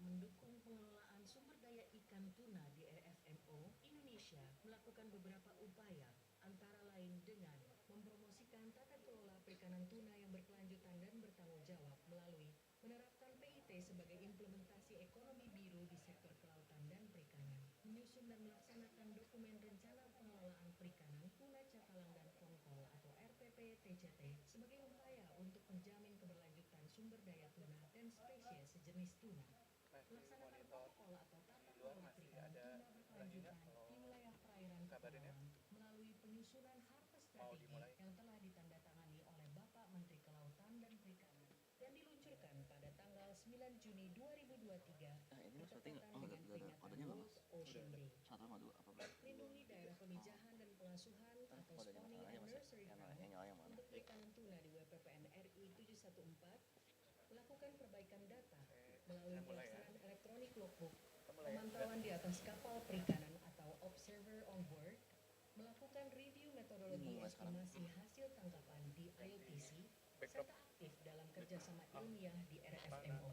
mendukung pengelolaan sumber daya ikan tuna di RFMO, Indonesia melakukan beberapa upaya, antara lain dengan mempromosikan tata kelola perikanan tuna yang berkelanjutan dan bertanggung jawab melalui menerapkan PIT sebagai implementasi ekonomi biru di sektor kelautan dan perikanan, menyusun dan melaksanakan dokumen rencana pengelolaan perikanan tuna cakalang dan kongkol atau RPP TCT sebagai upaya untuk menjamin keberlanjutan sumber daya tuna dan spesies sejenis tuna. Melaksanakan protokol atau tata kelola perikanan tuna berkelanjutan di wilayah perairan kepulauan melalui penyusunan harvest strategi yang telah ditandatangani oleh Bapak Menteri Kelautan dan Perikanan dan diluncurkan pada tanggal 9 Juni 2023 bertepatan dengan peringatan World Ocean Day. Melindungi daerah pemijahan dan pengasuhan atau spawning and nursery ground untuk perikanan tuna di WPPN RI 714, melakukan perbaikan data melalui pelaksanaan elektronik logbook, pemantauan di atas kapal perikanan atau observer on board, melakukan review metodologi estimasi hasil tangkapan di IOTC, serta aktif dalam kerjasama ilmiah di RFMO.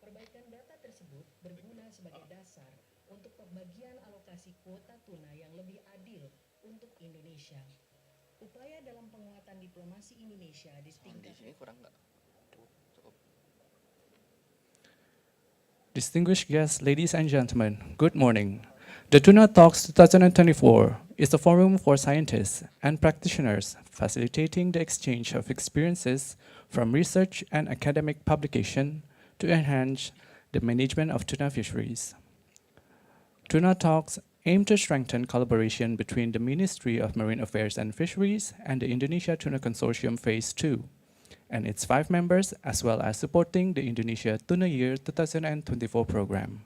Perbaikan data tersebut berguna sebagai dasar untuk pembagian alokasi kuota tuna yang lebih adil untuk Indonesia. Upaya dalam penguatan diplomasi Indonesia di tingkat Distinguished guests, ladies and gentlemen, good morning. The Tuna Talks 2024 is a forum for scientists and practitioners facilitating the exchange of experiences from research and academic publication to enhance the management of tuna fisheries. Tuna Talks aim to strengthen collaboration between the Ministry of Marine Affairs and Fisheries and the Indonesia Tuna Consortium Phase 2 and its 5 members, as well as supporting the Indonesia Tuna Year 2024 program.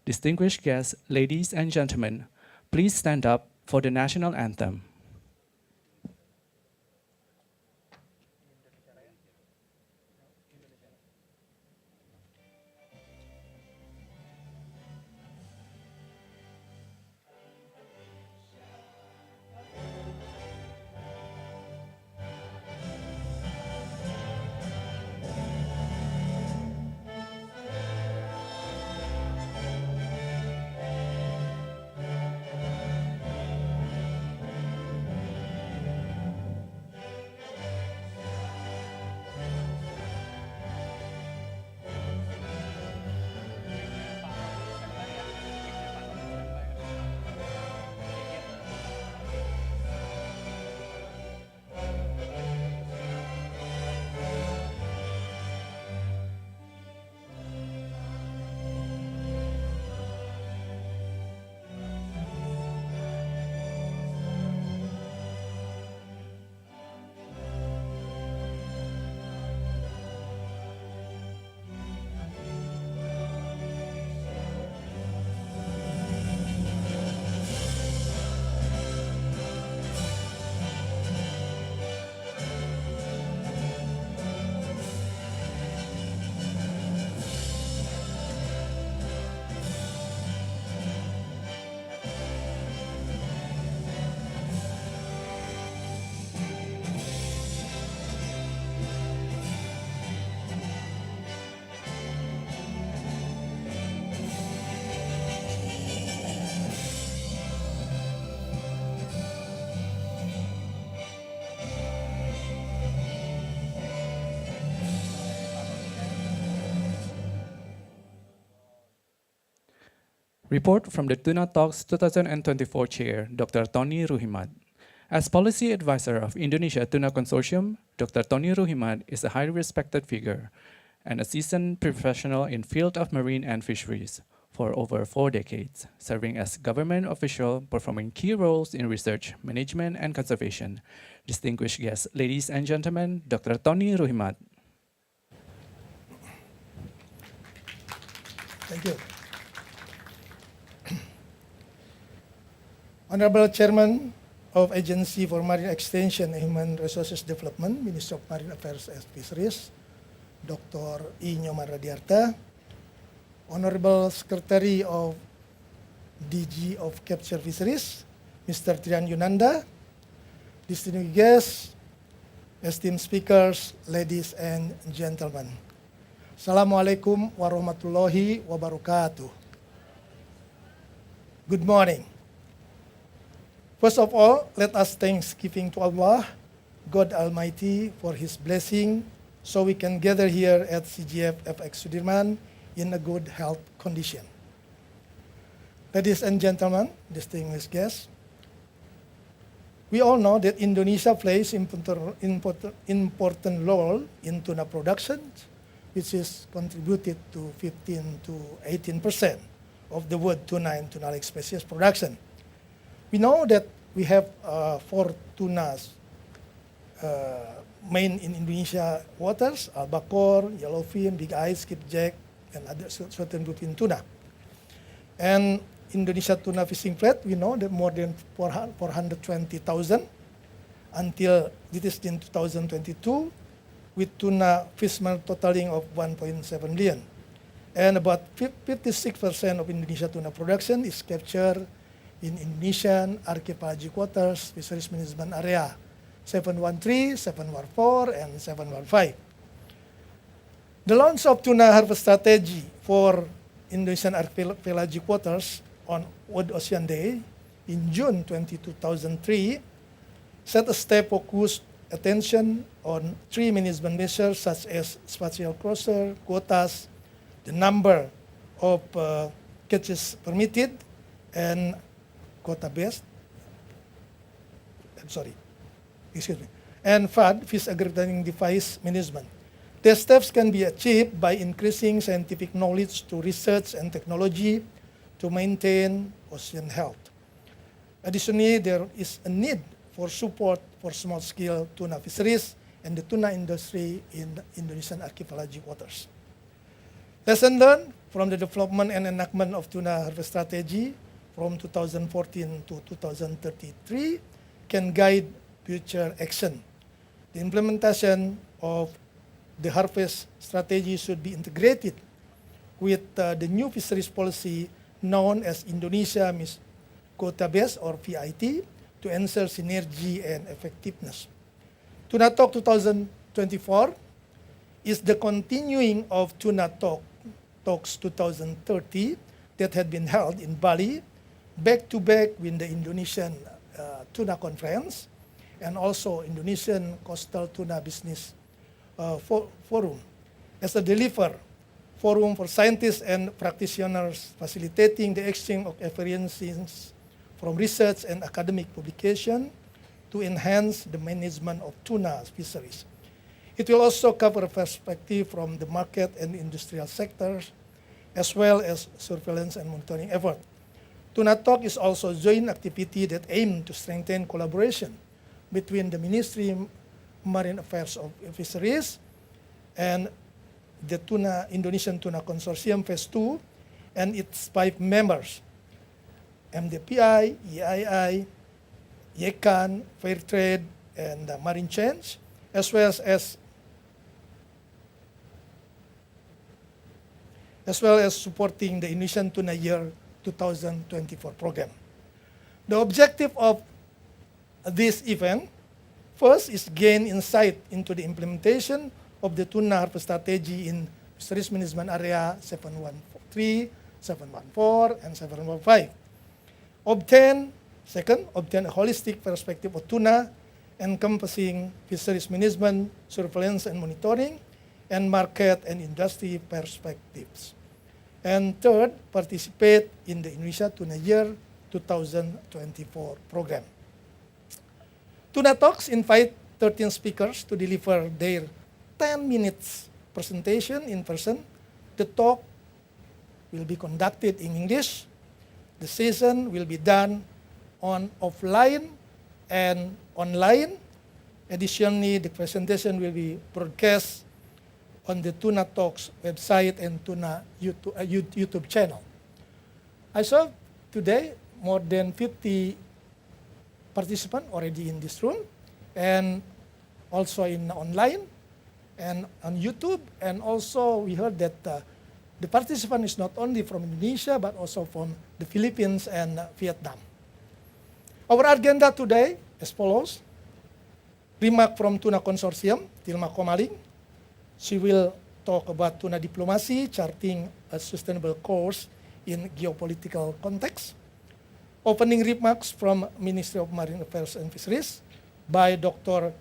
Distinguished guests, ladies and gentlemen, please stand up for the national anthem. Report from the Tuna Talks 2024 Chair, Dr. Tony Ruhimat. As Policy Advisor of Indonesia Tuna Consortium, Dr. Tony Ruhimat is a highly respected figure and a seasoned professional in field of marine and fisheries for over 4 decades, serving as government official performing key roles in research, management, and conservation. Distinguished guests, ladies and gentlemen, Dr. Tony Ruhimat. Thank you. Honorable Chairman of Agency for Marine Extension and Human Resources Development, Minister of Marine Affairs and Fisheries, Dr. I. Nyoman Radiarta, Honorable Secretary of DG of Capture Fisheries, Mr. Trian Yunanda, distinguished guests, esteemed speakers, ladies and gentlemen. Assalamualaikum warahmatullahi wabarakatuh. Good morning. First of all, let us thanksgiving to Allah, God Almighty, for His blessing, so we can gather here at CGF FX Sudirman in a good health condition. Ladies and gentlemen, distinguished guests, we all know that Indonesia plays important role in tuna production, which is contributed to 15 to 18% of the world tuna and tuna-like species production. We know that we have 4 tunas main in Indonesia waters: albacore, yellowfin, big eye, skipjack, and other certain bluefin tuna. And Indonesia tuna fishing fleet, we know that more than 420,000 until it is in 2022, with tuna fishermen totaling of 1.7 million. And about 56% of Indonesia tuna production is captured in Indonesian archipelagic waters, fisheries management area 713, 714, and 715. The launch of tuna harvest strategy for Indonesian archipelagic waters on World Ocean Day in June 2003 set a step focused attention on 3 management measures such as spatial closure, quotas, the number of catches permitted, and quota-based, and FAD, fish aggregating device management. The steps can be achieved by increasing scientific knowledge to research and technology to maintain ocean health. Additionally, there is a need for support for small-scale tuna fisheries and the tuna industry in the Indonesian archipelagic waters. Lesson learned from the development and enactment of tuna harvest strategy from 2014 to 2033 can guide future action. The implementation of the harvest strategy should be integrated with the new fisheries policy known as Indonesia Quota-Based or VIT to ensure synergy and effectiveness. Tuna Talk 2024 is the continuing of Tuna Talks 2030 that had been held in Bali back-to-back with the Indonesian Tuna Conference and also Indonesian Coastal Tuna Business Forum as a deliver forum for scientists and practitioners facilitating the exchange of experiences from research and academic publication to enhance the management of tuna fisheries. It will also cover a perspective from the market and industrial sectors as well as surveillance and monitoring effort. Tuna Talk is also a joint activity that aims to strengthen collaboration between the Ministry of Marine Affairs of Fisheries and the Indonesian Tuna Consortium Phase 2 and its 5 members, MDPI, EII, YECAN, Fair Trade, and Marine Change, as well as supporting the Indonesian Tuna Year 2024 program. The objective of this event, first, is gain insight into the implementation of the tuna harvest strategy in fisheries management area 713, 714, and 715. Second, obtain a holistic perspective of tuna encompassing fisheries management, surveillance and monitoring, and market and industry perspectives. And third, participate in the Indonesia Tuna Year 2024 program. Tuna Talks invite 13 speakers to deliver their 10 minutes presentation in person. The talk will be conducted in English. The session will be done on offline and online. Additionally, the presentation will be broadcast on the Tuna Talks website and Tuna YouTube channel. I saw today more than 50 participants already in this room and also in online and on YouTube. And also we heard that the participant is not only from Indonesia but also from the Philippines and Vietnam. Our agenda today as follows. Remark from Tuna Consortium, Tilma Komaling. She will talk about tuna diplomacy, charting a sustainable course in geopolitical context. Opening remarks from Ministry of Marine Affairs and Fisheries by Dr.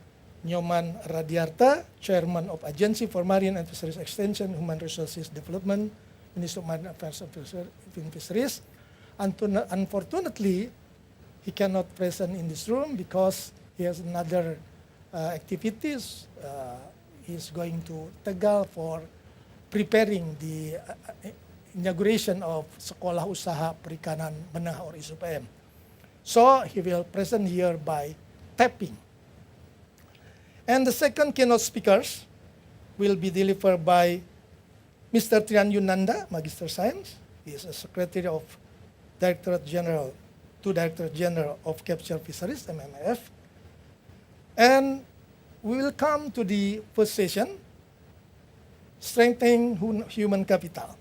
Nyoman Radiarta, Chairman of Agency for Marine and Fisheries Extension, Human Resources Development, Ministry of Marine Affairs and Fisheries. Unfortunately, he cannot present in this room because he has another activities. He's going to Tegal for preparing the inauguration of Sekolah Usaha Perikanan Menengah or SUPM. So he will present here by tapping. And the second keynote speakers will be delivered by Mr. Trian Yunanda, Magister Science. He is a Secretary of Directorate General of Capture Fisheries, MMF. And we will come to the first session, Strengthening Human Capital.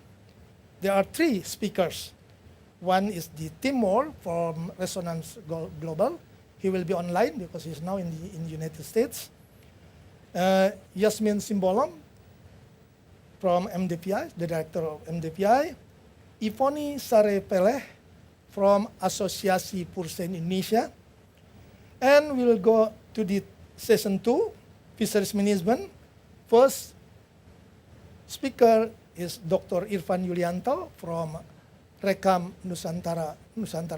There are three speakers. One is the Timor from Resonance Global. He will be online because he's now in the United States. Yasmin Simbolom from MDPI, the director of MDPI. Ivoni Sare Peleh from Asosiasi Pursen Indonesia. And we will go to the session 2, Fisheries Management. First speaker is Dr. Irfan Yulianto from Rekam Nusantara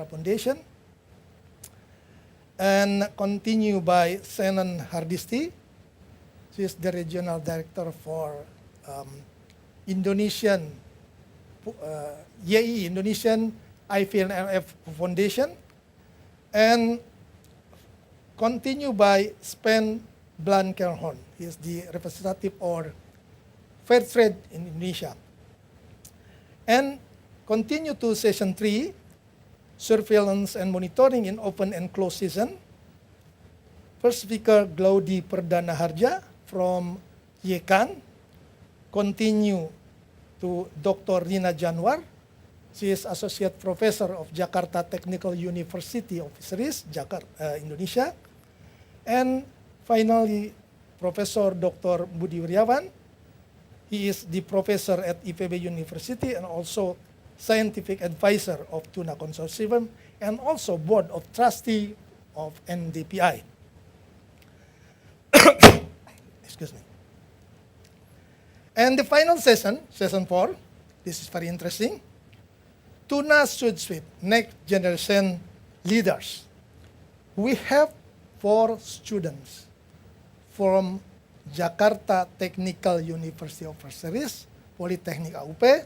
Foundation. And continue by Senan Hardisti. She is the Regional Director for Indonesian YEI, Indonesian IVNLF Foundation. And continue by Sven Blankenhorn. He is the representative or Fair Trade in Indonesia. And continue to session 3, Surveillance and Monitoring in Open and Closed Season. First speaker, Glaudi Perdana Harja from YEKAN. Continue to Dr. Rina Janwar. She is Associate Professor of Jakarta Technical University of Fisheries, Jakarta, Indonesia. And finally, Professor Dr. Budi Wiryawan. He is the professor at IPB University and also scientific advisor of Tuna Consortium and also board of trustee of NDPI. Excuse me. And the final session, session 4, this is very interesting. Tuna Suite, next generation leaders. We have 4 students from Jakarta Technical University of Fisheries, Politeknik AUP,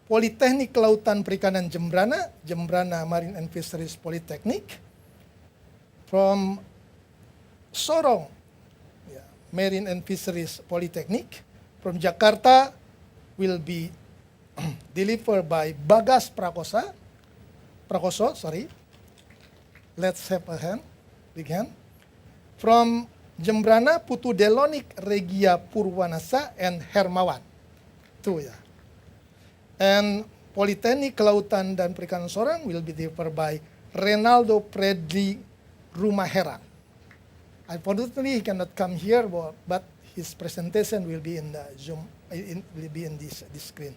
Politeknik Kelautan Perikanan Jembrana Marine and Fisheries Polytechnic, from Sorong, Marine and Fisheries Polytechnic, from Jakarta will be delivered by Bagas Prakoso. Let's have a hand, big hand. From Jembrana, Putu Delonik, Regia Purwanasa, and Hermawan. 2 ya. And Politeknik Kelautan dan Perikanan Sorong will be delivered by Renaldo Predli Rumaherang. Unfortunately, he cannot come here, but his presentation will be in the Zoom, will be in this screen.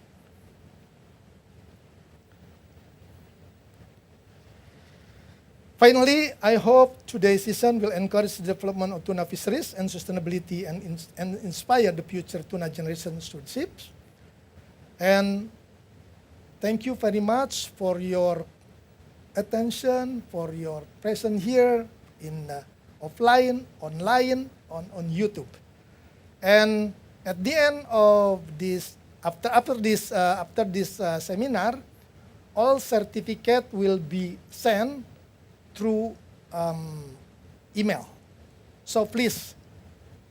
Finally, I hope today's session will encourage the development of tuna fisheries and sustainability and inspire the future tuna generation stewardship. And thank you very much for your attention, for your presence here in offline, online, on YouTube. And at the end of this, after this seminar, all certificate will be sent through email. So please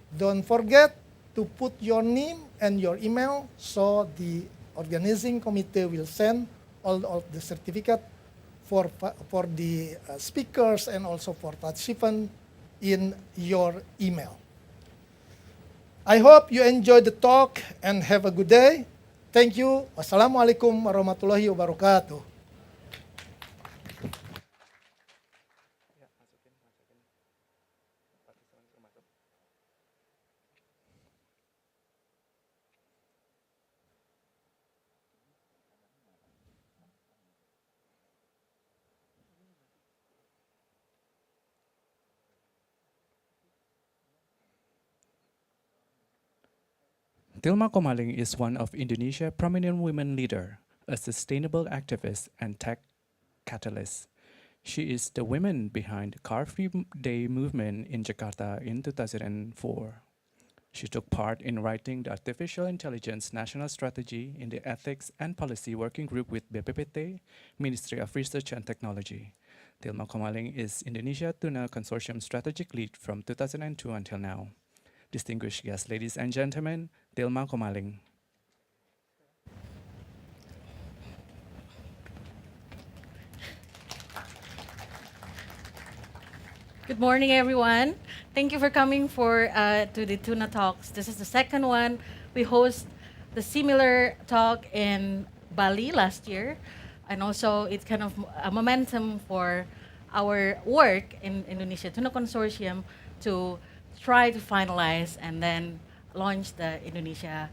don't forget to put your name and your email so the organizing committee will send all of the certificate for the speakers and also for participants in your email. I hope you enjoyed the talk and have a good day. Thank you. Wassalamualaikum warahmatullahi wabarakatuh. Tilma Komaling is one of Indonesia's prominent women leader, a sustainable activist and tech catalyst. She is the woman behind Car Free Day movement in Jakarta in 2004. She took part in writing the Artificial Intelligence National Strategy in the Ethics and Policy Working Group with BPPT, Ministry of Research and Technology. Tilma Komaling is Indonesia Tuna Consortium Strategic Lead from 2002 until now. Distinguished guests, ladies and gentlemen, Tilma Komaling. Good morning, everyone. Thank you for coming to the Tuna Talks. This is the second one. We host the similar talk in Bali last year, and also it's kind of a momentum for our work in Indonesia Tuna Consortium to try to finalize and then launch the Indonesia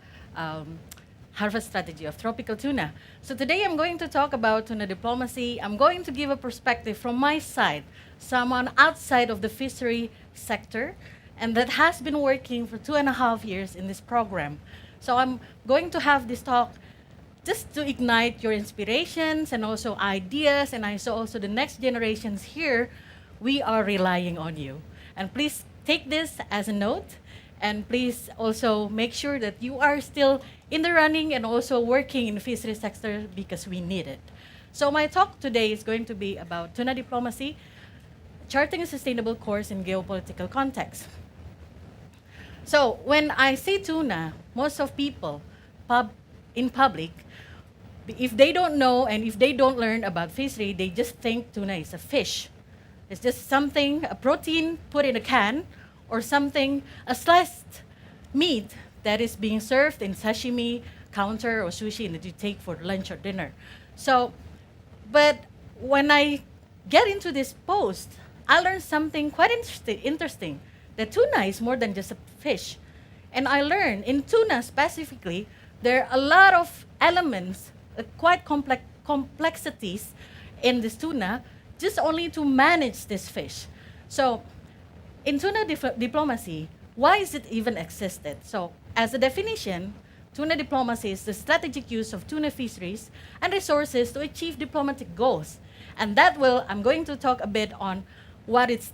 harvest strategy of tropical tuna. So today I'm going to talk about tuna diplomacy. I'm going to give a perspective from my side, someone outside of the fishery sector, and that has been working for 2.5 years in this program. So I'm going to have this talk just to ignite your inspirations and also ideas, and I saw also the next generations here. We are relying on you. And please take this as a note, and please also make sure that you are still in the running and also working in the fisheries sector because we need it. So my talk today is going to be about tuna diplomacy, charting a sustainable course in geopolitical context. So when I say tuna, most of people in public, if they don't know and if they don't learn about fishery, they just think tuna is a fish. It's just something, a protein put in a can, or something, a sliced meat that is being served in sashimi, counter, or sushi, and that you take for lunch or dinner. So, but when I get into this post, I learned something quite interesting, that tuna is more than just a fish. And I learned in tuna specifically, there are a lot of elements, quite complexities in this tuna, just only to manage this fish. So in tuna diplomacy, why is it even existed? So as a definition, tuna diplomacy is the strategic use of tuna fisheries and resources to achieve diplomatic goals. And that I'm going to talk a bit on what it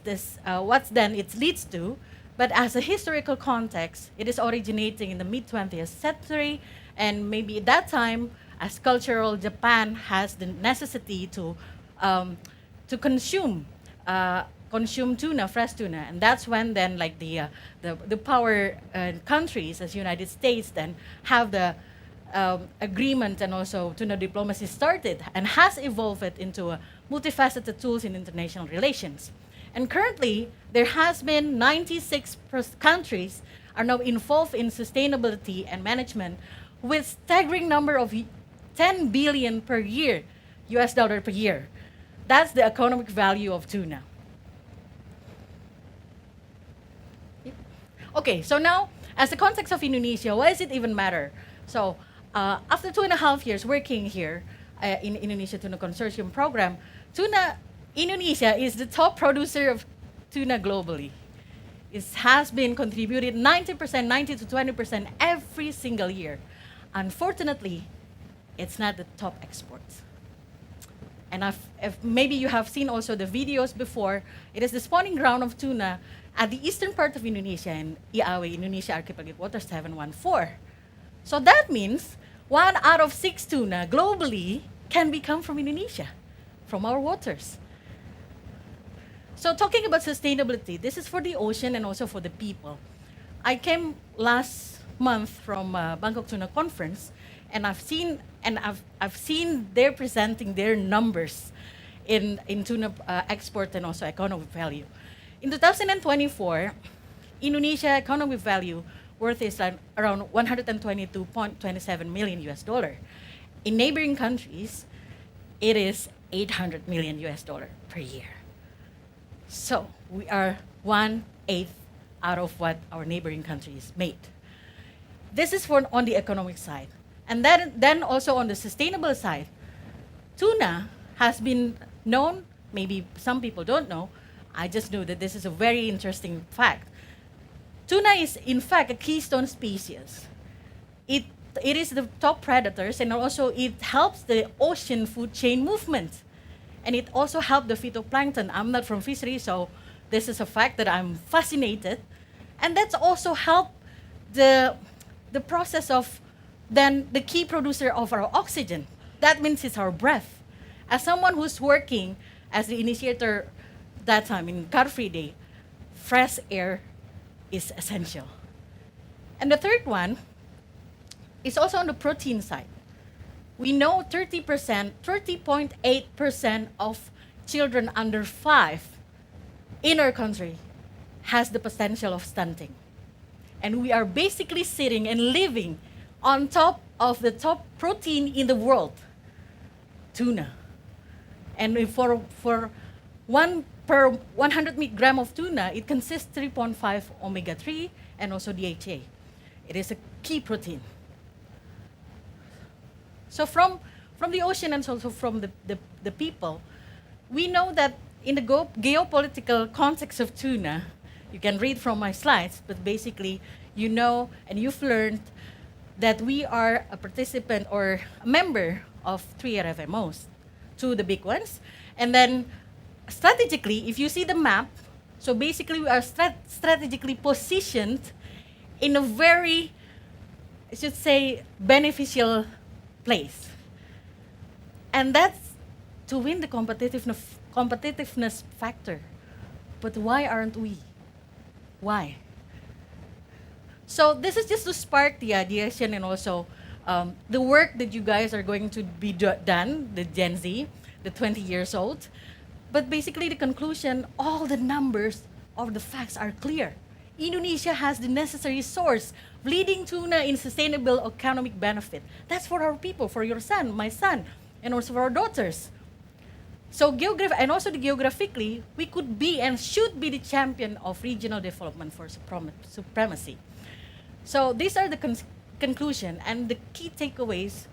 leads to. But as a historical context, it is originating in the mid-20th century, and maybe at that time, as cultural, Japan has the necessity to consume tuna, fresh tuna, and that's when then like the power countries, as United States, then have the agreement, and also tuna diplomacy started and has evolved it into a multifaceted tools in international relations. And currently, there has been 96 countries are now involved in sustainability and management, with staggering number of 10 billion per year, US dollar per year. That's the economic value of tuna. Okay, so now, as the context of Indonesia, why does it even matter? So, after 2.5 years working here in Indonesia Tuna Consortium program, Indonesia is the top producer of tuna globally. It has been contributed 90% to 20% every single year. Unfortunately, it's not the top exports. And if maybe you have seen also the videos before, it is the spawning ground of tuna at the eastern part of Indonesia in Iawi, Indonesia Archipelagic Water 714. So that means 1 out of 6 tuna globally can become from Indonesia, from our waters. So talking about sustainability, this is for the ocean and also for the people. I came last month from Bangkok Tuna Conference, and I've seen they're presenting their numbers in tuna export and also economic value. In 2024, Indonesia economic value worth is around 122.27 million US dollar. In neighboring countries, it is 800 million US dollar per year. So we are 1/8 out of what our neighboring countries made. This is on the economic side. And then also on the sustainable side, tuna has been known, maybe some people don't know, I just know that this is a very interesting fact. Tuna is in fact a keystone species. it it is the top predators, and also it helps the ocean food chain movement, and it also helps the phytoplankton. I'm not from fisheries, so this is a fact that I'm fascinated, and that's also help the the process of then the key producer of our oxygen. That means it's our breath. As someone who's working as the initiator that time in Car Free Day, fresh air is essential. And the third one is also on the protein side. We know 30%, 30.8% of children under 5 in our country has the potential of stunting. And we are basically sitting and living on top of the top protein in the world, tuna. And for one per 100 gram of tuna, it consists 3.5 omega-3 and also DHA. It is a key protein. So from the ocean and also from the people, we know that in the geopolitical context of tuna, you can read from my slides, but basically you know and you've learned that we are a participant or a member of 3 RFMOs, two the big ones. And then strategically, if you see the map, so basically we are strategically positioned in a very, I should say, beneficial place. And that's to win the competitiveness factor. But why aren't we? Why? So this is just to spark the ideation and also the work that you guys are going to be done, the Gen Z, the 20 years old. But basically the conclusion, all the numbers of the facts are clear. Indonesia has the necessary source, bleeding tuna in sustainable economic benefit. That's for our people, for your son, my son, and also for our daughters. So and also geographically, we could be and should be the champion of regional development for supremacy. So these are the conclusion, and the key takeaways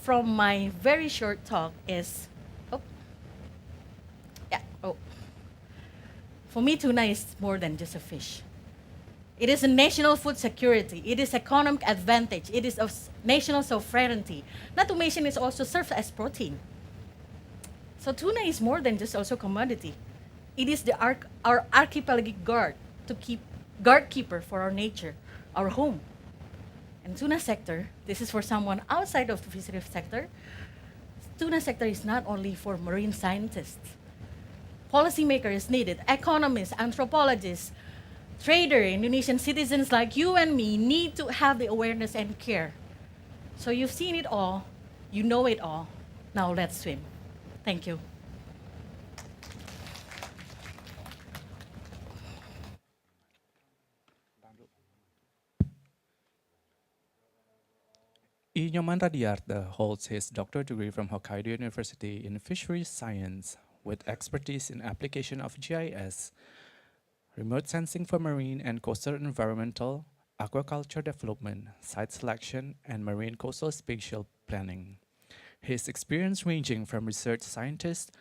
from my very short talk is, for me, tuna is more than just a fish. It is a national food security. It is economic advantage. It is of national sovereignty. Not to mention, it also serves as protein. So tuna is more than just also commodity. It is our archipelagic guardkeeper for our nature, our home. And tuna sector, this is for someone outside of the fisheries sector. Tuna sector is not only for marine scientists. Policymakers is needed, economists, anthropologists, trader, Indonesian citizens like you and me need to have the awareness and care. So you've seen it all, you know it all. Now let's swim. Thank you. Inyoman Radiarta holds his doctorate degree from Hokkaido University in Fisheries Science with expertise in application of GIS, remote sensing for marine and coastal environmental, aquaculture development, site selection, and marine coastal spatial planning. His experience ranging from research scientist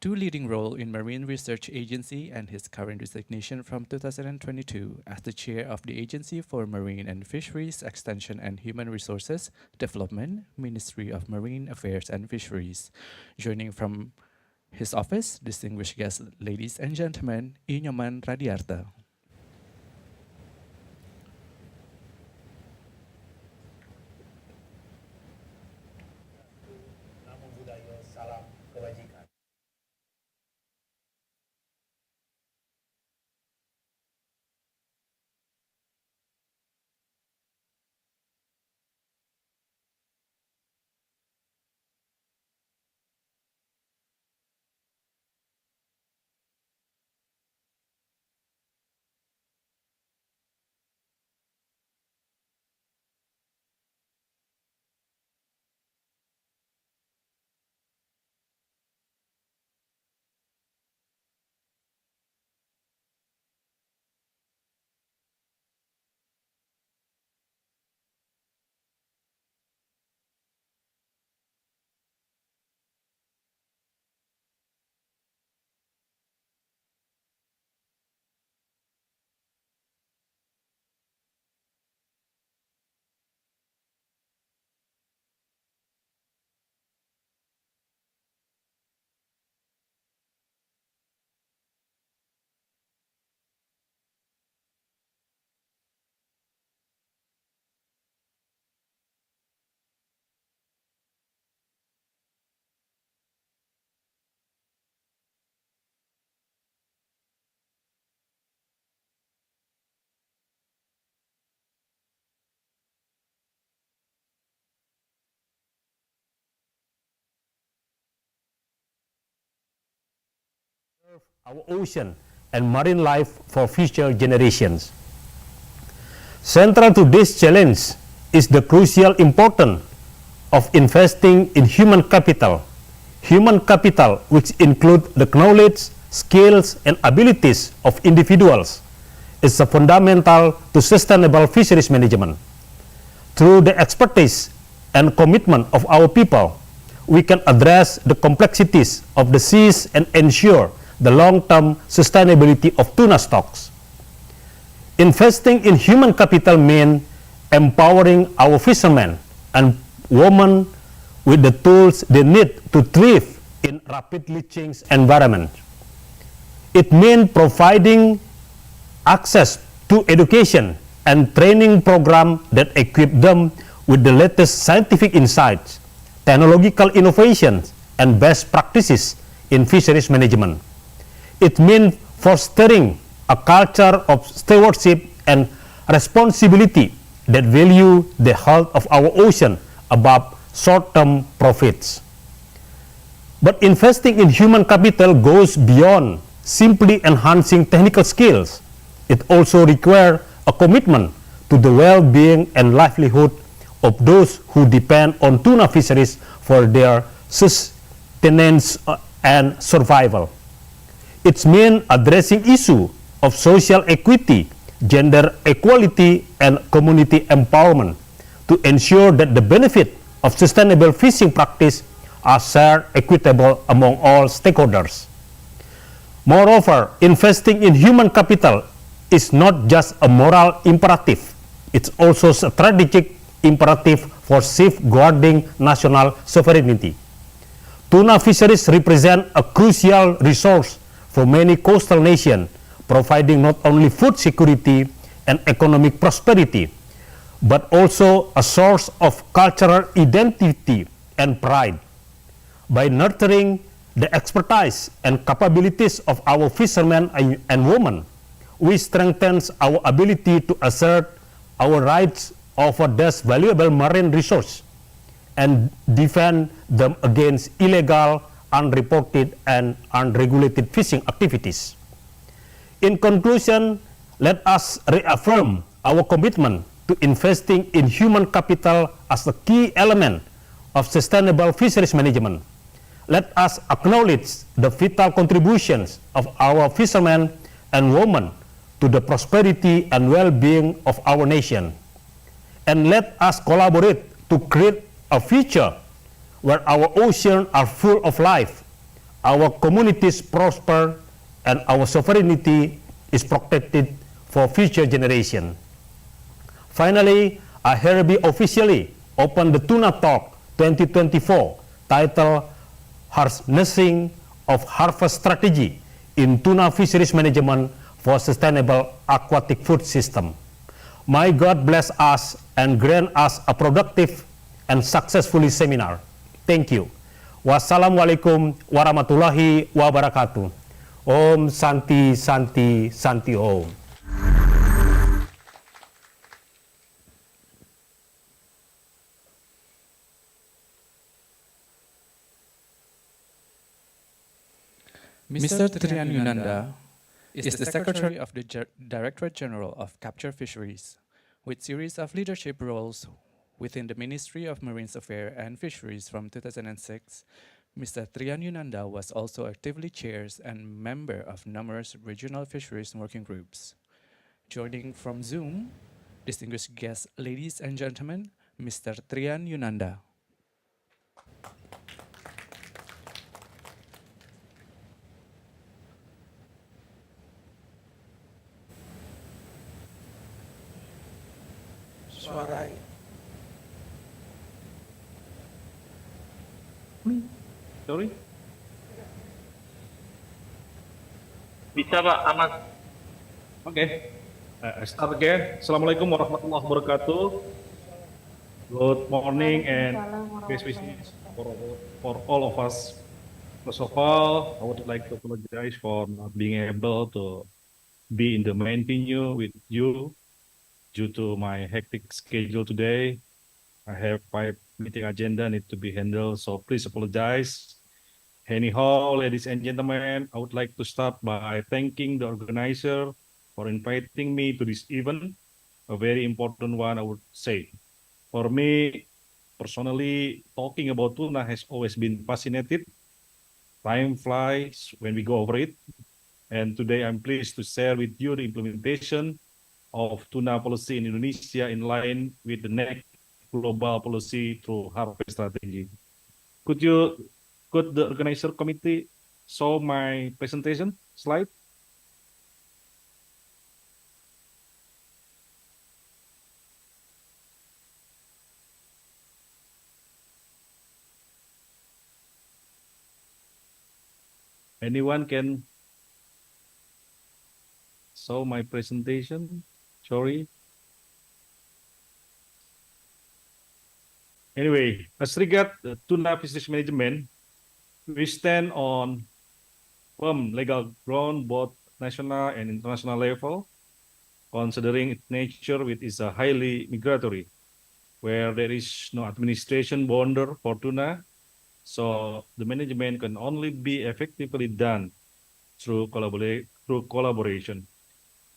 to leading role in Marine Research Agency and his current resignation from 2022 as the chair of the Agency for Marine and Fisheries Extension and Human Resources Development, Ministry of Marine Affairs and Fisheries. Joining from his office, distinguished guests, ladies and gentlemen, Inyoman Radiarta. Namo Buddhaya, salam kebajikan. our ocean and marine life for future generations. Central to this challenge is the crucial importance of investing in human capital which include the knowledge, skills, and abilities of individuals, is a fundamental to sustainable fisheries management. Through the expertise and commitment of our people, we can address the complexities of the seas and ensure the long-term sustainability of tuna stocks. Investing in human capital means empowering our fishermen and women with the tools they need to thrive in rapidly changing environment. It means providing access to education and training programs that equip them with the latest scientific insights, technological innovations, and best practices in fisheries management. It means fostering a culture of stewardship and responsibility that value the health of our ocean above short-term profits. But investing in human capital goes beyond simply enhancing technical skills. It also requires a commitment to the well-being and livelihood of those who depend on tuna fisheries for their sustenance and survival. It means addressing issues of social equity, gender equality, and community empowerment to ensure that the benefit of sustainable fishing practice are shared equitable among all stakeholders. Moreover, investing in human capital is not just a moral imperative, it's also a strategic imperative for safeguarding national sovereignty. Tuna fisheries represent a crucial resource for many coastal nations, providing not only food security and economic prosperity, but also a source of cultural identity and pride. By nurturing the expertise and capabilities of our fishermen and women, we strengthen our ability to assert our rights over this valuable marine resource and defend them against illegal, unreported, and unregulated fishing activities. In conclusion, let us reaffirm our commitment to investing in human capital as a key element of sustainable fisheries management. Let us acknowledge the vital contributions of our fishermen and women to the prosperity and well-being of our nation. And let us collaborate to create a future where our oceans are full of life, our communities prosper, and our sovereignty is protected for future generations. Finally, I hereby officially open the Tuna Talk 2024 titled Harnessing of Harvest Strategy in Tuna Fisheries Management for Sustainable Aquatic Food System. May God bless us and grant us a productive and successful seminar. Thank you. Wassalamualaikum warahmatullahi wabarakatuh. Om Santi Santi Santi Om. Mr. Trian Yunanda is the Secretary of the Directorate General of Capture Fisheries, with series of leadership roles within the Ministry of Marine Affairs and Fisheries from 2006. Mr. Trian Yunanda was also actively chairs and member of numerous regional fisheries working groups. Joining from Zoom, distinguished guests, ladies and gentlemen, Mr. Trian Yunanda. Suara Sorry? Bisa Pak, aman. Oke. I start again. Assalamualaikum warahmatullahi wabarakatuh. Good morning and best wishes for all of us. First of all, I would like to apologize for not being able to be in the main venue with you due to my hectic schedule today. I have 5 meeting agenda need to be handled, so please apologize. Anyhow, ladies and gentlemen, I would like to start by thanking the organizer for inviting me to this event, a very important one, I would say. For me, personally, talking about tuna has always been fascinated. Time flies when we go over it. And today I'm pleased to share with you the implementation of tuna policy in Indonesia in line with the next global policy through harvest strategy. Could you, could the organizer committee show my presentation slide? Anyone can show my presentation? Sorry. Anyway, as regard the tuna fisheries management, we stand on firm legal ground both national and international level, considering its nature, which is a highly migratory, where there is no administration border for tuna. So the management can only be effectively done through collaboration.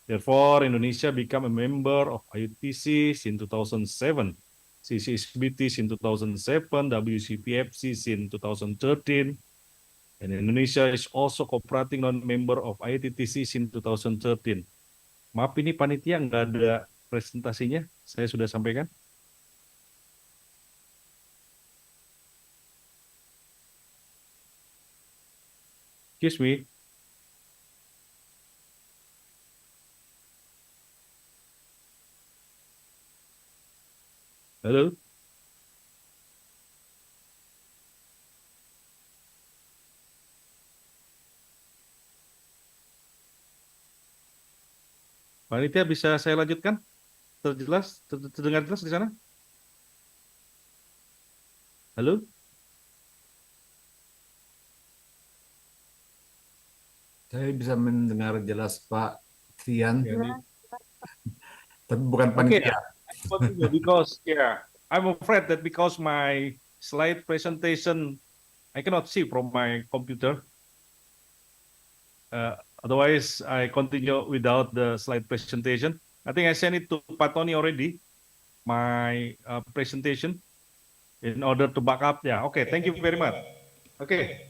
Therefore, Indonesia became a member of IUTC in 2007, CCSBT in 2007, WCPFC in 2013, and Indonesia is also cooperating non-member of ITTC in 2013. Maaf ini panitia nggak ada presentasinya, saya sudah sampaikan. Excuse me. Halo? Panitia bisa saya lanjutkan? Terdengar jelas di sana? Halo? Saya bisa mendengar jelas Pak Trian, Yeah. tapi bukan Okay, panitia. because I'm afraid that because my slide presentation I cannot see from my computer. Otherwise, I continue without the slide presentation. I think I sent it to Patoni already, my presentation, in order to back up. Yeah, okay, thank you very much. Okay,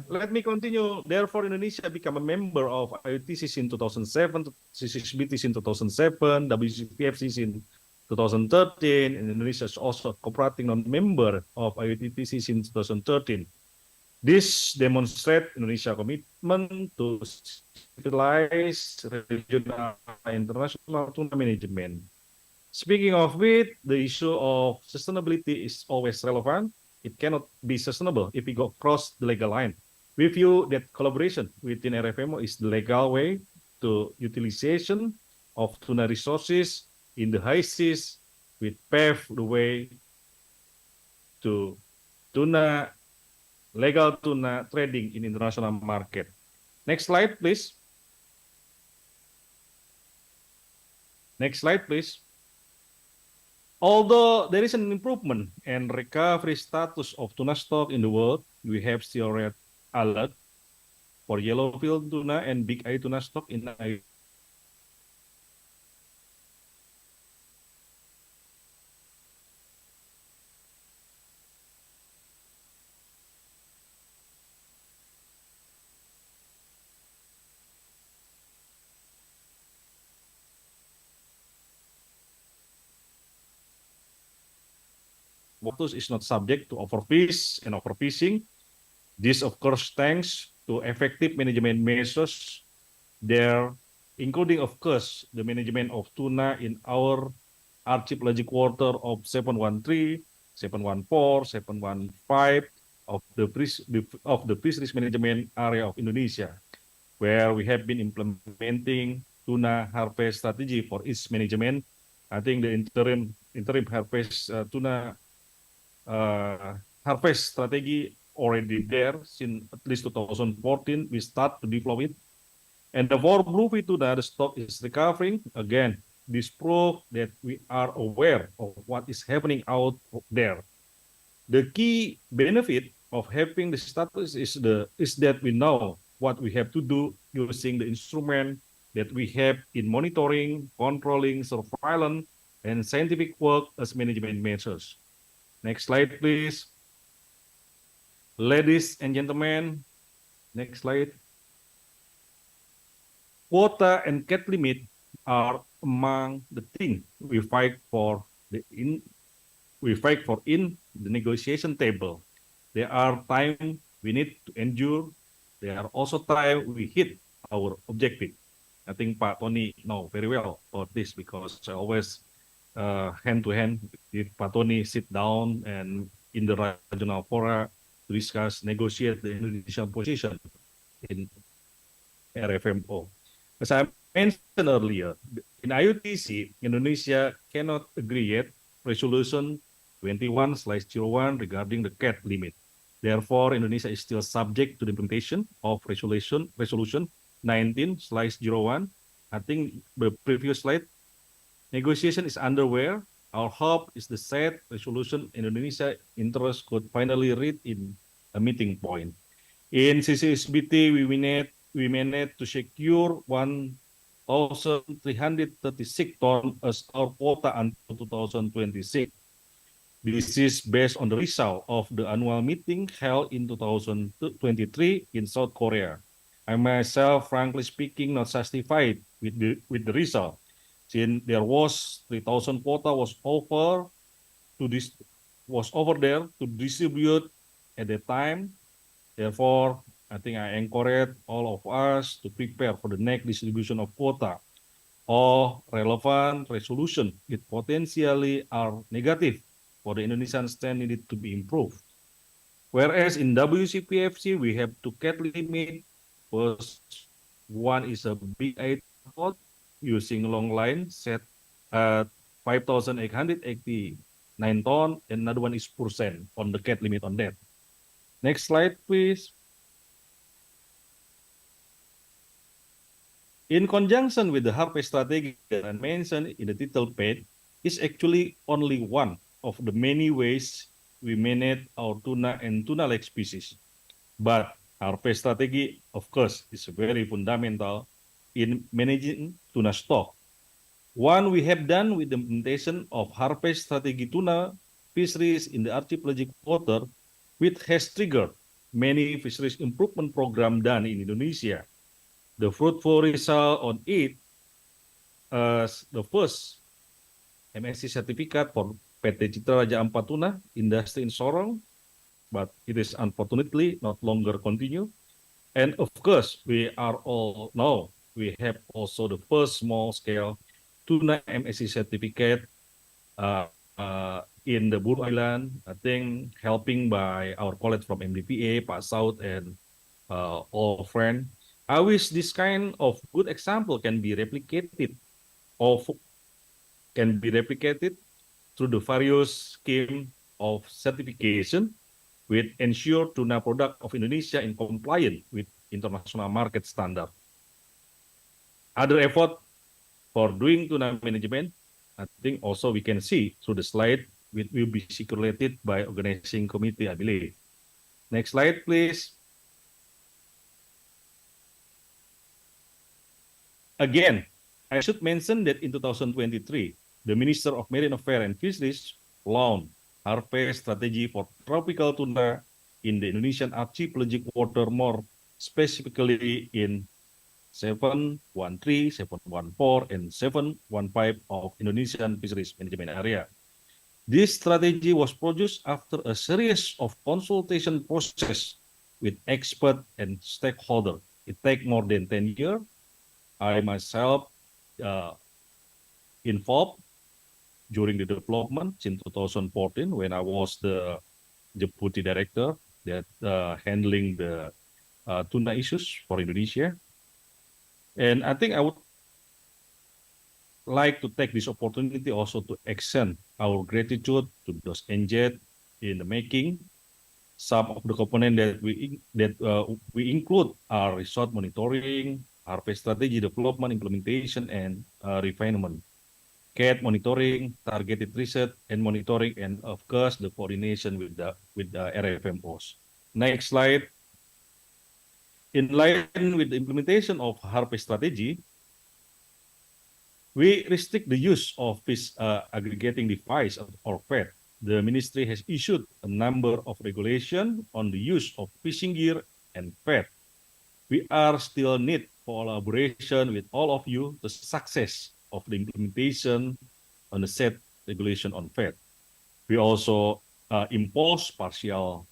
let me continue. Therefore, Indonesia became a member of IUTC in 2007, CCSBT in 2007, WCPFC in 2013, and Indonesia is also a cooperating non-member of IUTC in 2013. This demonstrates Indonesia's commitment to civilize regional and international tuna management. Speaking of which, the issue of sustainability is always relevant. It cannot be sustainable if we go across the legal line. We view that collaboration within RFMO is the legal way to utilization of tuna resources in the high seas, which pave the way to tuna legal tuna trading in international market. Next slide, please. Next slide, please. Although there is an improvement and recovery status of tuna stock in the world, we have still red alert for yellowfin tuna and big eye tuna stock in waters is not subject to overfish and overfishing. This, of course, thanks to effective management measures there, including, of course, the management of tuna in our archipelagic water of 713, 714, 715 of the fisheries management area of Indonesia, where we have been implementing tuna harvest strategy for its management. I think the interim harvest tuna harvest strategy already there since at least 2014. We start to develop it, and the for bluefin tuna, the stock is recovering again. This proves that we are aware of what is happening out there. The key benefit of having the status is that we know what we have to do using the instrument that we have in monitoring, controlling, surveillance, and scientific work as management measures. Next slide, please. Ladies and gentlemen, next slide. Quota and cat limit are among the things we fight for in the negotiation table. There are times we need to endure. There are also times we hit our objective. I think Pak Tony know very well about this because I always hand to hand with Pak Tony sit down and in the regional fora to discuss, negotiate the Indonesian position in RFMO. As I mentioned earlier, in IUTC, Indonesia cannot agree yet resolution 21/01 regarding the cat limit. Therefore, Indonesia is still subject to the implementation of resolution 19/01. I think the previous slide. Negotiation is underway. Our hope is the said resolution in Indonesia interest could finally reach in a meeting point. In CCSBT, we managed to secure 1,336 tons as our quota until 2026. This is based on the result of the annual meeting held in 2023 in South Korea. I myself, frankly speaking, not satisfied with the result, since there was 3,000 quota was over there to distribute at the time. Therefore, I think I encourage all of us to prepare for the next distribution of quota or relevant resolution that potentially are negative for the Indonesian stand needed to be improved. Whereas in WCPFC, we have two cat limit. First one is a big 8 pot using long line set at 5,889 ton, and another one is percent on the cat limit on that. Next slide, please. In conjunction with the harvest strategy that I mentioned in the title page, is actually only one of the many ways we manage our tuna and tuna-like species. But harvest strategy, of course, is very fundamental in managing tuna stock. One we have done with the implementation of harvest strategy tuna fisheries in the archipelagic water, which has triggered many fisheries improvement program done in Indonesia. The fruitful result on it as the first MSC certificate for PT Citra Raja Ampat Tuna industry in Sorong, but it is unfortunately not longer continue. And of course, we are all know we have also the first small-scale tuna MSC certificate in the Buru Island, I think helping by our colleagues from MDPA, Pak Saud, and all friends. I wish this kind of good example can be replicated through the various scheme of certification which ensure tuna product of Indonesia in compliance with international market standard. Other effort for doing tuna management, I think also we can see through the slide, which will be circulated by organizing committee, I believe. Next slide, please. Again, I should mention that in 2023, the Minister of Marine Affairs and Fisheries launched harvest strategy for tropical tuna in the Indonesian archipelagic water, more specifically in 713, 714, and 715 of Indonesian fisheries management area. This strategy was produced after a series of consultation process with expert and stakeholder. It took more than 10 years. I myself involved during the development in 2014 when I was the deputy director that handling the tuna issues for Indonesia. And I think I would like to take this opportunity also to extend our gratitude to those engaged in the making. Some of the components that we include are resort monitoring, harvest strategy development, implementation, and refinement, CAT monitoring, targeted research and monitoring, and of course the coordination with the RFMOs. Next slide. In line with the implementation of harvest strategy, we restrict the use of fish aggregating device or FAD. The ministry has issued a number of regulations on the use of fishing gear and FAD. We are still need collaboration with all of you the success of the implementation on the set regulation on FAD. We also impose partial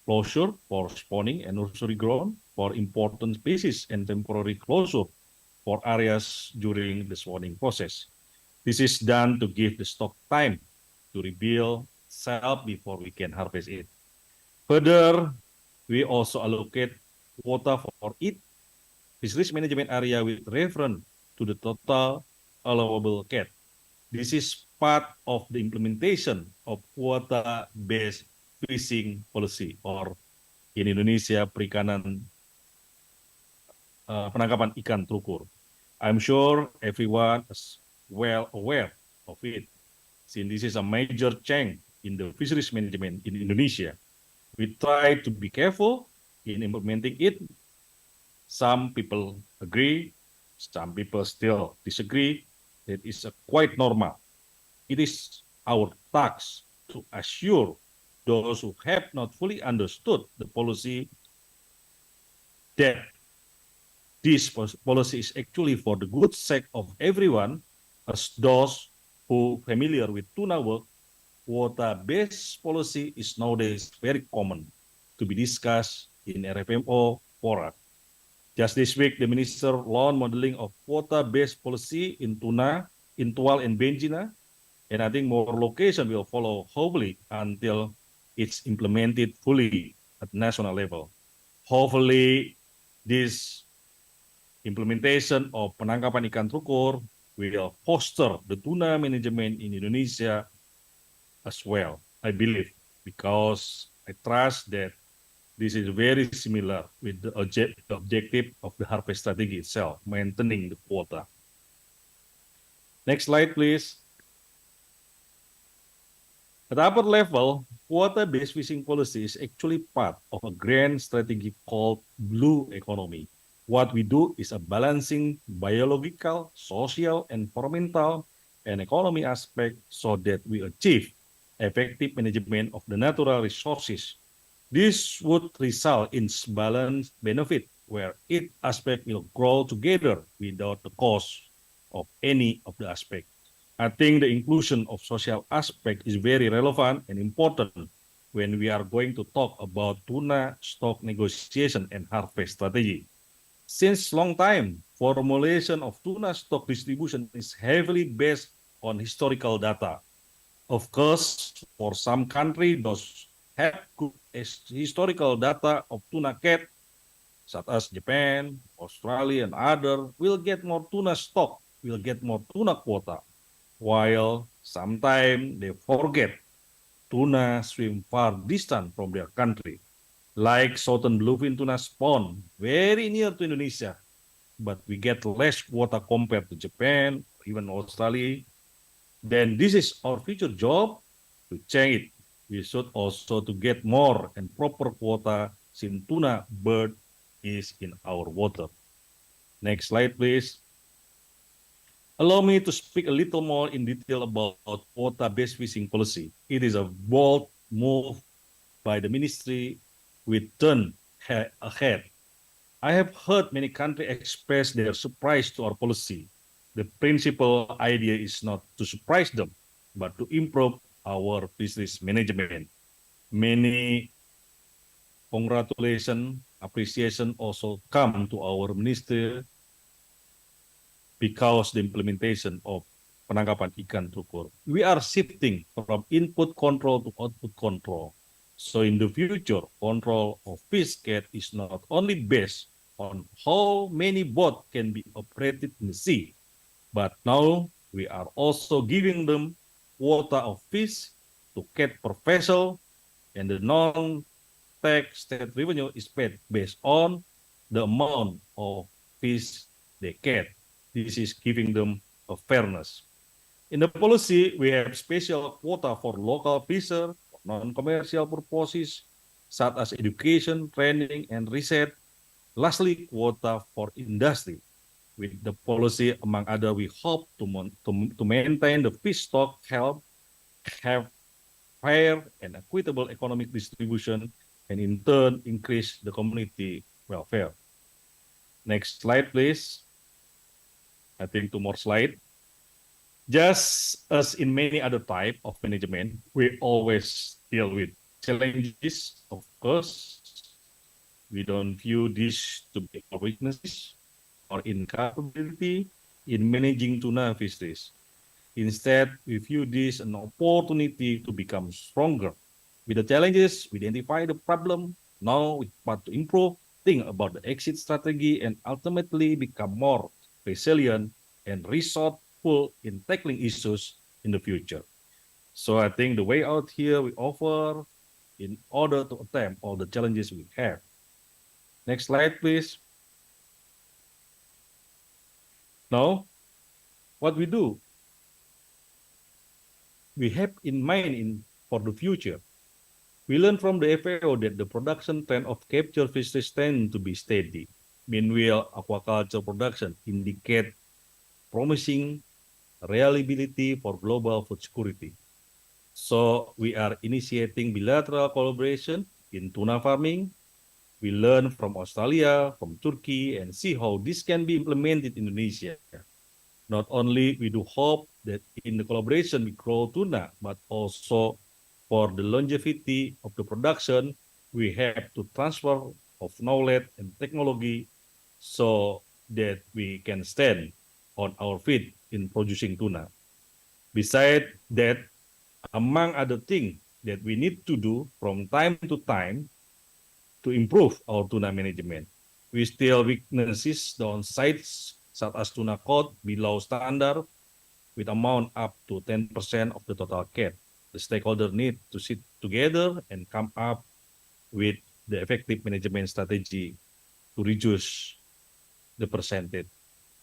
closure for spawning and nursery ground for important species and temporary closure for areas during the spawning process. This is done to give the stock time to rebuild itself before we can harvest it. Further, we also allocate quota for each fisheries management area with reference to the total allowable catch. This is part of the implementation of quota-based fishing policy, or in Indonesia, penangkapan ikan terukur. I'm sure everyone is well aware of it, since this is a major change in the fisheries management in Indonesia. We try to be careful in implementing it. Some people agree, some people still disagree. That is quite normal. It is our task to assure those who have not fully understood the policy that this policy is actually for the good sake of everyone, as those who familiar with tuna work, quota-based policy is nowadays very common to be discussed in RFMO fora. Just this week, the minister launched modeling of quota-based policy in tuna, in Tual and Benjina, and I think more locations will follow, hopefully, until it's implemented fully at national level. Hopefully, this implementation of penangkapan ikan terukur will foster the tuna management in Indonesia as well, I believe, because I trust that this is very similar with the objective of the harvest strategy itself, maintaining the quota. Next slide, please. At upper level, quota-based fishing policy is actually part of a grand strategy called blue economy. What we do is a balancing biological, social, environmental, and economy aspect so that we achieve effective management of the natural resources. This would result in balanced benefit where each aspect will grow together without the cost of any of the aspects. I think the inclusion of social aspect is very relevant and important when we are going to talk about tuna stock negotiation and harvest strategy. Since long time, formulation of tuna stock distribution is heavily based on historical data. Of course, for some countries, those have good historical data of tuna catch, such as Japan, Australia, and others, will get more tuna stock, will get more tuna quota, while sometimes they forget tuna swim far distant from their country, like southern bluefin tuna spawn very near to Indonesia, but we get less quota compared to Japan, or even Australia. Then this is our future job to change it. We should also to get more and proper quota since tuna bird is in our water. Next slide, please. Allow me to speak a little more in detail about quota-based fishing policy. It is a bold move by the ministry with turn ahead. I have heard many countries express their surprise to our policy. The principal idea is not to surprise them, but to improve our fisheries management. Many congratulations, appreciation also come to our minister because the implementation of penangkapan ikan terukur. We are shifting from input control to output control. So in the future, control of fish catch is not only based on how many boats can be operated in the sea, but now we are also giving them quota of fish to catch per vessel, and the non-tax state revenue is paid based on the amount of fish they catch. This is giving them a fairness. In the policy, we have special quota for local fisher, for non-commercial purposes, such as education, training, and research. Lastly, quota for industry. With the policy, among other, we hope to maintain the fish stock health, have fair and equitable economic distribution, and in turn increase the community welfare. Next slide, please. I think two more slides. Just as in many other type of management, we always deal with challenges, of course. We don't view this to be our weaknesses or incapability in managing tuna fisheries. Instead, we view this an opportunity to become stronger. With the challenges, we identify the problem, know what to improve, think about the exit strategy, and ultimately become more resilient and resourceful in tackling issues in the future. So I think the way out here we offer in order to attempt all the challenges we have. Next slide, please. Now, what we do, we have in mind for the future. We learned from the FAO that the production trend of capture fisheries tend to be steady. Meanwhile, aquaculture production indicate promising reliability for global food security. So we are initiating bilateral collaboration in tuna farming. We learn from Australia, from Turkey, and see how this can be implemented in Indonesia. Not only we do hope that in the collaboration we grow tuna, but also for the longevity of the production, we have to transfer of knowledge and technology so that we can stand on our feet in producing tuna. Besides that, among other things that we need to do from time to time to improve our tuna management, we still witnesses downsides such as tuna caught below standard with amount up to 10% of the total catch. The stakeholder need to sit together and come up with the effective management strategy to reduce the percentage.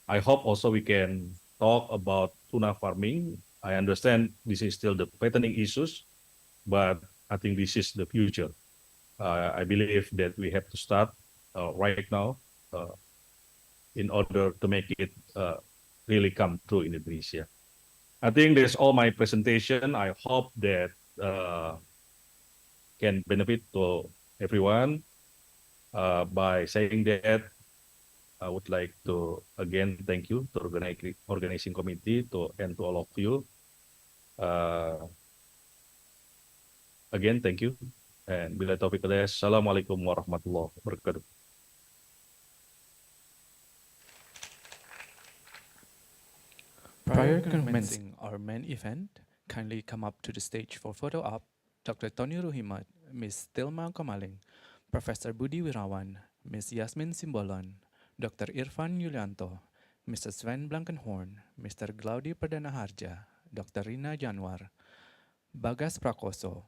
I hope also we can talk about tuna farming. I understand this is still the patterning issues, but I think this is the future. I believe that we have to start right now uh, in order to make it really come true in Indonesia. I think that's all my presentation. I hope that can benefit to everyone. By saying that, I would like to again thank you to organizing committee and to all of you. Uh, Again, thank you. And bila taufiq hidayah, Assalamualaikum warahmatullahi wabarakatuh. Prior to commencing our main event, kindly come up to the stage for photo op Dr. Tony Ruhimat, Ms. Tilma Komaling, Professor Budi Wirawan, Ms. Yasmin Simbolon, Dr. Irfan Yulianto, Mr. Sven Blankenhorn, Mr. Glaudi Perdana Harja, Dr. Rina Janwar, Bagas Prakoso,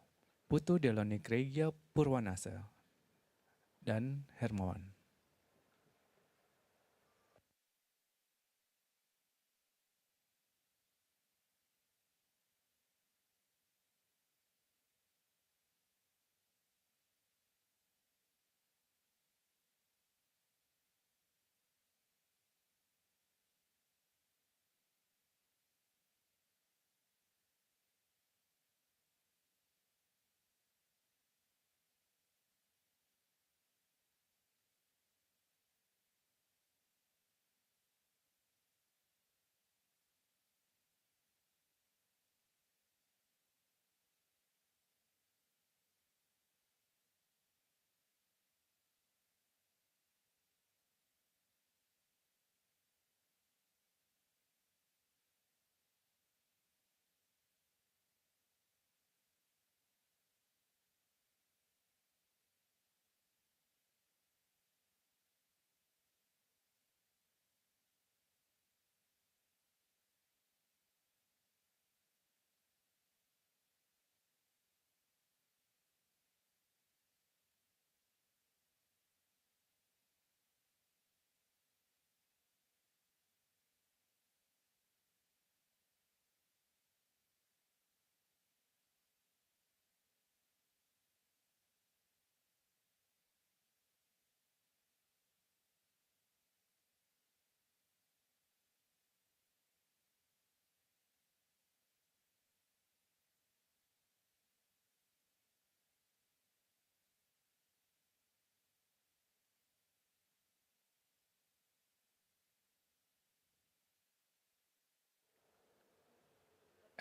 Putu Deloni Gregia Purwanasa, dan Hermawan.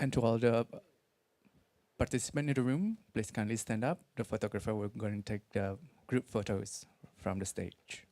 And to all the participants in the room, please kindly stand up. The photographer will going to take the group photos from the stage.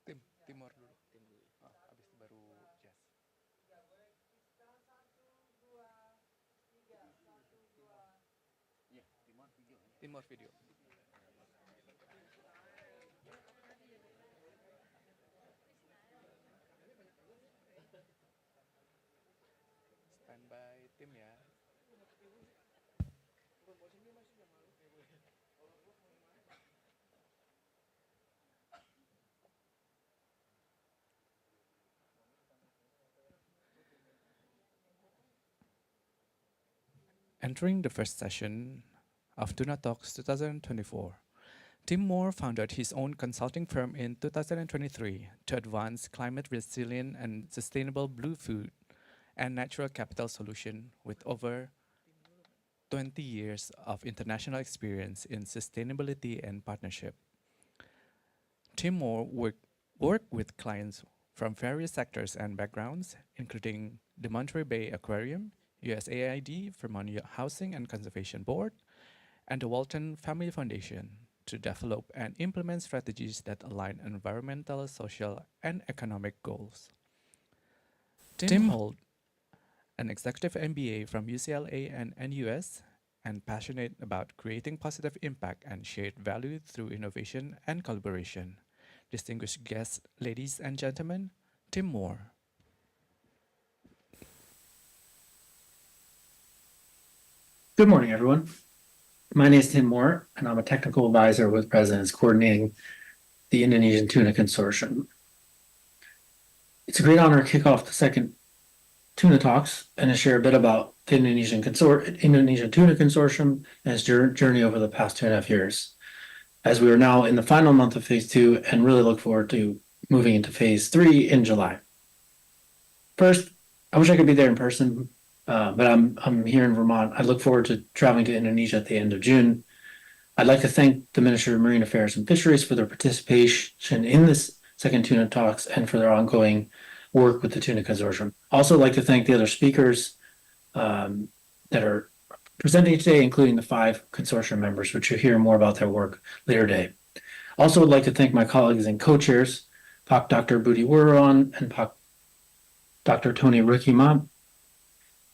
Tim, Timor dulu. Habis itu baru Jazz. Timor video. Standby tim ya. Entering the first session of Tuna Talks 2024, Tim Moore founded his own consulting firm in 2023 to advance climate resilient and sustainable blue food and natural capital solution with over 20 years of international experience in sustainability and partnership. Tim Moore worked with clients from various sectors and backgrounds, including the Monterey Bay Aquarium, USAID, Vermont Housing and Conservation Board, and the Walton Family Foundation to develop and implement strategies that align environmental, social, and economic goals. Tim holds an executive MBA from UCLA and NUS, and passionate about creating positive impact and shared value through innovation and collaboration. Distinguished guests, ladies and gentlemen, Tim Moore. Good morning, everyone. My name is Tim Moore, and I'm a technical advisor with Presidents coordinating the Indonesian Tuna Consortium. It's a great honor to kick off the second Tuna Talks and to share a bit about the Indonesian Tuna Consortium and its journey over the past 2.5 years, as we are now in the final month of phase 2 and really look forward to moving into phase 3 in July. First, I wish I could be there in person, but I'm here in Vermont. I look forward to traveling to Indonesia at the end of June. I'd like to thank the Ministry of Marine Affairs and Fisheries for their participation in this second Tuna Talks and for their ongoing work with the Tuna Consortium. Also, I'd like to thank the other speakers that are presenting today, including the 5 consortium members, which you'll hear more about their work later today. Also, I'd like to thank my colleagues and co-chairs, Pak Dr. Budi Wuron and Pak Dr. Tony Rukima.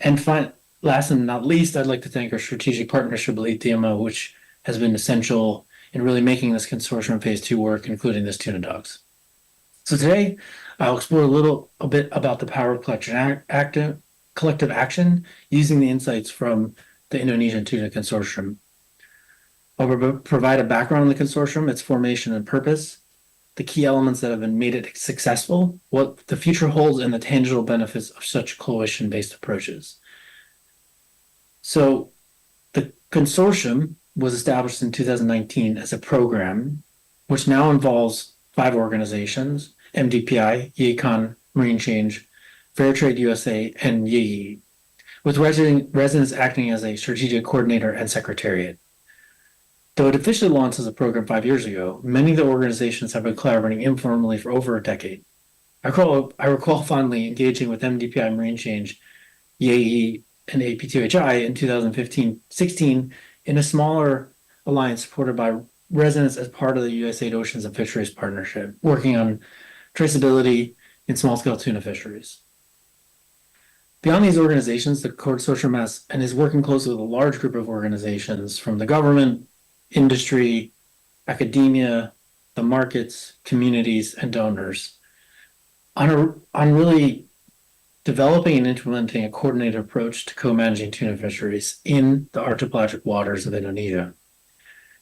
And last and not least, I'd like to thank our strategic partnership with Lithium, which has been essential in really making this consortium phase 2 work, including this Tuna Talks. So today, I'll explore a bit about the power of collective action using the insights from the Indonesian Tuna Consortium. I'll provide a background on the consortium, its formation and purpose, the key elements that have made it successful, what the future holds, and the tangible benefits of such coalition-based approaches. So the consortium was established in 2019 as a program, which now involves 5 organizations: MDPI, YECON, Marine Change, Fairtrade USA, and YEE, with residents acting as a strategic coordinator and secretariat. Though it officially launched as a program 5 years ago, many of the organizations have been collaborating informally for over a decade. I recall fondly engaging with MDPI, Marine Change, YEE, and AP2HI in 2015-16 in a smaller alliance supported by residents as part of the USAID Oceans and Fisheries Partnership, working on traceability in small-scale tuna fisheries. Beyond these organizations, the consortium is working closely with a large group of organizations from the government, industry, academia, the markets, communities, and donors on really developing and implementing a coordinated approach to co-managing tuna fisheries in the archipelagic waters of Indonesia,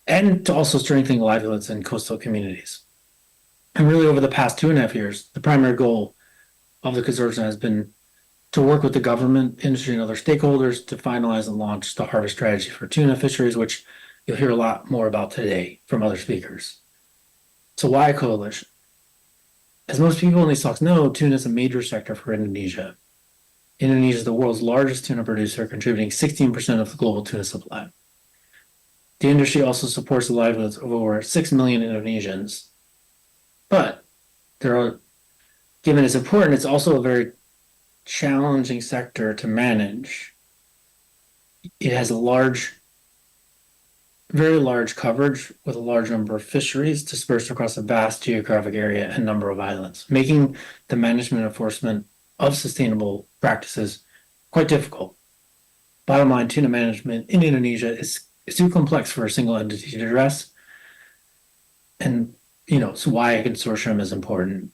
and to also strengthening livelihoods in coastal communities. And really, over the past 2.5 years, the primary goal of the consortium has been to work with the government, industry, and other stakeholders to finalize and launch the harvest strategy for tuna fisheries, which you'll hear a lot more about today from other speakers. So why a coalition? As most people in these talks know, tuna is a major sector for Indonesia. Indonesia is the world's largest tuna producer, contributing 16% of the global tuna supply. The industry also supports the livelihoods of over 6 million Indonesians. But given its importance, it's also a very challenging sector to manage. It has very large coverage with a large number of fisheries dispersed across a vast geographic area and number of islands, making the management and enforcement of sustainable practices quite difficult. Bottom line, tuna management in Indonesia is too complex for a single entity to address. And, so why a consortium is important.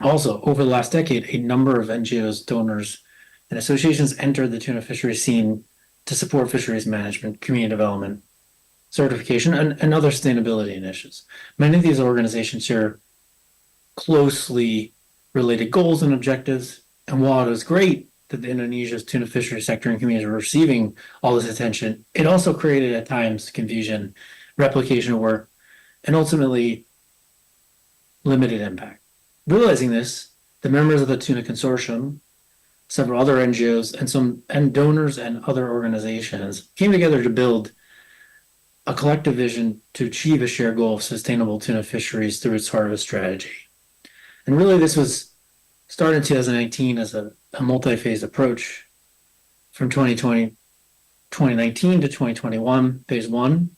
Also, over the last decade, a number of NGOs, donors, and associations entered the tuna fishery scene to support fisheries management, community development, certification, and other sustainability initiatives. Many of these organizations share closely related goals and objectives. And while it was great that Indonesia's tuna fishery sector and communities were receiving all this attention, it also created at times confusion, replication of work, and ultimately limited impact. Realizing this, the members of the Tuna Consortium, several other NGOs, and donors and other organizations came together to build a collective vision to achieve a shared goal of sustainable tuna fisheries through its harvest strategy. And really, this was started in 2019 as a multi-phase approach from 2019 to 2021. Phase one,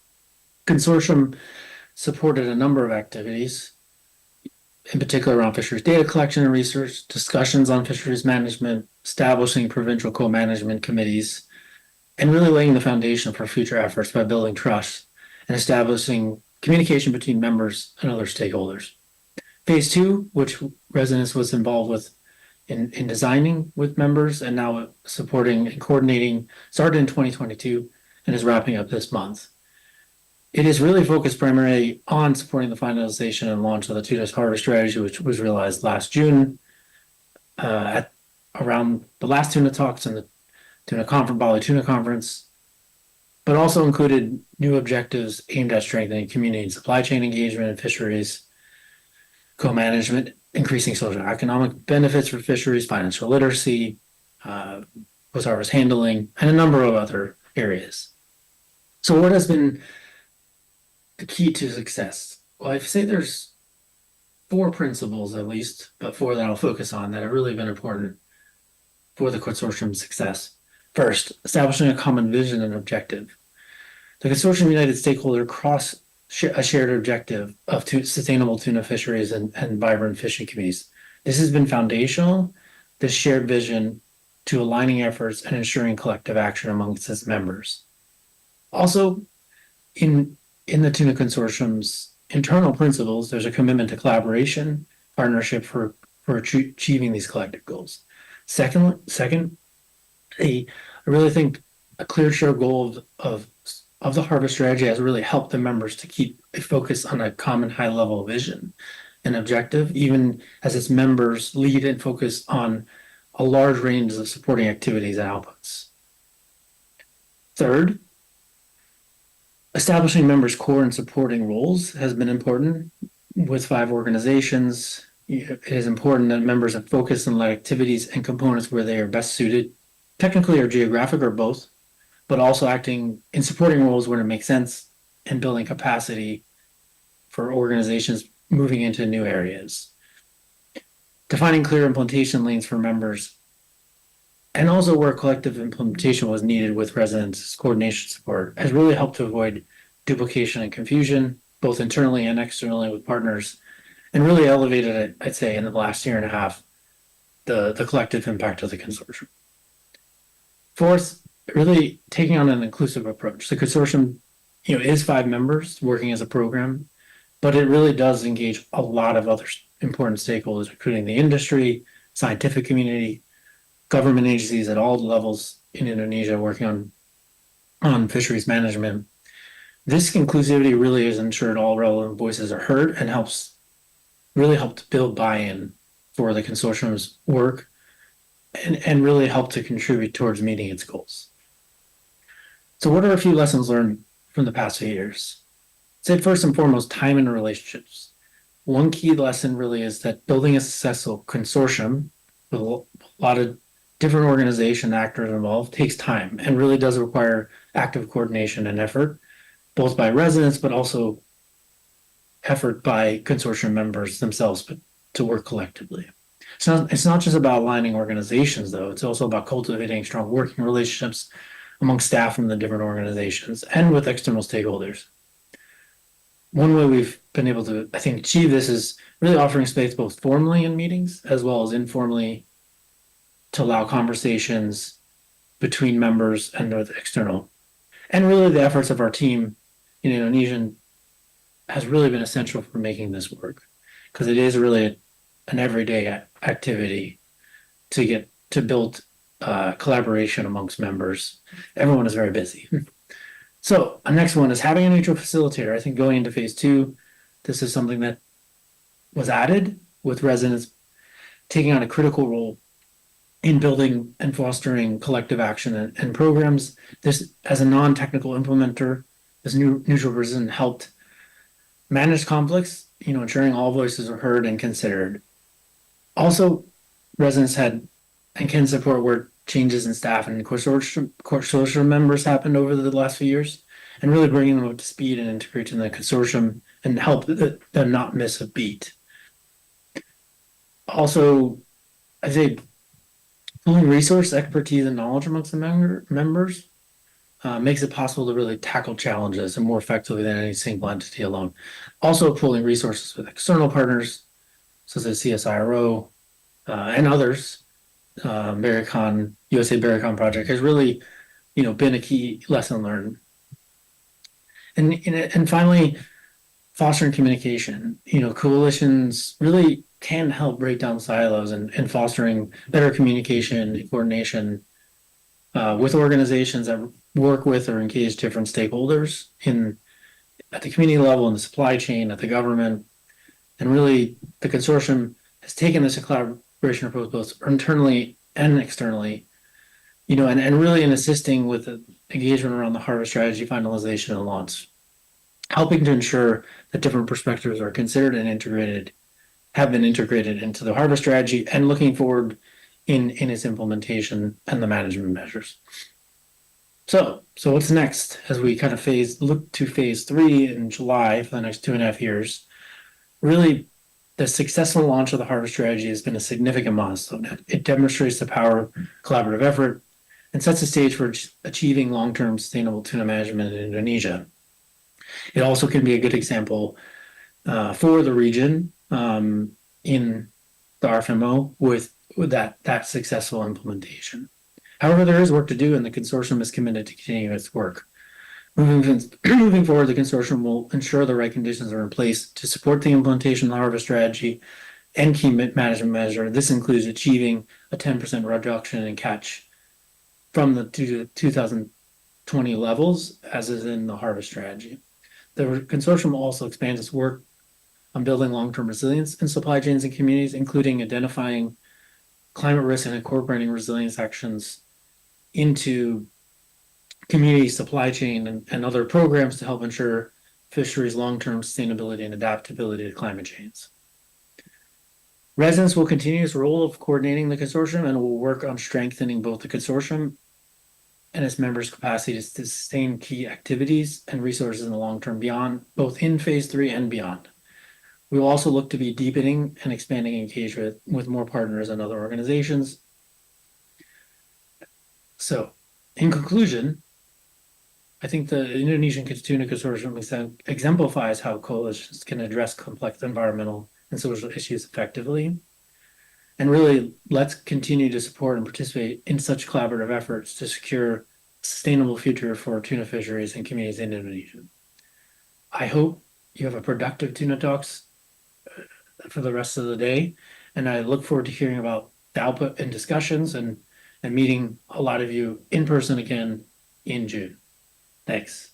consortium supported a number of activities, in particular around fisheries data collection and research, discussions on fisheries management, establishing provincial co-management committees, and really laying the foundation for future efforts by building trust and establishing communication between members and other stakeholders. Phase two, which Resonance was involved with in designing with members and now supporting and coordinating, started in 2022 and is wrapping up this month. It is really focused primarily on supporting the finalization and launch of the tuna harvest strategy, which was realized last June at around the last Tuna Talks and the Bali Tuna Conference, but also included new objectives aimed at strengthening community and supply chain engagement in fisheries, co-management, increasing social and economic benefits for fisheries, financial literacy, post-harvest handling, and a number of other areas. So what has been the key to success? Well, I'd say there's 4 principles at least, but 4 that I'll focus on that have really been important for the consortium's success. First, establishing a common vision and objective. The consortium united stakeholder across a shared objective of sustainable tuna fisheries and vibrant fishing communities. This has been foundational, this shared vision, to aligning efforts and ensuring collective action amongst its members. Also, in the Tuna Consortium's internal principles, there's a commitment to collaboration, partnership for achieving these collective goals. Second, I really think a clear shared goal of the harvest strategy has really helped the members to keep a focus on a common high-level vision and objective, even as its members lead and focus on a large range of supporting activities and outputs. Third, establishing members' core and supporting roles has been important. With 5 organizations, it is important that members have focused on activities and components where they are best suited, technically or geographic or both, but also acting in supporting roles where it makes sense and building capacity for organizations moving into new areas. Defining clear implementation lanes for members, and also where collective implementation was needed with Resonance coordination support, has really helped to avoid duplication and confusion, both internally and externally with partners, and really elevated it, I'd say, in the last 1.5 years, the collective impact of the consortium. Fourth, really taking on an inclusive approach. The consortium, is 5 members working as a program, but it really does engage a lot of other important stakeholders, including the industry, scientific community, government agencies at all levels in Indonesia working on fisheries management. This inclusivity really is ensured all relevant voices are heard and really help to build buy-in for the consortium's work and really help to contribute towards meeting its goals. So what are a few lessons learned from the past few years? I'd say first and foremost, time and relationships. One key lesson really is that building a successful consortium with a lot of different organization actors involved takes time and really does require active coordination and effort, both by residents, but also effort by consortium members themselves, but to work collectively. It's not just about aligning organizations, though. It's also about cultivating strong working relationships among staff from the different organizations and with external stakeholders. One way we've been able to, I think, achieve this is really offering space both formally in meetings as well as informally to allow conversations between members and with external. And really the efforts of our team in Indonesian has really been essential for making this work, because it is really an everyday activity to build collaboration amongst members. Everyone is very busy. So the next one is having a neutral facilitator. I think going into phase 2, this is something that was added, with residents taking on a critical role in building and fostering collective action and programs. This, as a non-technical implementer, this neutral person helped manage conflicts, ensuring all voices are heard and considered. Also, residents had and can support where changes in staff and consortium members happened over the last few years, and really bringing them up to speed and integrating the consortium and help them not miss a beat. Also, I'd say pooling resource, expertise, and knowledge amongst the members makes it possible to really tackle challenges and more effectively than any single entity alone. Also, pooling resources with external partners, such as CSIRO and others, USA Barricon project has really, been a key lesson learned. And finally, fostering communication. Coalitions really can help break down silos and fostering better communication and coordination with organizations that work with or engage different stakeholders at the community level, in the supply chain, at the government. And really, the consortium has taken this collaboration approach both internally and externally, and really in assisting with the engagement around the harvest strategy finalization and launch, helping to ensure that different perspectives are considered and have been integrated into the harvest strategy, and looking forward in its implementation and the management measures. So what's next as we kind of look to phase 3 in July for the next 2.5 years? Really, the successful launch of the harvest strategy has been a significant milestone. It demonstrates the power of collaborative effort and sets the stage for achieving long-term sustainable tuna management in Indonesia. It also can be a good example for the region in the RFMO with that successful implementation. However, there is work to do, and the consortium is committed to continuing its work. Moving forward, the consortium will ensure the right conditions are in place to support the implementation of the harvest strategy and key management measure. This includes achieving a 10% reduction in catch from the 2020 levels, as is in the harvest strategy. The consortium also expands its work on building long-term resilience in supply chains and communities, including identifying climate risk and incorporating resilience actions into community supply chain and other programs to help ensure fisheries' long-term sustainability and adaptability to climate change. Residents will continue its role of coordinating the consortium and will work on strengthening both the consortium and its members' capacity to sustain key activities and resources in the long term beyond, both in phase 3 and beyond. We will also look to be deepening and expanding engagement with more partners and other organizations. So, in conclusion, I think the Indonesian Tuna Consortium exemplifies how coalitions can address complex environmental and social issues effectively. And really, let's continue to support and participate in such collaborative efforts to secure a sustainable future for tuna fisheries and communities in Indonesia. I hope you have a productive Tuna Talks for the rest of the day. And I look forward to hearing about the output and discussions and meeting a lot of you in person again in June. Thanks.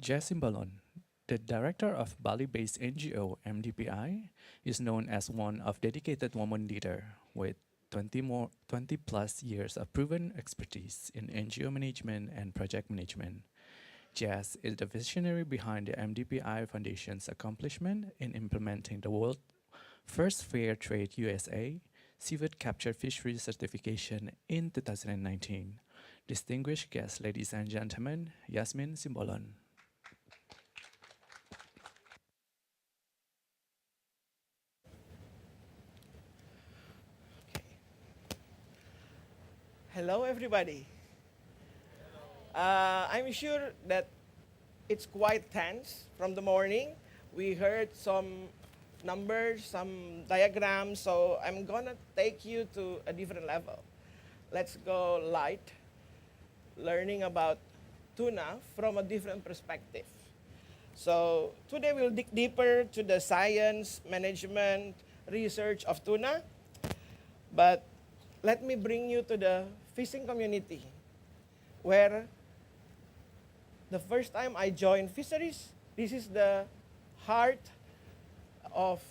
Jess Imbalon, the director of Bali-based NGO MDPI, is known as one of dedicated woman leader with 20 plus years of proven expertise in NGO management and project management. Jess is the visionary behind the MDPI Foundation's accomplishment in implementing the world's first Fair Trade USA seafood capture fisheries certification in 2019. Distinguished guests, ladies and gentlemen, Yasmin Simbolon. Hello, everybody. I'm sure that it's quite tense from the morning. We heard some numbers, some diagrams, so I'm gonna take you to a different level. Let's go light, learning about tuna from a different perspective. So today we'll dig deeper to the science, management, research of tuna, but let me bring you to the fishing community, where the first time I joined Fisheries, this is the heart of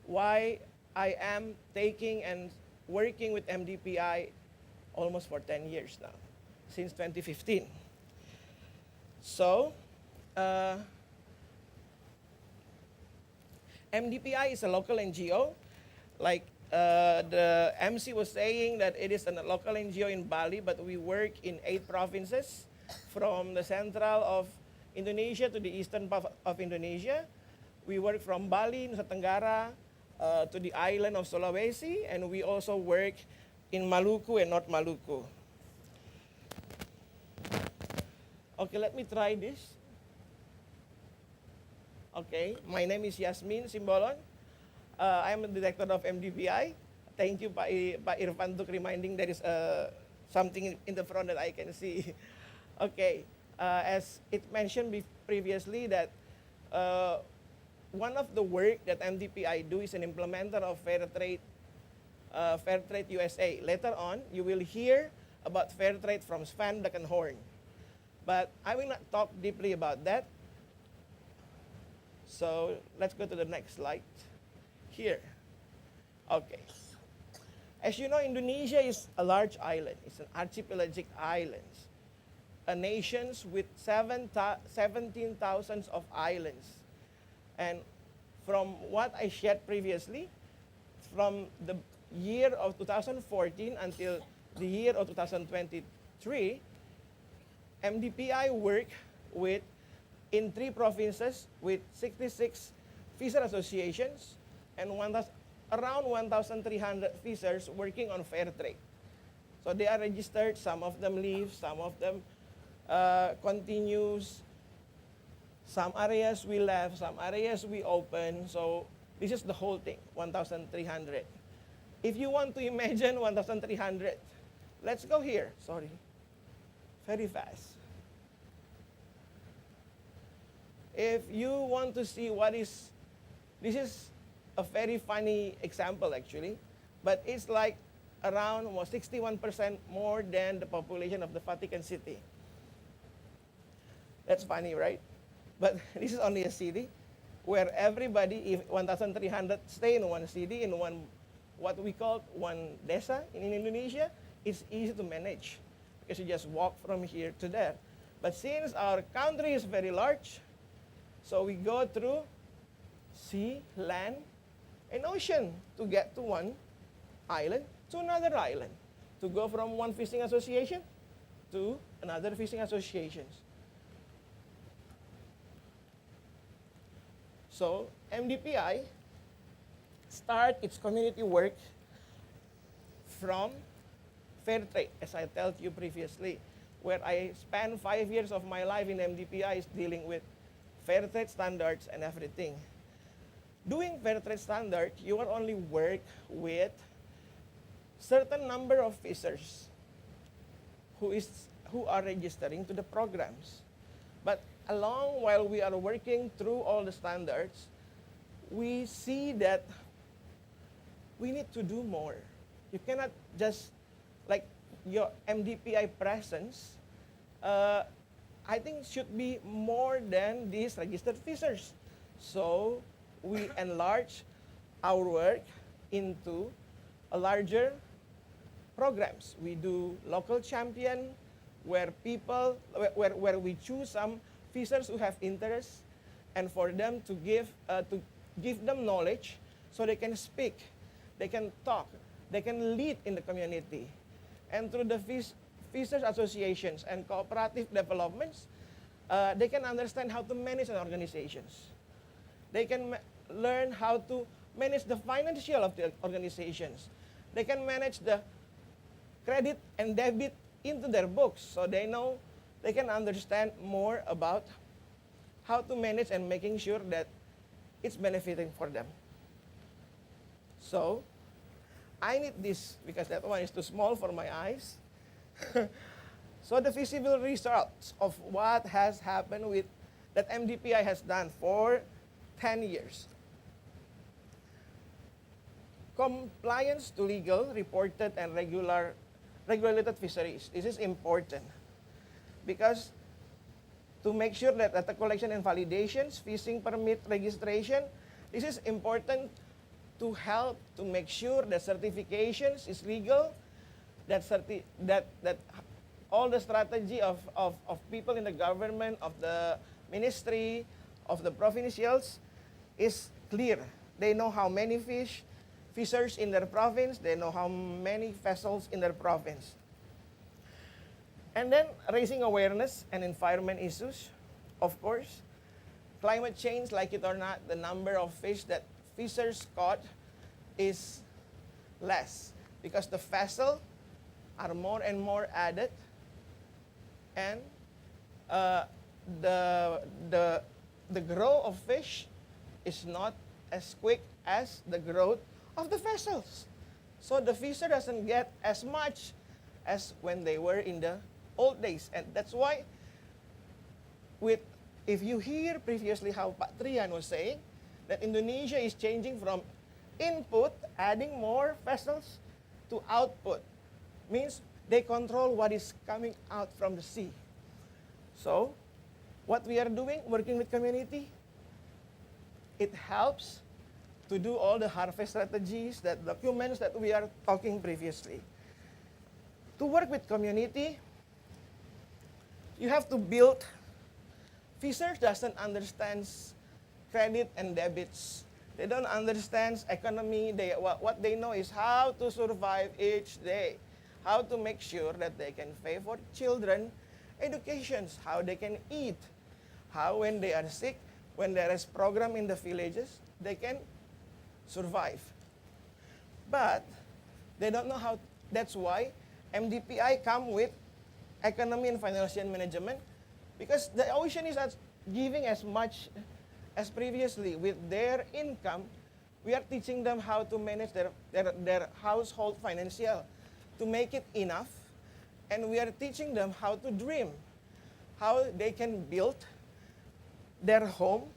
why I am taking and working with MDPI almost for 10 years now, since 2015. So, MDPI is a local NGO. Like the MC was saying that it is a local NGO in Bali, but we work in 8 provinces, from the central of Indonesia to the eastern part of Indonesia. We work from Bali, Nusa Tenggara, to the island of Sulawesi, and we also work in Maluku and North Maluku. Okay, let me try this. Okay, my name is Yasmin Simbolon. I'm the director of MDPI. Thank you, Pak Irfan, for reminding there is something in the front that I can see. Okay, as it mentioned previously that one of the work that MDPI do is an implementer of Fair Trade USA. Later on, you will hear about fair trade from Sven Duck and Horn. But I will not talk deeply about that. So let's go to the next slide. Here. Okay. As you know, Indonesia is a large island. It's an archipelagic island. A nation with 17,000 of islands. And from what I shared previously, from the year of 2014 until the year of 2023, MDPI worked in 3 provinces with 66 fisher associations and around 1,300 fishers working on fair trade. So they are registered, some of them leave, some of them continues. Some areas we left, some areas we open. So this is the whole thing, 1,300. If you want to imagine 1,300, let's go here. Sorry, very fast. If you want to see this is a very funny example actually, but it's like around 61% more than the population of the Vatican City. That's funny, right? But this is only a city where everybody, if 1,300 stay in one city, in one, what we call one desa in Indonesia, it's easy to manage because you just walk from here to there. But since our country is very large, so we go through sea, land, and ocean to get to one island to another island, to go from one fishing association to another fishing associations. So MDPI start its community work from fair trade, as I told you previously. where I spent 5 years of my life in MDPI is dealing with fair trade standards and everything. Doing fair trade standard, you will only work with certain number of fishers who are registering to the programs. But along while we are working through all the standards, we see that we need to do more. You cannot just, like your MDPI presence, I think should be more than these registered fishers. So we enlarge our work into a larger programs. We do local champion, where we choose some fishers who have interest, and for them to give them knowledge, so they can speak, they can talk, they can lead in the community, and through the fishers associations and cooperative developments, they can understand how to manage an organizations. They can learn how to manage the financial of the organizations. They can manage the credit and debit into their books, so they know, they can understand more about how to manage and making sure that it's benefiting for them. So I need this because that one is too small for my eyes. So the visible results of what has happened with that MDPI has done for 10 years. Compliance to legal, reported, and regulated fisheries. This is important because to make sure that data collection and validations, fishing permit registration, this is important to help to make sure that certifications is legal, that all the strategy of people in the government, of the ministry, of the provincials is clear. They know how many fishers in their province, they know how many vessels in their province. And then raising awareness and environment issues, of course. Climate change, like it or not, the number of fish that fishers caught is less because the vessels are more and more added, and the growth of fish is not as quick as the growth of the vessels. So the fisher doesn't get as much as when they were in the old days. And that's why, if you hear previously how Pak Trian was saying, that Indonesia is changing from input, adding more vessels, to output. Means they control what is coming out from the sea. So what we are doing, working with community, it helps to do all the harvest strategies, that documents that we are talking previously. To work with community, you have to build. Fishers doesn't understand credit and debits. They don't understand economy. What they know is how to survive each day, how to make sure that they can pay for children educations, how they can eat, how when they are sick, when there is program in the villages, they can survive. But they don't know how. That's why MDPI come with economy and financial management, because the ocean is giving as much as previously. With their income, we are teaching them how to manage their household financial, to make it enough, and we are teaching them how to dream, how they can build their home,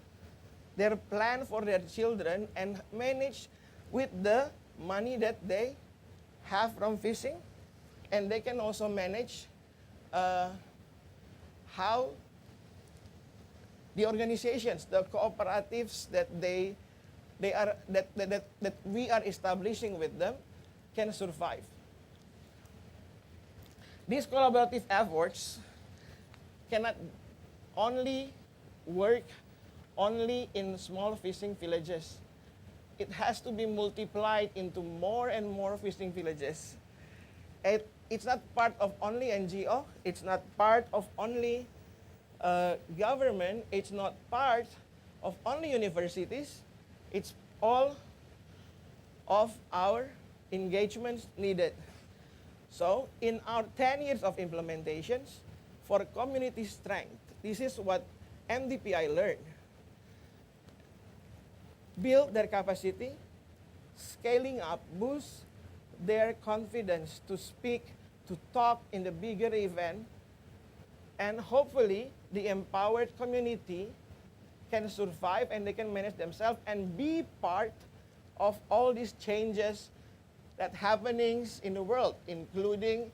their plan for their children, and manage with the money that they have from fishing, and they can also manage how the organizations, the cooperatives that we are establishing with them can survive. These collaborative efforts cannot only work only in small fishing villages. It has to be multiplied into more and more fishing villages. It's not part of only NGO, it's not part of only government, it's not part of only universities, it's all of our engagements needed. So in our 10 years of implementations, for community strength. This is what MDPI learned. Build their capacity, scaling up, boost their confidence to speak, to talk in the bigger event, and hopefully the empowered community can survive and they can manage themselves and be part of all these changes that happenings in the world, including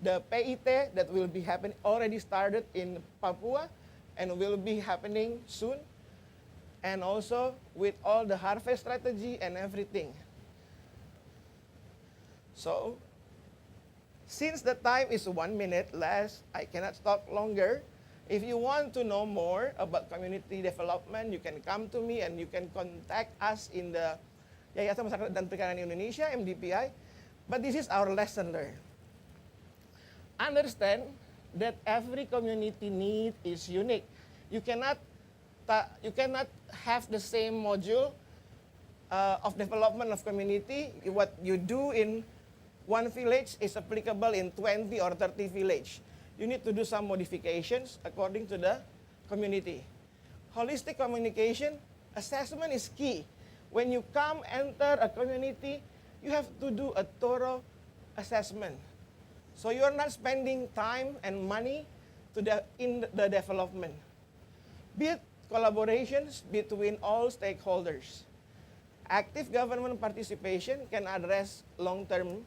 the PIT that will be happening, already started in Papua and will be happening soon, and also with all the harvest strategy and everything. So, since the time is 1 minute less, I cannot talk longer. If you want to know more about community development, you can come to me and you can contact us in the Yayasan Masyarakat dan Perikanan Indonesia, MDPI. But this is our lesson learned. Understand that every community need is unique. You cannot have the same module of development of community. What you do in one village is applicable in 20 or 30 village. You need to do some modifications according to the community. Holistic communication, assessment is key. When you enter a community, you have to do a thorough assessment. So you are not spending time and money in the development. Build collaborations between all stakeholders. Active government participation can address long-term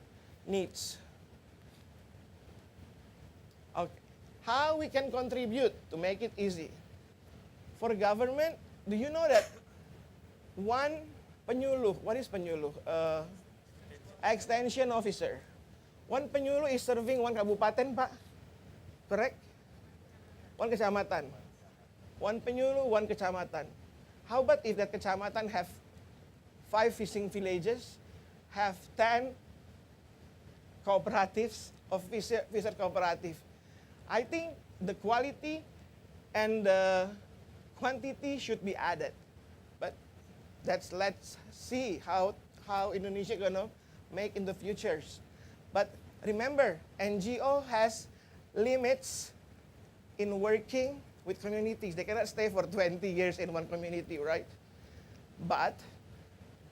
needs. Okay. How we can contribute to make it easy? For government, do you know that one penyuluh, what is penyuluh? Extension officer. One penyuluh is serving one kabupaten, Pak. Correct? One kecamatan. One penyuluh, one kecamatan. How about if that kecamatan have 5 fishing villages, have 10 cooperatives of fisher cooperative? I think the quality and the quantity should be added. But let's see how Indonesia gonna make in the futures. But remember, NGO has limits in working with communities. They cannot stay for 20 years in one community, right? But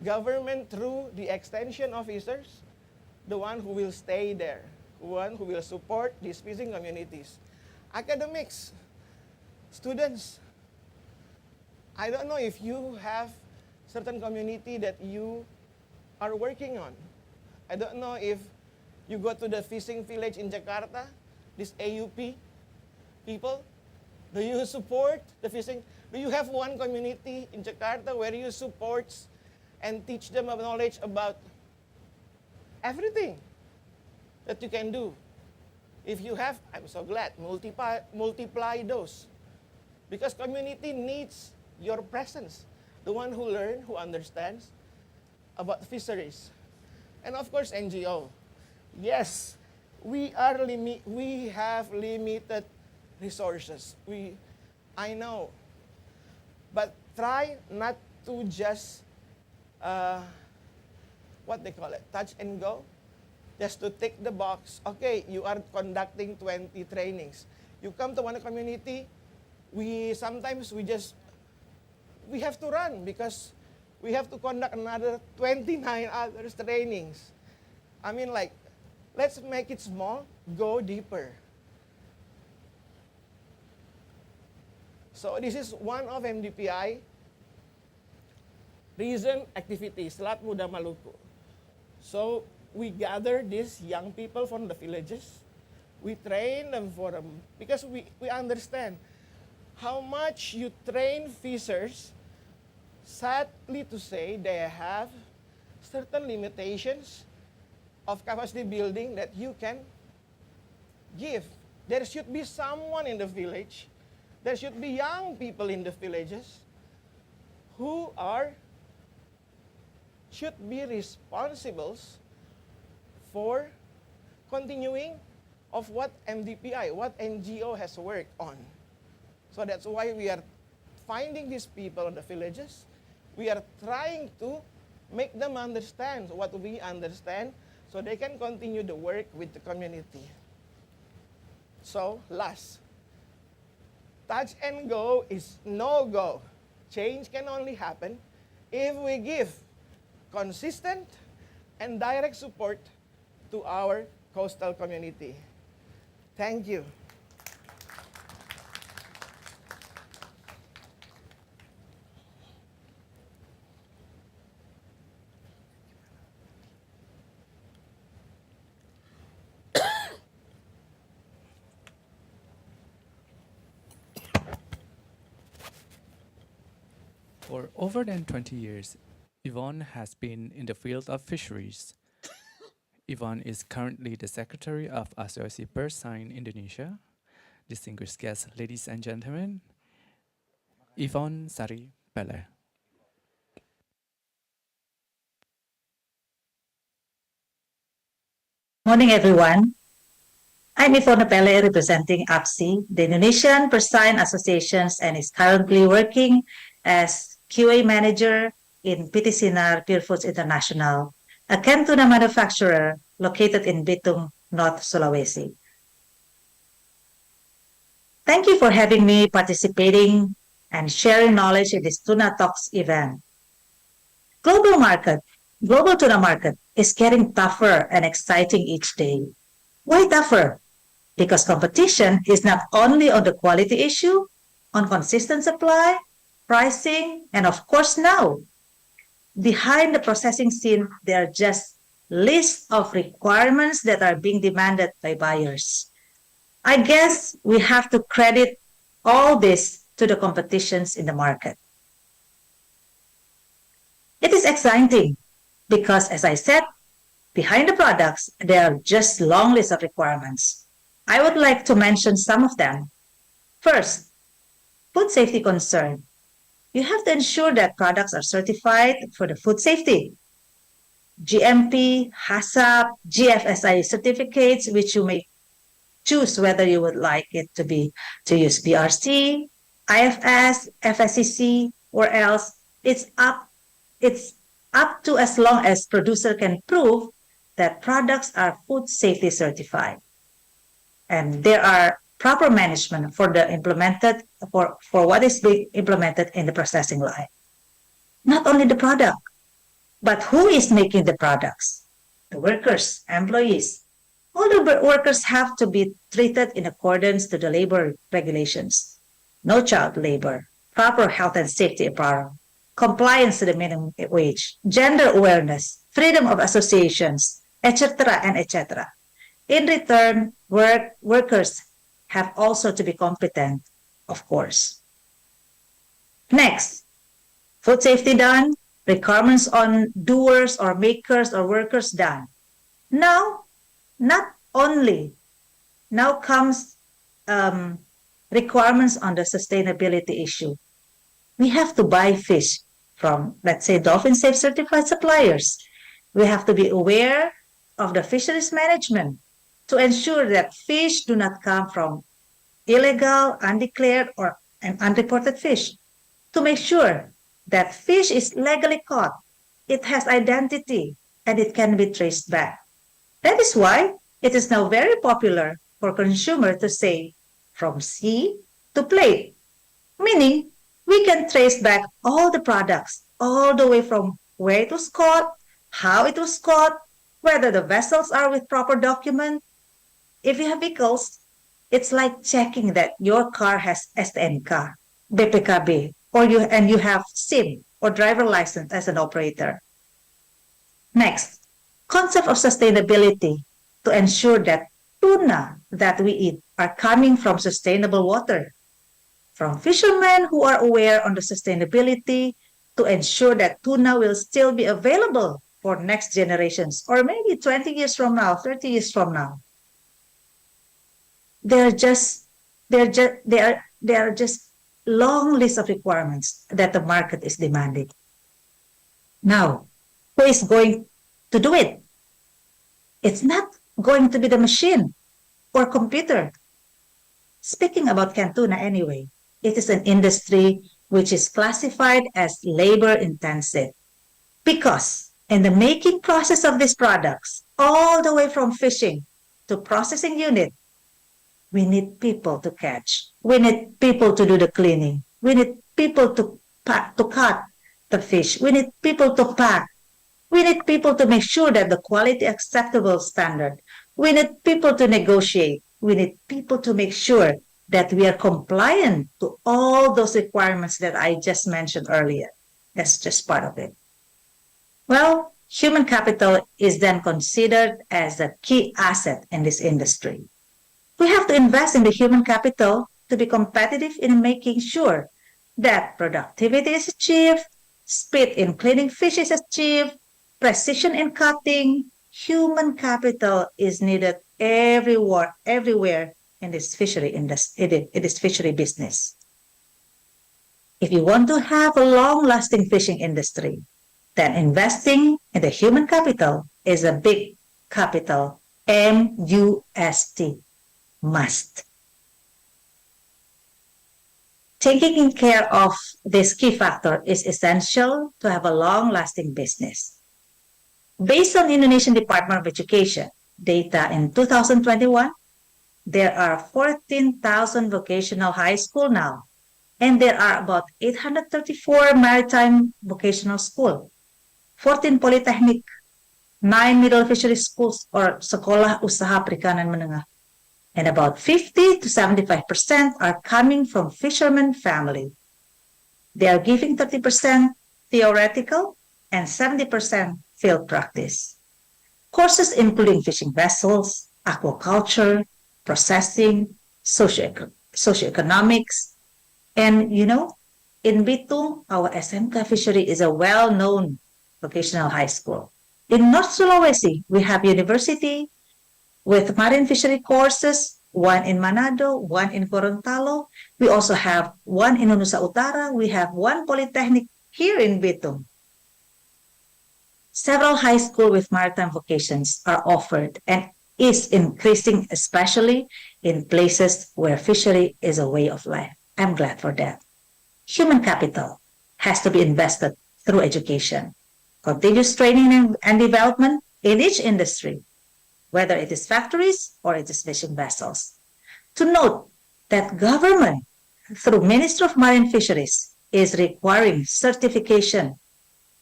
government through the extension officers, the one who will stay there, one who will support these fishing communities. Academics, students, I don't know if you have certain community that you are working on. I don't know if you go to the fishing village in Jakarta, this AUP people, do you support the fishing? Do you have one community in Jakarta where you support and teach them knowledge about everything that you can do? If you have, I'm so glad, multiply those. Because community needs your presence. The one who learns, who understands about fisheries. And of course, NGO. Yes, we have limited resources. I know. But try not to just, what they call it, touch and go. Just to tick the box. Okay, you are conducting 20 trainings. You come to one community, sometimes we have to run because we have to conduct another 29 other trainings. I mean, like, let's make it small, go deeper. So this is one of MDPI recent activities, Selat Muda Maluku. So we gather these young people from the villages. We train them because we understand how much you train fishers. Sadly to say, they have certain limitations of capacity building that you can give. There should be someone in the village, there should be young people in the villages who should be responsible for continuing of what MDPI, what NGO has worked on. So that's why we are finding these people in the villages. We are trying to make them understand what we understand so they can continue the work with the community. So last, Touch and go is no go. Change can only happen if we give consistent and direct support to our coastal community. Thank you. For over than 20 years, Yvonne has been in the field of fisheries. Yvonne is currently the Secretary of Asosiasi Persine Indonesia. Distinguished guests, ladies and gentlemen, Yvonne Sari Pele. Morning, everyone. I'm Yvonne Pele, representing APSI, the Indonesian Persine Associations, and is currently working as QA manager in PT Sinar Pure Foods International, a canned tuna manufacturer located in Bitung, North Sulawesi. Thank you for having me participating and sharing knowledge in this Tuna Talks event. Global tuna market is getting tougher and exciting each day. Why tougher? Because competition is not only on the quality issue, on consistent supply, pricing, and of course now, behind the processing scene, there are just lists of requirements that are being demanded by buyers. I guess we have to credit all this to the competitions in the market. It is exciting because, as I said, behind the products, there are just long lists of requirements. I would like to mention some of them. First, food safety concern. You have to ensure that products are certified for the food safety. GMP, HACCP, GFSI certificates, which you may choose whether you would like it to use BRC, IFS, FSCC, or else it's up to as long as producer can prove that products are food safety certified. And there are proper management for what is being implemented in the processing line. Not only the product, but who is making the products? The workers, employees. All the workers have to be treated in accordance to the labor regulations. No child labor, proper health and safety apparel, compliance to the minimum wage, gender awareness, freedom of associations, etc. and etc. In return, workers have also to be competent, of course. Next, food safety done, requirements on doers or makers or workers done. Now, not only, now comes requirements on the sustainability issue. We have to buy fish from, let's say, Dolphin Safe certified suppliers. We have to be aware of the fisheries management to ensure that fish do not come from illegal, undeclared, or unreported fish. To make sure that fish is legally caught, it has identity, and it can be traced back. That is why it is now very popular for consumers to say from sea to plate, meaning we can trace back all the products, all the way from where it was caught, how it was caught, whether the vessels are with proper document. If you have vehicles, it's like checking that your car has STNK, BPKB, or you have SIM or driver license as an operator. Next, concept of sustainability to ensure that tuna that we eat are coming from sustainable water. From fishermen who are aware on the sustainability to ensure that tuna will still be available for next generations or maybe 20 years from now, 30 years from now. There are just long lists of requirements that the market is demanding. Now, who is going to do it? It's not going to be the machine or computer. Speaking about canned tuna anyway, it is an industry which is classified as labor intensive because in the making process of these products, all the way from fishing to processing unit, We need people to catch. We need people to do the cleaning. We need people to cut the fish. We need people to pack. We need people to make sure that the quality acceptable standard. We need people to negotiate. We need people to make sure that we are compliant to all those requirements that I just mentioned earlier. That's just part of it. Well, human capital is then considered as a key asset in this industry. We have to invest in the human capital to be competitive in making sure that productivity is achieved, speed in cleaning fish is achieved, precision in cutting. Human capital is needed everywhere in this fishery industry, in this fishery business. If you want to have a long-lasting fishing industry, then investing in the human capital is a big capital, MUST, must. Taking care of this key factor is essential to have a long-lasting business. Based on Indonesian Department of Education data in 2021, there are 14,000 vocational high school now, and there are about 834 maritime vocational school, 14 polytechnic, 9 middle fishery schools or sekolah usaha perikanan menengah, and about 50 to 75% are coming from fishermen family. They are giving 30% theoretical and 70% field practice. Courses including fishing vessels, aquaculture, processing, socioeconomics, and in Bitung, our SMK fishery is a well-known vocational high school. In North Sulawesi, we have university with marine fishery courses, one in Manado, one in Gorontalo. We also have one in Nusa Utara. We have one polytechnic here in Bitung. Several high schools with maritime vocations are offered and is increasing, especially in places where fishery is a way of life. I'm glad for that. Human capital has to be invested through education, continuous training and development in each industry, whether it is factories or it is fishing vessels. To note that government, through Ministry of Marine Fisheries, is requiring certification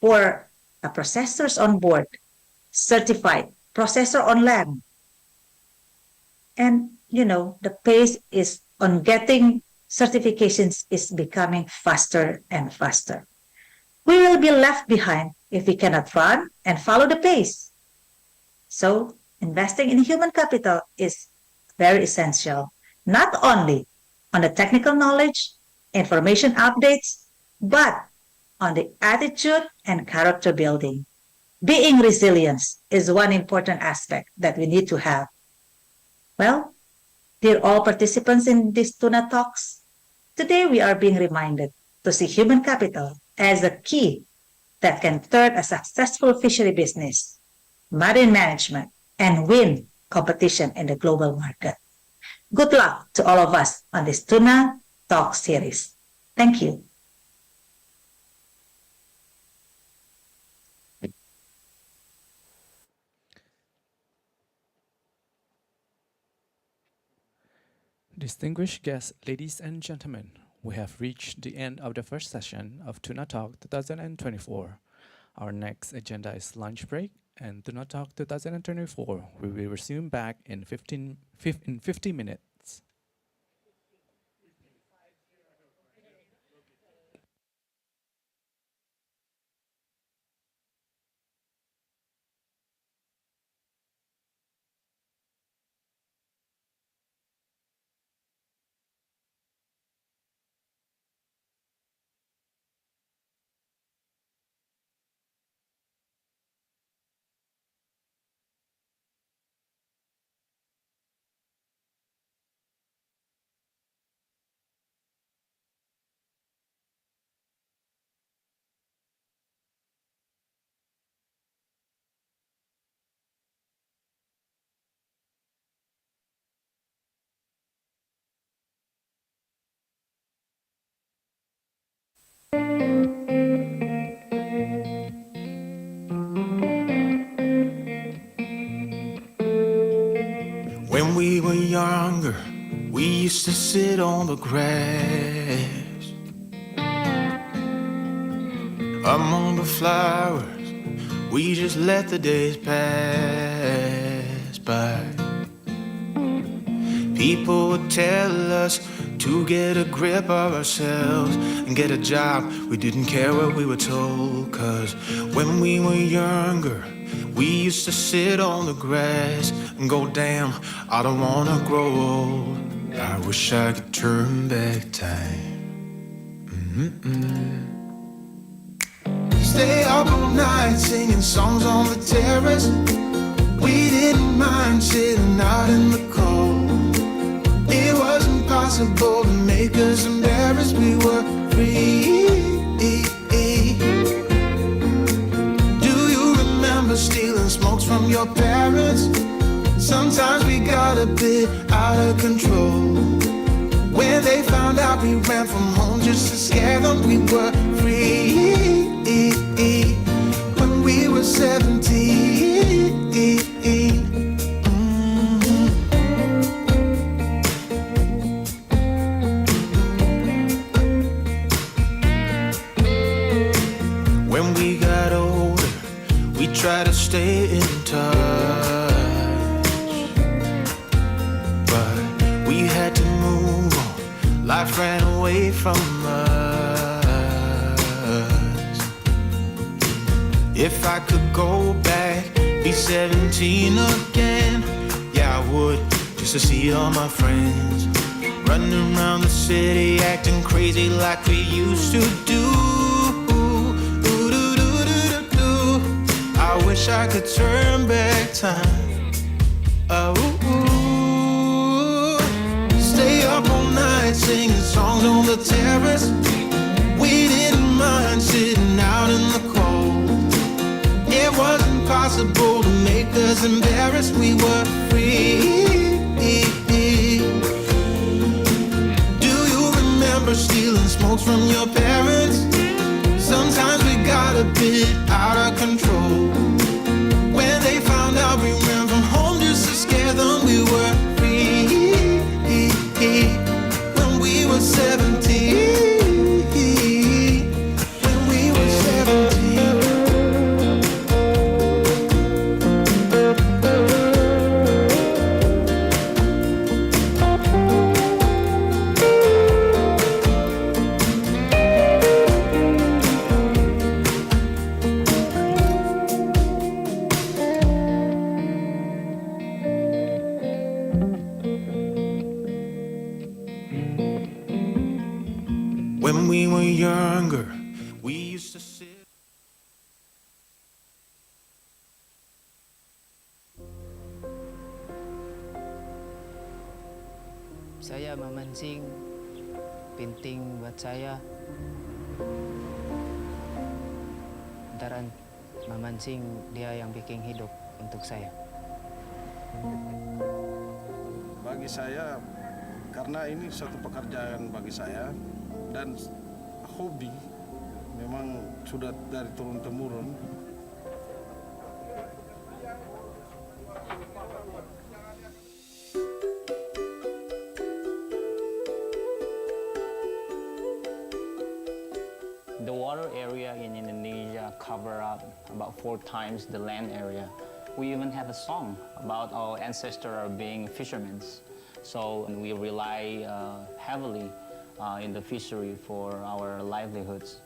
for processors on board, certified processor on land. And, the pace is on getting certifications is becoming faster and faster. We will be left behind if we cannot run and follow the pace. So, investing in human capital is very essential, not only on the technical knowledge, information updates, but on the attitude and character building. Being resilient is one important aspect that we need to have. Well, dear all participants in this Tuna Talks, today we are being reminded to see human capital as a key that can turn a successful fishery business, marine management, and win competition in the global market. Good luck to all of us on this Tuna Talk series. Thank you. Distinguished guests, ladies and gentlemen, we have reached the end of the first session of Tuna Talk 2024. Our next agenda is lunch break, and Tuna Talk 2024 will be resumed back in 50 minutes. When we were younger, used to sit on the grass among the flowers. We just let the days pass by. People would tell us to get a grip of ourselves and get a job. We didn't care what we were told, 'cause when we were younger, we used to sit on the grass and go, damn, I don't wanna grow old. I wish I could turn back time. Stay up all night singing songs on the terrace. We didn't mind sitting out in the cold. It wasn't possible to make us embarrassed. We were free. Do you remember stealing smokes from your parents? Sometimes we got a bit out of control. When they found out we ran from home just to scare them, we were free. When we were 17. When we got older, we tried to stay in touch, but we had to move on. Life ran away from us. If I could go back, be 17 again, yeah, I would, just to see all my friends running around the city, acting crazy like we used to do. I wish I could turn back time. Oh, stay up all night singing songs on the terrace. We didn't mind sitting out in the cold. It wasn't possible to make us embarrassed. We were free. Do you remember stealing smokes from your parents? Sometimes we got a bit out of control. When they found out we ran from home just to scare them, we were free. When we were 17. When we were 17. When we were younger, we used to sit. Saya memancing, penting buat saya. Antara memancing dia yang bikin hidup untuk saya. Bagi saya, karena ini suatu pekerjaan bagi saya dan hobi, memang sudah dari turun-temurun. The water area in Indonesia cover up about 4 times the land area. We even have a song about our ancestors being fishermen. So we rely heavily in the fishery for our livelihoods.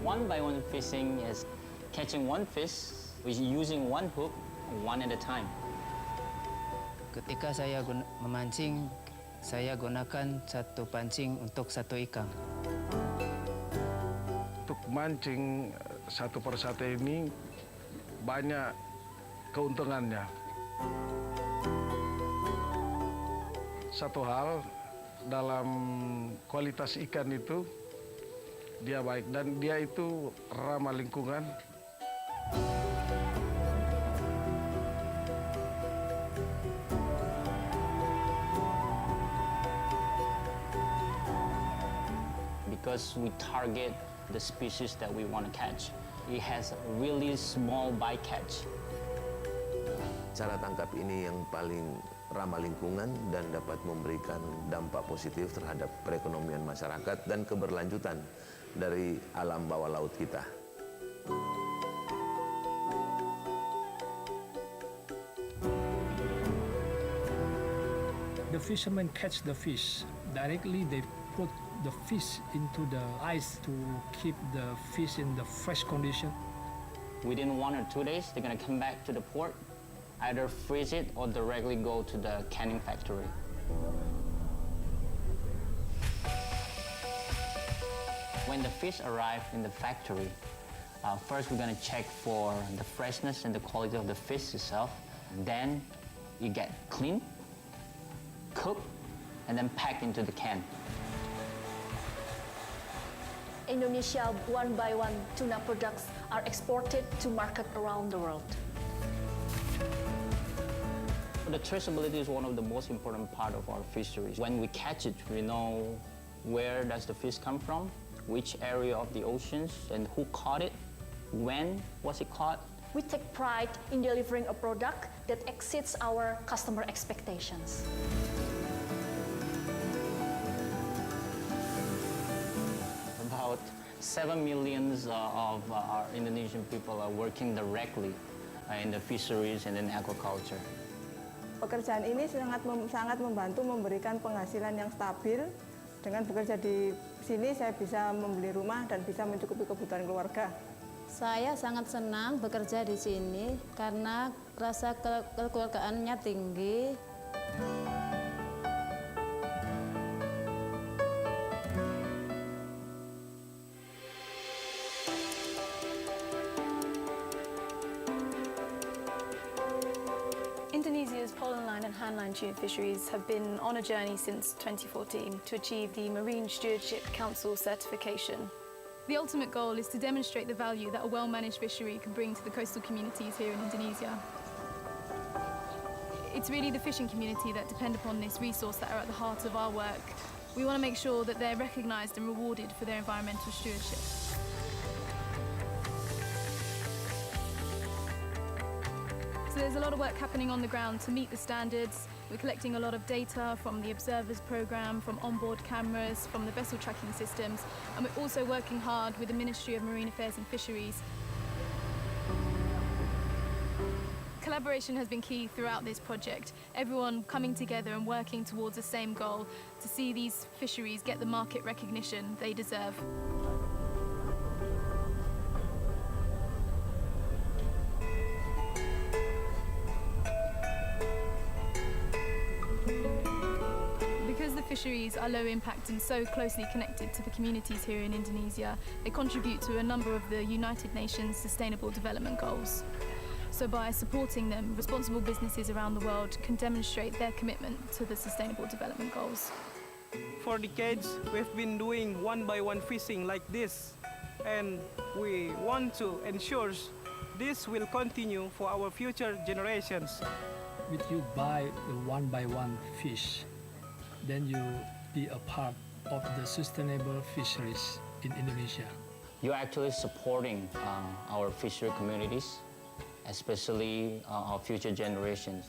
One-by-one fishing is catching one fish with using one hook, one at a time. Ketika saya memancing, saya gunakan satu pancing untuk satu ikan. Untuk mancing satu persatu ini banyak keuntungannya. Satu hal, dalam kualitas ikan itu dia baik dan dia itu ramah lingkungan. Because we target the species that we want to catch. It has a really small bycatch. Cara tangkap ini yang paling ramah lingkungan dan dapat memberikan dampak positif terhadap perekonomian masyarakat dan keberlanjutan dari alam bawah laut kita. The fishermen catch the fish. Directly they put the fish into the ice to keep the fish in the fresh condition. Within 1 or 2 days, they're going to come back to the port, either freeze it or directly go to the canning factory. When the fish arrive in the factory, first we're going to check for the freshness and the quality of the fish itself. Then you get cleaned, cooked, and then packed into the can. Indonesia one-by-one tuna products are exported to market around the world. The traceability is one of the most important part of our fisheries. When we catch it, we know where does the fish come from, which area of the oceans, and who caught it, when was it caught. We take pride in delivering a product that exceeds our customer expectations. About 7 million of our Indonesian people are working directly in the fisheries and in aquaculture. Pekerjaan ini sangat membantu memberikan penghasilan yang stabil. Dengan bekerja di sini saya bisa membeli rumah dan bisa mencukupi kebutuhan keluarga. Saya sangat senang bekerja di sini karena rasa kekeluargaannya tinggi. Indonesia's pollen-line and hand-line tuna fisheries have been on a journey since 2014 to achieve the Marine Stewardship Council certification. The ultimate goal is to demonstrate the value that a well-managed fishery can bring to the coastal communities here in Indonesia. It's really the fishing community that depend upon this resource that are at the heart of our work. We want to make sure that they're recognised and rewarded for their environmental stewardship. So there's a lot of work happening on the ground to meet the standards. We're collecting a lot of data from the observers program, from onboard cameras, from the vessel tracking systems, and we're also working hard with the Ministry of Marine Affairs and Fisheries. Collaboration has been key throughout this project. Everyone coming together and working towards the same goal to see these fisheries get the market recognition they deserve. Fisheries are low impact and so closely connected to the communities here in Indonesia, they contribute to a number of the United Nations Sustainable Development Goals. So by supporting them, responsible businesses around the world can demonstrate their commitment to the Sustainable Development Goals. For decades, we've been doing one-by-one fishing like this, and we want to ensure this will continue for our future generations. If you buy the one-by-one fish, then you be a part of the sustainable fisheries in Indonesia. You're actually supporting our fishery communities, especially our future generations.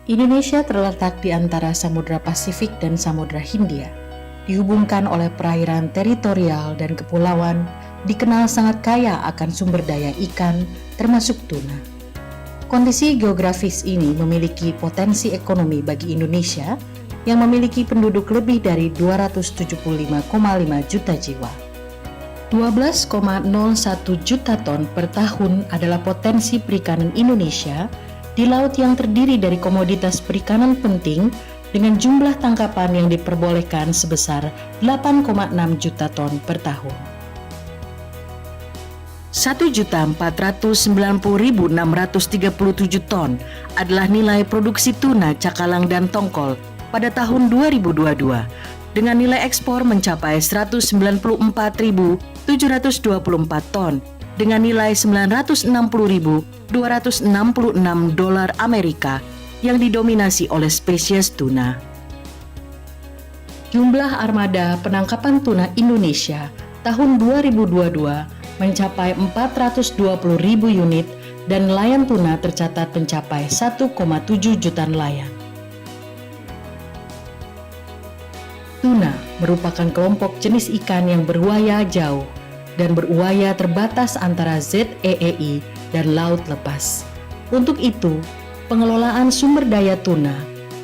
Indonesia terletak di antara Samudra Pasifik dan Samudra Hindia. Dihubungkan oleh perairan teritorial dan kepulauan, dikenal sangat kaya akan sumber daya ikan, termasuk tuna. Kondisi geografis ini memiliki potensi ekonomi bagi Indonesia yang memiliki penduduk lebih dari 275,5 juta jiwa. 12,01 juta ton per tahun adalah potensi perikanan Indonesia di laut yang terdiri dari komoditas perikanan penting dengan jumlah tangkapan yang diperbolehkan sebesar 8,6 juta ton per tahun. 1.490.637 ton adalah nilai produksi tuna, cakalang, dan tongkol pada tahun 2022 dengan nilai ekspor mencapai 194.724 ton dengan nilai 960.266 dolar Amerika yang didominasi oleh spesies tuna. Jumlah armada penangkapan tuna Indonesia tahun 2022 mencapai 420.000 unit dan nelayan tuna tercatat mencapai 1,7 juta nelayan. Tuna merupakan kelompok jenis ikan yang beruaya jauh dan beruaya terbatas antara ZEEI dan laut lepas. Untuk itu, pengelolaan sumber daya tuna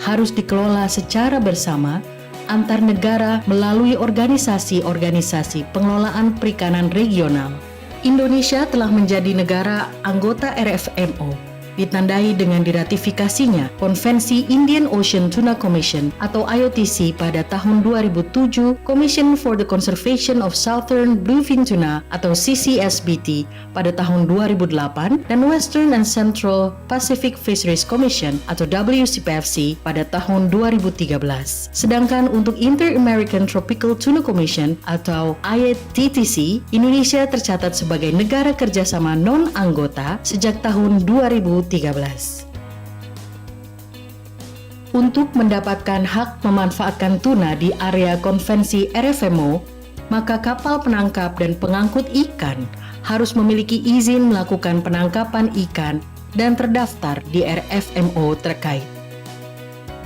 harus dikelola secara bersama antar negara melalui organisasi-organisasi pengelolaan perikanan regional. Indonesia telah menjadi negara anggota RFMO ditandai dengan diratifikasinya Konvensi Indian Ocean Tuna Commission atau IOTC pada tahun 2007, Commission for the Conservation of Southern Bluefin Tuna atau CCSBT pada tahun 2008, dan Western and Central Pacific Fisheries Commission atau WCPFC pada tahun 2013. Sedangkan untuk Inter-American Tropical Tuna Commission atau IATTC, Indonesia tercatat sebagai negara kerjasama non-anggota sejak tahun 2013. Untuk mendapatkan hak memanfaatkan tuna di area konvensi RFMO, maka kapal penangkap dan pengangkut ikan harus memiliki izin melakukan penangkapan ikan dan terdaftar di RFMO terkait.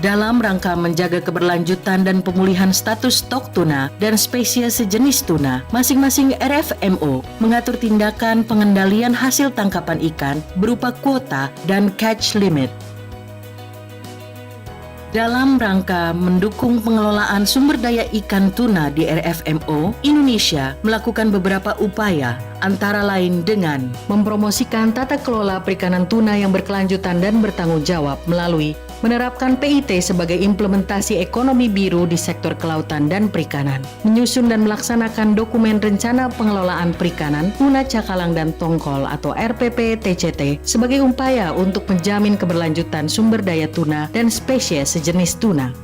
Dalam rangka menjaga keberlanjutan dan pemulihan status stok tuna dan spesies sejenis tuna, masing-masing RFMO mengatur tindakan pengendalian hasil tangkapan ikan berupa kuota dan catch limit. Dalam rangka mendukung pengelolaan sumber daya ikan tuna di RFMO, Indonesia melakukan beberapa upaya, antara lain dengan mempromosikan tata kelola perikanan tuna yang berkelanjutan dan bertanggung jawab melalui menerapkan PIT sebagai implementasi ekonomi biru di sektor kelautan dan perikanan, menyusun dan melaksanakan dokumen rencana pengelolaan perikanan tuna, cakalang, dan tongkol atau RPP TCT sebagai upaya untuk menjamin keberlanjutan sumber daya tuna dan spesies sejenis tuna.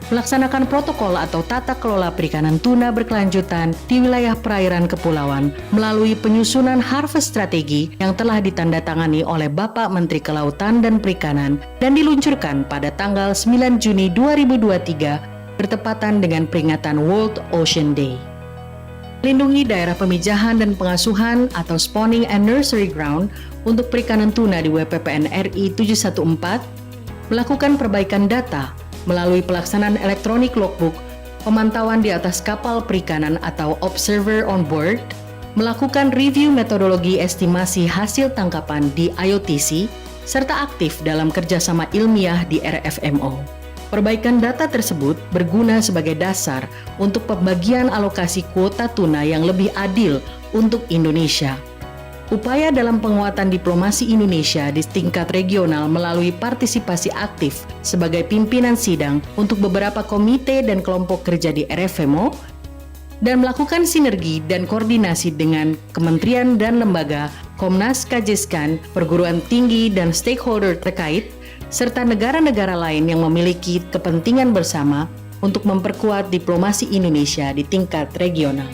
Melaksanakan protokol atau tata kelola perikanan tuna berkelanjutan di wilayah perairan kepulauan melalui penyusunan harvest strategi yang telah ditandatangani oleh Bapak Menteri Kelautan dan Perikanan dan diluncurkan pada tanggal 9 Juni 2023 bertepatan dengan peringatan World Ocean Day. Melindungi daerah pemijahan dan pengasuhan atau spawning and nursery ground untuk perikanan tuna di WPPN RI 714, melakukan perbaikan data melalui pelaksanaan elektronik logbook, pemantauan di atas kapal perikanan atau observer on board, melakukan review metodologi estimasi hasil tangkapan di IOTC, serta aktif dalam kerjasama ilmiah di RFMO. Perbaikan data tersebut berguna sebagai dasar untuk pembagian alokasi kuota tuna yang lebih adil untuk Indonesia. Upaya dalam penguatan diplomasi Indonesia di tingkat regional melalui partisipasi aktif sebagai pimpinan sidang untuk beberapa komite dan kelompok kerja di RFMO, dan melakukan sinergi dan koordinasi dengan kementerian dan lembaga, Komnas, Kajiskan, perguruan tinggi, dan stakeholder terkait, serta negara-negara lain yang memiliki kepentingan bersama untuk memperkuat diplomasi Indonesia di tingkat regional.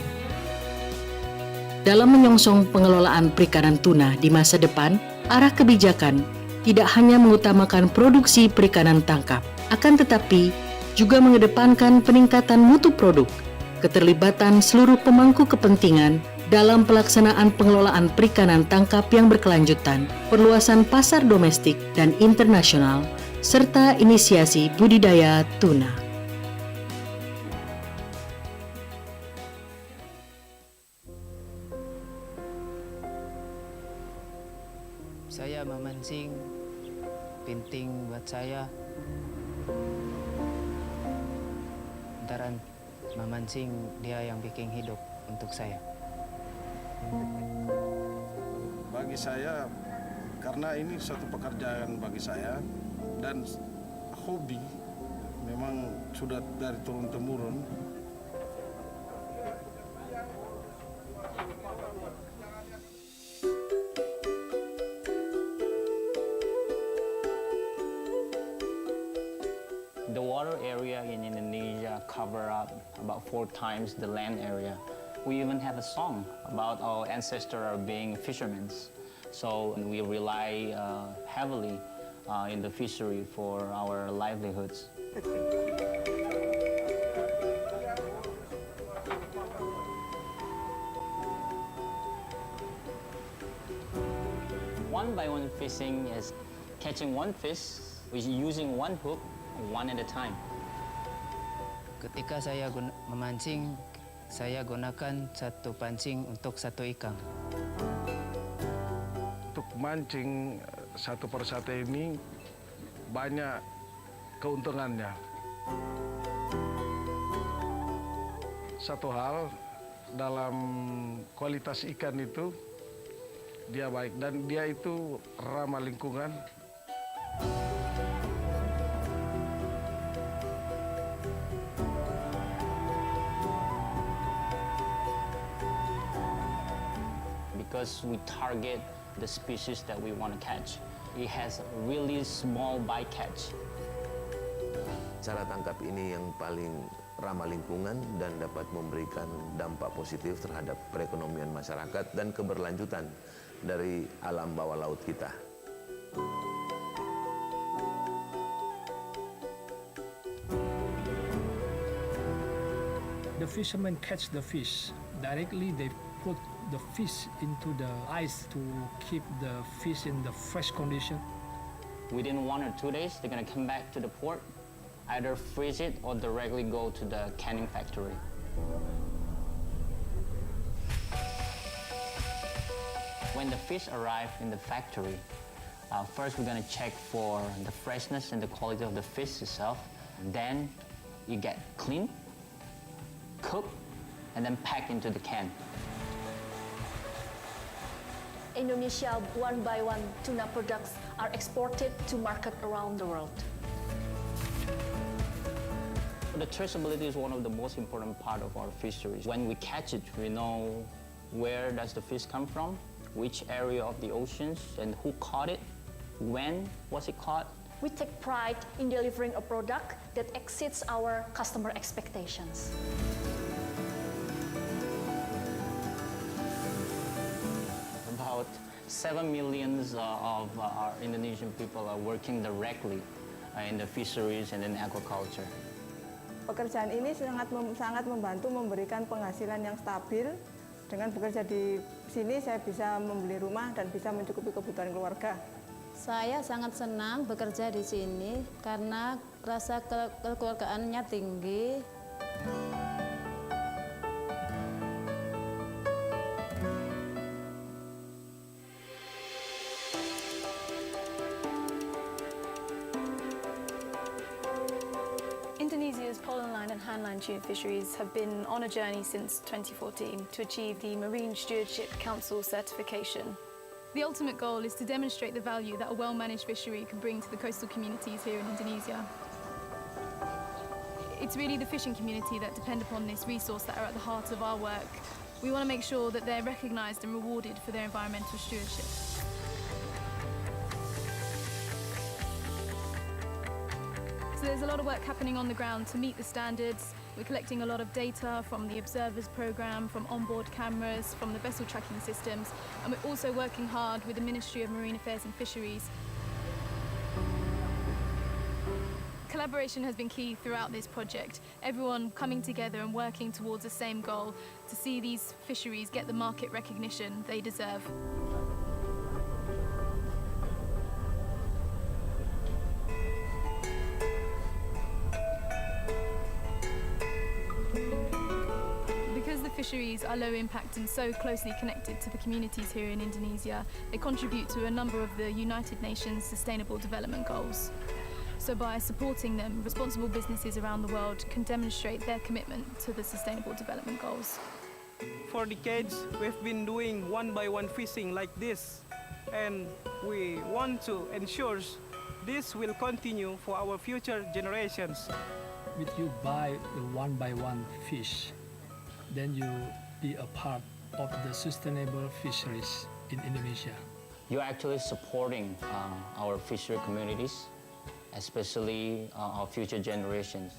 Dalam menyongsong pengelolaan perikanan tuna di masa depan, arah kebijakan tidak hanya mengutamakan produksi perikanan tangkap, akan tetapi juga mengedepankan peningkatan mutu produk, keterlibatan seluruh pemangku kepentingan dalam pelaksanaan pengelolaan perikanan tangkap yang berkelanjutan, perluasan pasar domestik dan internasional, serta inisiasi budidaya tuna. Saya memancing, penting buat saya. Lantaran memancing dia yang bikin hidup untuk saya. Bagi saya, karena ini suatu pekerjaan bagi saya dan hobi, memang sudah dari turun-temurun. The water area in Indonesia cover up about 4 times the land area. We even have a song about our ancestors are being fishermen. So we rely heavily in the fishery for our livelihoods. One-by-one fishing is catching one fish with using one hook, one at a time. Ketika saya memancing, saya gunakan satu pancing untuk satu ikan. Untuk mancing satu persatu ini banyak keuntungannya. Satu hal, dalam kualitas ikan itu dia baik dan dia itu ramah lingkungan. Because we target the species that we want to catch. It has a really small bycatch. Cara tangkap ini yang paling ramah lingkungan dan dapat memberikan dampak positif terhadap perekonomian masyarakat dan keberlanjutan dari alam bawah laut kita. The fishermen catch the fish. Directly they put the fish into the ice to keep the fish in the fresh condition. Within 1 or 2 days, they're going to come back to the port, either freeze it or directly go to the canning factory. When the fish arrive in the factory, first we're going to check for the freshness and the quality of the fish itself. Then you get cleaned, cooked, and then packed into the can. Indonesia one-by-one tuna products are exported to market around the world. The traceability is one of the most important part of our fisheries. When we catch it, we know where does the fish come from, which area of the oceans, and who caught it, when was it caught. We take pride in delivering a product that exceeds our customer expectations. About 7 million of our Indonesian people are working directly in the fisheries and in aquaculture. Pekerjaan ini sangat membantu memberikan penghasilan yang stabil. Dengan bekerja di sini saya bisa membeli rumah dan bisa mencukupi kebutuhan keluarga. Saya sangat senang bekerja di sini karena rasa kekeluargaannya tinggi. Indonesia's pollen line and handline tuna fisheries have been on a journey since 2014 to achieve the Marine Stewardship Council certification. The ultimate goal is to demonstrate the value that a well-managed fishery can bring to the coastal communities here in Indonesia. It's really the fishing community that depend upon this resource that are at the heart of our work. We want to make sure that they're recognised and rewarded for their environmental stewardship. So there's a lot of work happening on the ground to meet the standards. We're collecting a lot of data from the observers program, from onboard cameras, from the vessel tracking systems, and we're also working hard with the Ministry of Marine Affairs and Fisheries. Collaboration has been key throughout this project. Everyone coming together and working towards the same goal, to see these fisheries get the market recognition they deserve. Fisheries are low impact and so closely connected to the communities here in Indonesia. They contribute to a number of the United Nations Sustainable Development Goals. So by supporting them, responsible businesses around the world can demonstrate their commitment to the Sustainable Development Goals. For decades, we've been doing one-by-one fishing like this, and we want to ensure this will continue for our future generations. If you buy the one-by-one fish, then you be a part of the sustainable fisheries in Indonesia. You're actually supporting our fishery communities, especially our future generations.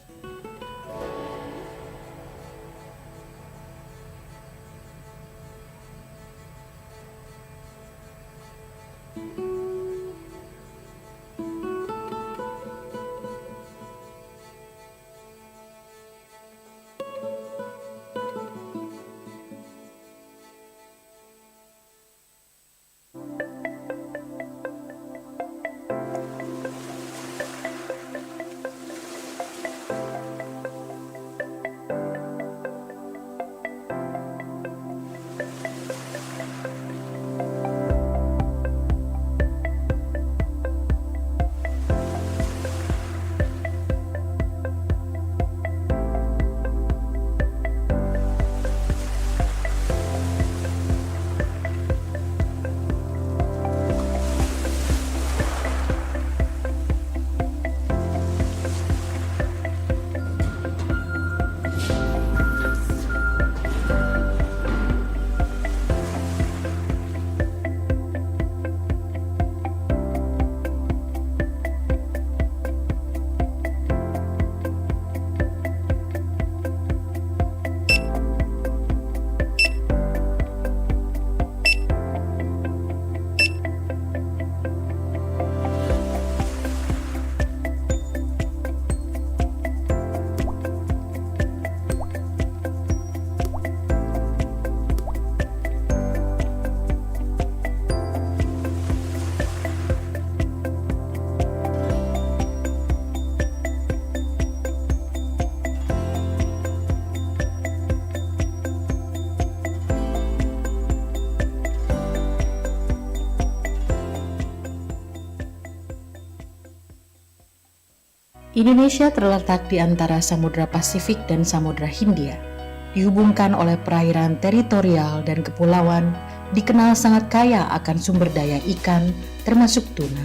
Indonesia terletak di antara Samudra Pasifik dan Samudra Hindia. Dihubungkan oleh perairan teritorial dan kepulauan, dikenal sangat kaya akan sumber daya ikan, termasuk tuna.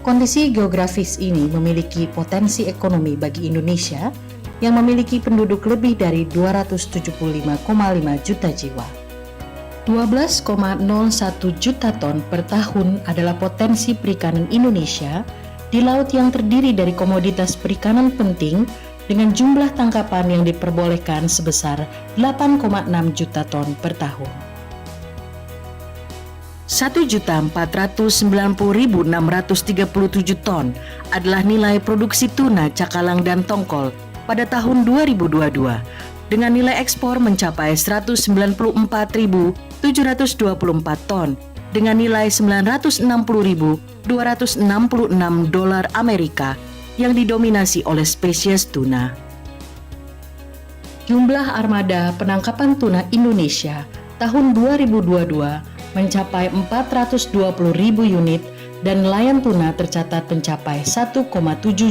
Kondisi geografis ini memiliki potensi ekonomi bagi Indonesia yang memiliki penduduk lebih dari 275,5 juta jiwa. 12,01 juta ton per tahun adalah potensi perikanan Indonesia di laut yang terdiri dari komoditas perikanan penting dengan jumlah tangkapan yang diperbolehkan sebesar 8,6 juta ton per tahun. 1.490.637 ton adalah nilai produksi tuna, cakalang, dan tongkol pada tahun 2022 dengan nilai ekspor mencapai 194.724 ton dengan nilai 960.266 dolar Amerika yang didominasi oleh spesies tuna. Jumlah armada penangkapan tuna Indonesia tahun 2022 mencapai 420.000 unit dan nelayan tuna tercatat mencapai 1,7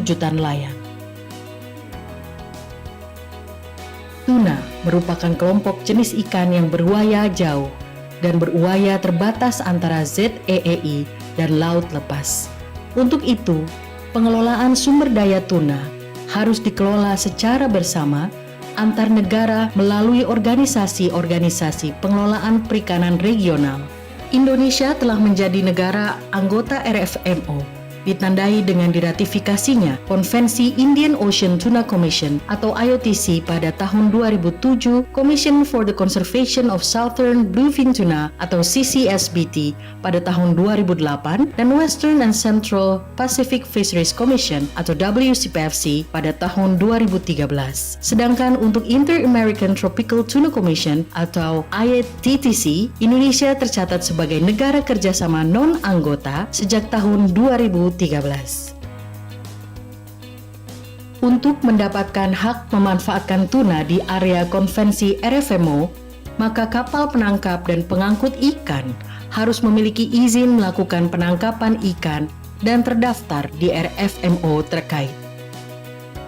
juta nelayan. Tuna merupakan kelompok jenis ikan yang beruaya jauh dan beruaya terbatas antara ZEEI dan laut lepas. Untuk itu, pengelolaan sumber daya tuna harus dikelola secara bersama antar negara melalui organisasi-organisasi pengelolaan perikanan regional. Indonesia telah menjadi negara anggota RFMO, ditandai dengan diratifikasinya Konvensi Indian Ocean Tuna Commission atau IOTC pada tahun 2007, Commission for the Conservation of Southern Bluefin Tuna atau CCSBT pada tahun 2008, dan Western and Central Pacific Fisheries Commission atau WCPFC pada tahun 2013. Sedangkan untuk Inter-American Tropical Tuna Commission atau IATTC, Indonesia tercatat sebagai negara kerjasama non-anggota sejak tahun 2013. Untuk mendapatkan hak memanfaatkan tuna di area konvensi RFMO, maka kapal penangkap dan pengangkut ikan harus memiliki izin melakukan penangkapan ikan dan terdaftar di RFMO terkait.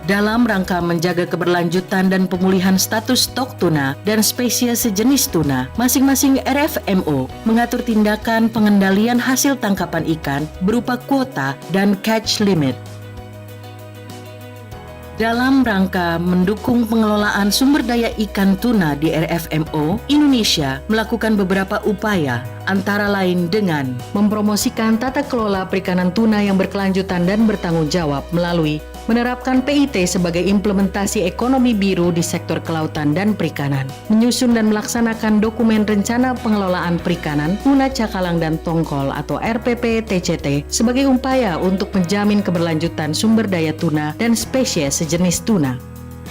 Dalam rangka menjaga keberlanjutan dan pemulihan status stok tuna dan spesies sejenis tuna, masing-masing RFMO mengatur tindakan pengendalian hasil tangkapan ikan berupa kuota dan catch limit. Dalam rangka mendukung pengelolaan sumber daya ikan tuna di RFMO, Indonesia melakukan beberapa upaya, antara lain dengan mempromosikan tata kelola perikanan tuna yang berkelanjutan dan bertanggung jawab melalui menerapkan PIT sebagai implementasi ekonomi biru di sektor kelautan dan perikanan, menyusun dan melaksanakan dokumen rencana pengelolaan perikanan, tuna cakalang dan tongkol atau RPP TCT sebagai upaya untuk menjamin keberlanjutan sumber daya tuna dan spesies sejenis tuna.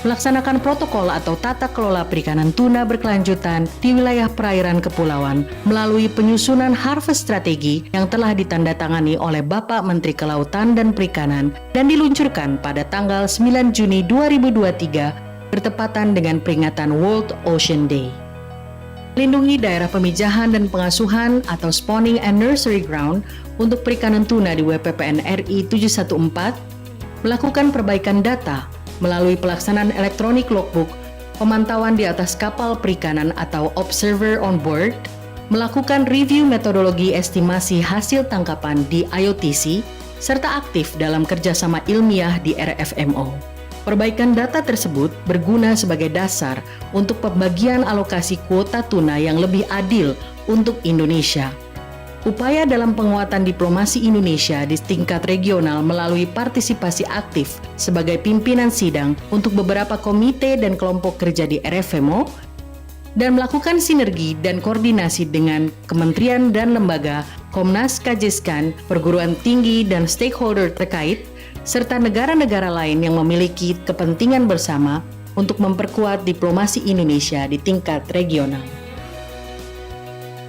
Melaksanakan protokol atau tata kelola perikanan tuna berkelanjutan di wilayah perairan kepulauan melalui penyusunan harvest strategi yang telah ditandatangani oleh Bapak Menteri Kelautan dan Perikanan dan diluncurkan pada tanggal 9 Juni 2023 bertepatan dengan peringatan World Ocean Day. Melindungi daerah pemijahan dan pengasuhan atau spawning and nursery ground untuk perikanan tuna di WPPN RI 714, melakukan perbaikan data melalui pelaksanaan elektronik logbook, pemantauan di atas kapal perikanan atau observer on board, melakukan review metodologi estimasi hasil tangkapan di IOTC, serta aktif dalam kerjasama ilmiah di RFMO. Perbaikan data tersebut berguna sebagai dasar untuk pembagian alokasi kuota tuna yang lebih adil untuk Indonesia. Upaya dalam penguatan diplomasi Indonesia di tingkat regional melalui partisipasi aktif sebagai pimpinan sidang untuk beberapa komite dan kelompok kerja di RFMO dan melakukan sinergi dan koordinasi dengan kementerian dan lembaga, Komnas, Kajiskan, perguruan tinggi dan stakeholder terkait, serta negara-negara lain yang memiliki kepentingan bersama untuk memperkuat diplomasi Indonesia di tingkat regional.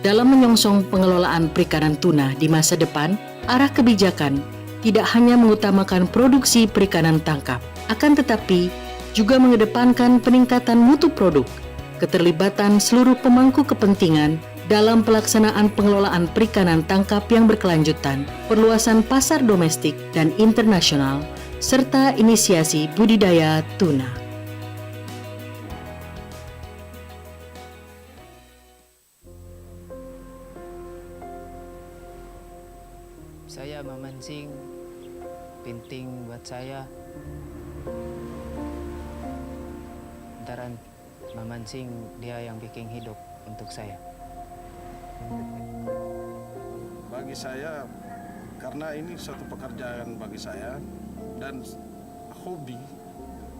Dalam menyongsong pengelolaan perikanan tuna di masa depan, arah kebijakan tidak hanya mengutamakan produksi perikanan tangkap, akan tetapi juga mengedepankan peningkatan mutu produk, keterlibatan seluruh pemangku kepentingan dalam pelaksanaan pengelolaan perikanan tangkap yang berkelanjutan, perluasan pasar domestik dan internasional, serta inisiasi budidaya tuna. Saya memancing, penting buat saya. Antara memancing dia yang bikin hidup untuk saya. Bagi saya, karena ini suatu pekerjaan bagi saya dan hobi,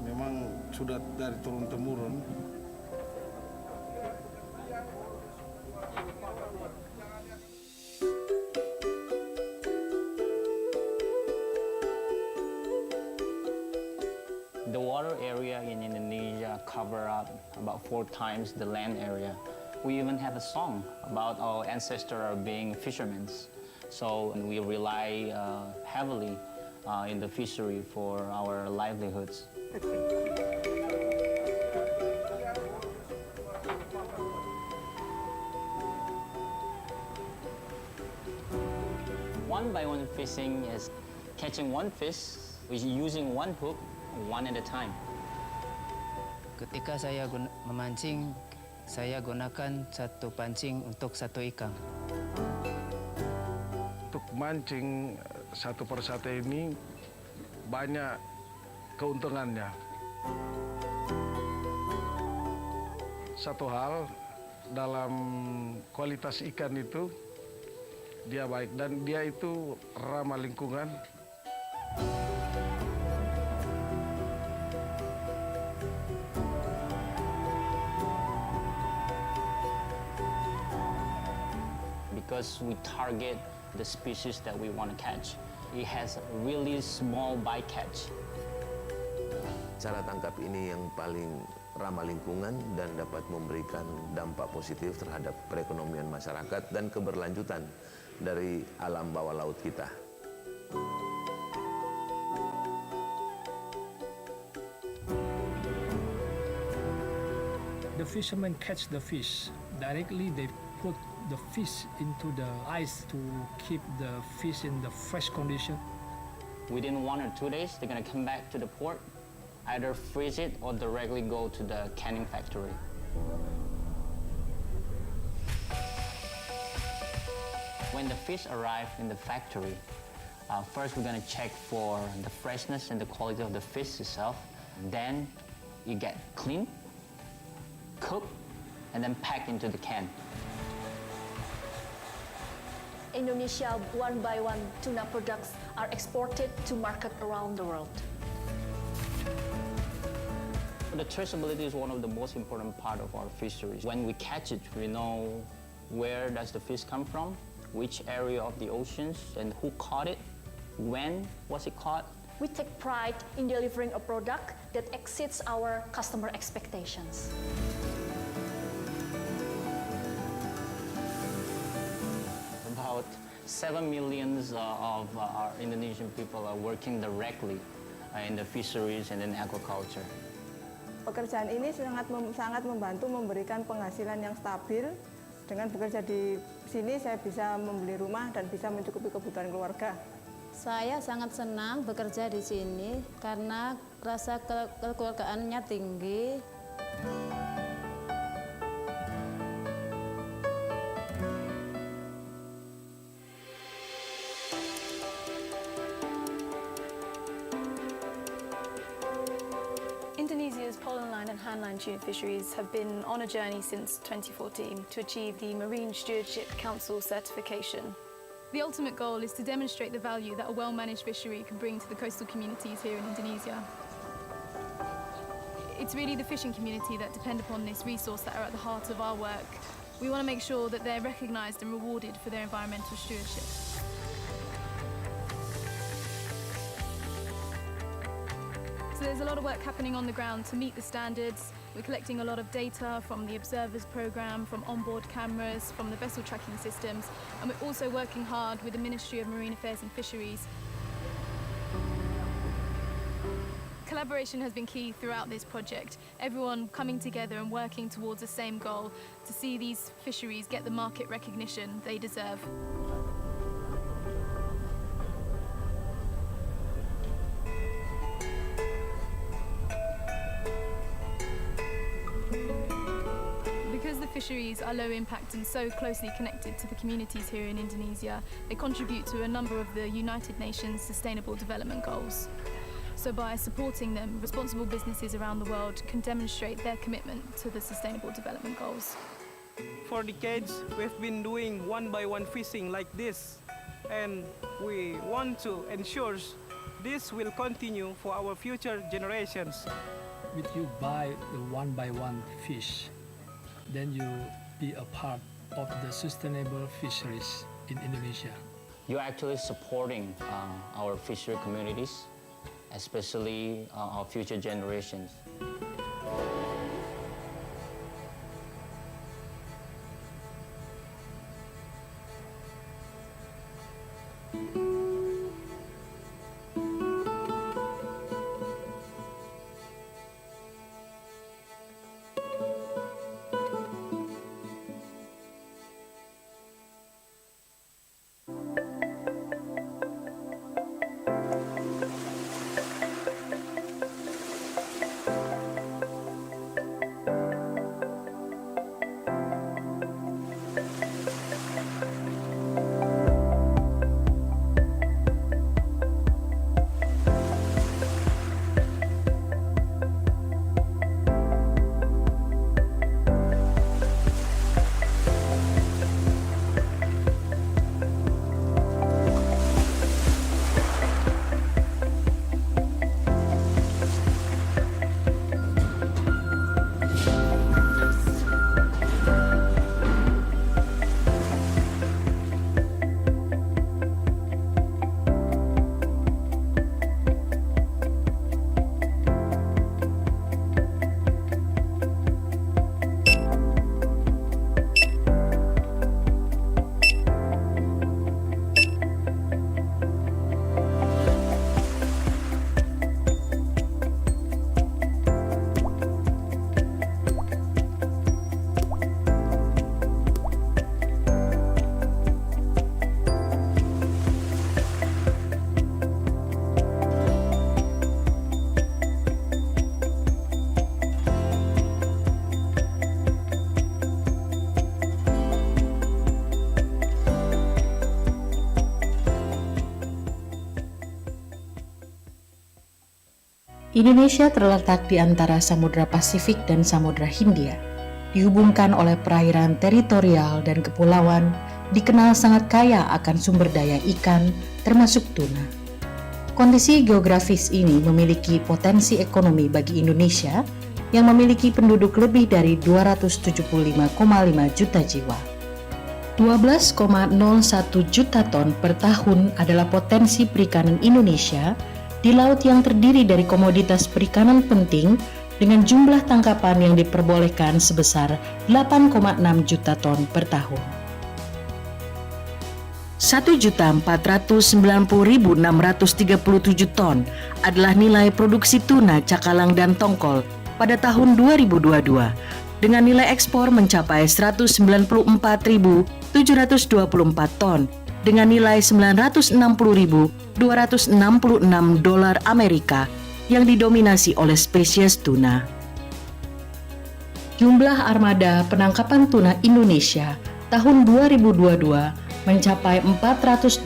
memang sudah dari turun-temurun. The water area in Indonesia cover up about 4 times the land area. We even have a song about our ancestors are being fishermen. So we rely heavily in the fishery for our livelihoods. One-by-one fishing is catching one fish with using one hook, one at a time. Ketika saya memancing, saya gunakan satu pancing untuk satu ikan. Untuk mancing satu persatu ini banyak keuntungannya. Satu hal, dalam kualitas ikan itu dia baik dan dia itu ramah lingkungan. Because we target the species that we want to catch. It has a really small bycatch. Cara tangkap ini yang paling ramah lingkungan dan dapat memberikan dampak positif terhadap perekonomian masyarakat dan keberlanjutan dari alam bawah laut kita. the fishermen catch the fish, directly they put the fish into the ice to keep the fish in the fresh condition. Within 1 or 2 days, they're gonna come back to the port, either freeze it or directly go to the canning factory. When the fish arrive in the factory, first we're gonna check for the freshness and the quality of the fish itself. Then you get cleaned, cooked, and then packed into the can. Indonesia one by one tuna products are exported to market around the world. The traceability is one of the most important part of our fisheries. When we catch it, we know where does the fish come from, which area of the oceans, and who caught it, when was it caught. We take pride in delivering a product that exceeds our customer expectations. About 7 million of our Indonesian people are working directly in the fisheries and in aquaculture. Pekerjaan ini sangat membantu memberikan penghasilan yang stabil. Dengan bekerja di sini saya bisa membeli rumah dan bisa mencukupi kebutuhan keluarga. Saya sangat senang bekerja di sini karena rasa kekeluargaannya tinggi. Indonesia's pollen line and handline tuna fisheries have been on a journey since 2014 to achieve the Marine Stewardship Council certification. The ultimate goal is to demonstrate the value that a well-managed fishery can bring to the coastal communities here in Indonesia. It's really the fishing community that depend upon this resource that are at the heart of our work. We want to make sure that they're recognised and rewarded for their environmental stewardship. So there's a lot of work happening on the ground to meet the standards. We're collecting a lot of data from the observers program, from onboard cameras, from the vessel tracking systems, and we're also working hard with the Ministry of Marine Affairs and Fisheries. Collaboration has been key throughout this project. Everyone coming together and working towards the same goal, to see these fisheries get the market recognition they deserve. Because the fisheries are low impact and so closely connected to the communities here in Indonesia, they contribute to a number of the United Nations Sustainable Development Goals. So by supporting them, responsible businesses around the world can demonstrate their commitment to the Sustainable Development Goals. For decades, we've been doing one-by-one fishing like this, and we want to ensure this will continue for our future generations. If you buy the one-by-one fish, then you be a part of the sustainable fisheries in Indonesia. You're actually supporting our fishery communities, especially our future generations. Indonesia terletak di antara Samudra Pasifik dan Samudra Hindia. Dihubungkan oleh perairan teritorial dan kepulauan, dikenal sangat kaya akan sumber daya ikan, termasuk tuna. Kondisi geografis ini memiliki potensi ekonomi bagi Indonesia yang memiliki penduduk lebih dari 275,5 juta jiwa. 12,01 juta ton per tahun adalah potensi perikanan Indonesia di laut yang terdiri dari komoditas perikanan penting dengan jumlah tangkapan yang diperbolehkan sebesar 8,6 juta ton per tahun. 1.490.637 ton adalah nilai produksi tuna, cakalang, dan tongkol pada tahun 2022 dengan nilai ekspor mencapai 194.724 ton dengan nilai 960.266 dolar Amerika yang didominasi oleh spesies tuna. Jumlah armada penangkapan tuna Indonesia tahun 2022 mencapai 420.000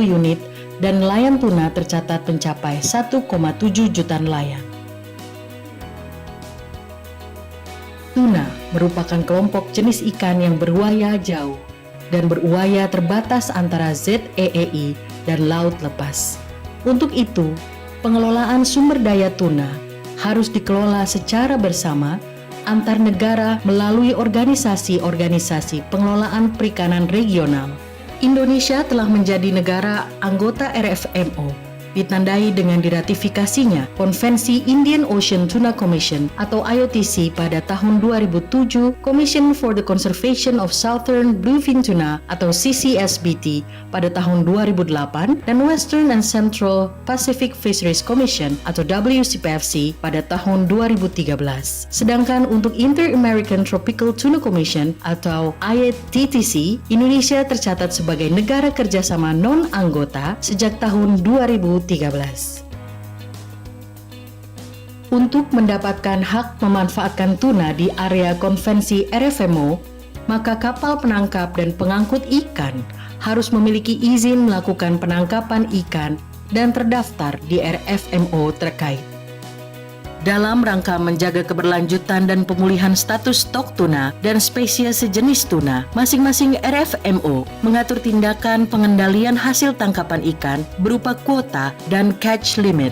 unit dan nelayan tuna tercatat mencapai 1,7 juta nelayan. Tuna merupakan kelompok jenis ikan yang beruaya jauh dan beruaya terbatas antara ZEEI dan laut lepas. Untuk itu, pengelolaan sumber daya tuna harus dikelola secara bersama antar negara melalui organisasi-organisasi pengelolaan perikanan regional. Indonesia telah menjadi negara anggota RFMO ditandai dengan diratifikasinya Konvensi Indian Ocean Tuna Commission atau IOTC pada tahun 2007, Commission for the Conservation of Southern Bluefin Tuna atau CCSBT pada tahun 2008, dan Western and Central Pacific Fisheries Commission atau WCPFC pada tahun 2013. Sedangkan untuk Inter-American Tropical Tuna Commission atau IATTC, Indonesia tercatat sebagai negara kerjasama non-anggota sejak tahun 2013. Untuk mendapatkan hak memanfaatkan tuna di area konvensi RFMO, maka kapal penangkap dan pengangkut ikan harus memiliki izin melakukan penangkapan ikan dan terdaftar di RFMO terkait. Dalam rangka menjaga keberlanjutan dan pemulihan status stok tuna dan spesies sejenis tuna, masing-masing RFMO mengatur tindakan pengendalian hasil tangkapan ikan berupa kuota dan catch limit.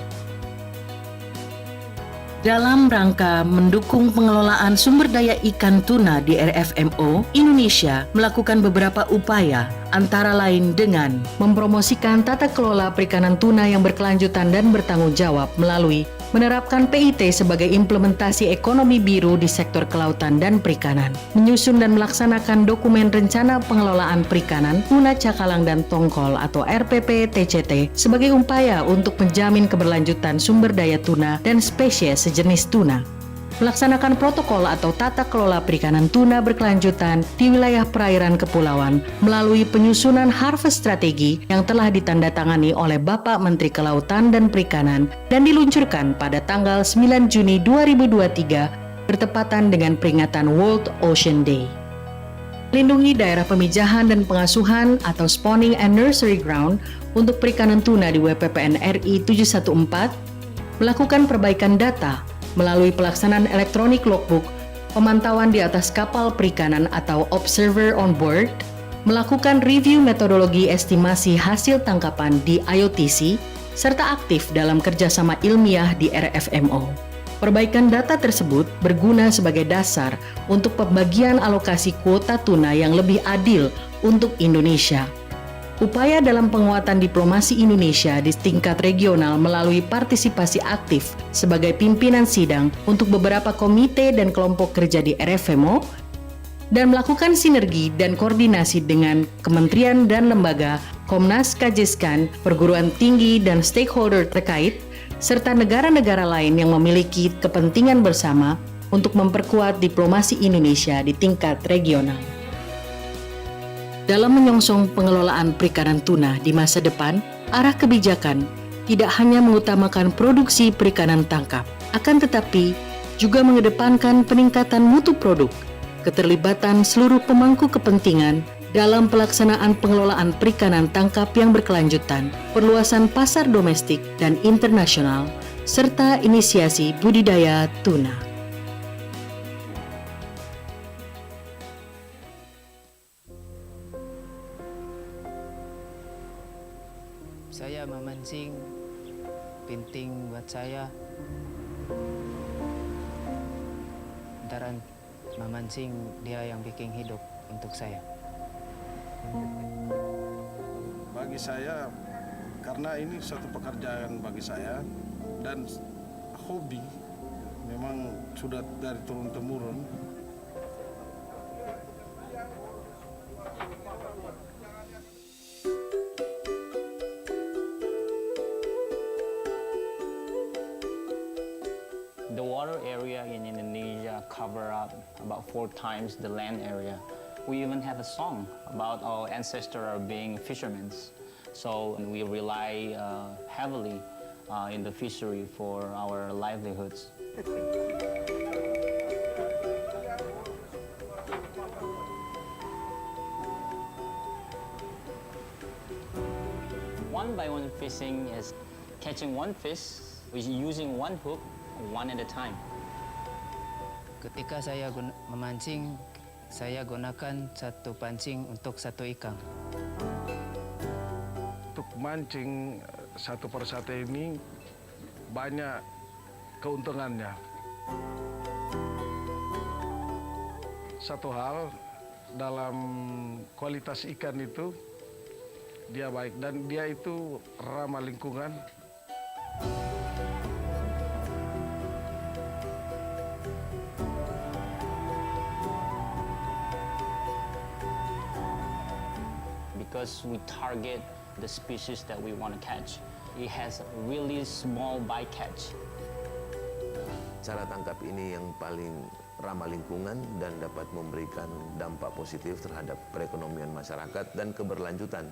Dalam rangka mendukung pengelolaan sumber daya ikan tuna di RFMO, Indonesia melakukan beberapa upaya, antara lain dengan mempromosikan tata kelola perikanan tuna yang berkelanjutan dan bertanggung jawab melalui menerapkan PIT sebagai implementasi ekonomi biru di sektor kelautan dan perikanan, menyusun dan melaksanakan dokumen rencana pengelolaan perikanan, tuna, cakalang, dan tongkol atau RPP-TCT sebagai upaya untuk menjamin keberlanjutan sumber daya tuna dan spesies sejenis tuna. Melaksanakan protokol atau tata kelola perikanan tuna berkelanjutan di wilayah perairan kepulauan melalui penyusunan harvest strategi yang telah ditandatangani oleh Bapak Menteri Kelautan dan Perikanan dan diluncurkan pada tanggal 9 Juni 2023 bertepatan dengan peringatan World Ocean Day. Melindungi daerah pemijahan dan pengasuhan atau spawning and nursery ground untuk perikanan tuna di WPPN RI 714, melakukan perbaikan data melalui pelaksanaan elektronik logbook, pemantauan di atas kapal perikanan atau observer on board, melakukan review metodologi estimasi hasil tangkapan di IOTC, serta aktif dalam kerjasama ilmiah di RFMO. Perbaikan data tersebut berguna sebagai dasar untuk pembagian alokasi kuota tuna yang lebih adil untuk Indonesia. Upaya dalam penguatan diplomasi Indonesia di tingkat regional melalui partisipasi aktif sebagai pimpinan sidang untuk beberapa komite dan kelompok kerja di RFMO dan melakukan sinergi dan koordinasi dengan kementerian dan lembaga, Komnas, Kajiskan, perguruan tinggi dan stakeholder terkait, serta negara-negara lain yang memiliki kepentingan bersama untuk memperkuat diplomasi Indonesia di tingkat regional. Dalam menyongsong pengelolaan perikanan tuna di masa depan, arah kebijakan tidak hanya mengutamakan produksi perikanan tangkap, akan tetapi juga mengedepankan peningkatan mutu produk, keterlibatan seluruh pemangku kepentingan dalam pelaksanaan pengelolaan perikanan tangkap yang berkelanjutan, perluasan pasar domestik dan internasional, serta inisiasi budidaya tuna. Saya memancing, penting buat saya. Dan memancing dia yang bikin hidup untuk saya. Bagi saya, karena ini suatu pekerjaan bagi saya dan hobi, memang sudah dari turun-temurun. The water area in Indonesia cover up about 4 times the land area. We even have a song about our ancestors are being fishermen. So we rely heavily in the fishery for our livelihoods. One-by-one fishing is catching one fish with using one hook, one at a time. Ketika saya memancing, saya gunakan satu pancing untuk satu ikan. Untuk mancing satu persatu ini banyak keuntungannya. Satu hal, dalam kualitas ikan itu dia baik dan dia itu ramah lingkungan. Because we target the species that we want to catch. It has a really small bycatch. Cara tangkap ini yang paling ramah lingkungan dan dapat memberikan dampak positif terhadap perekonomian masyarakat dan keberlanjutan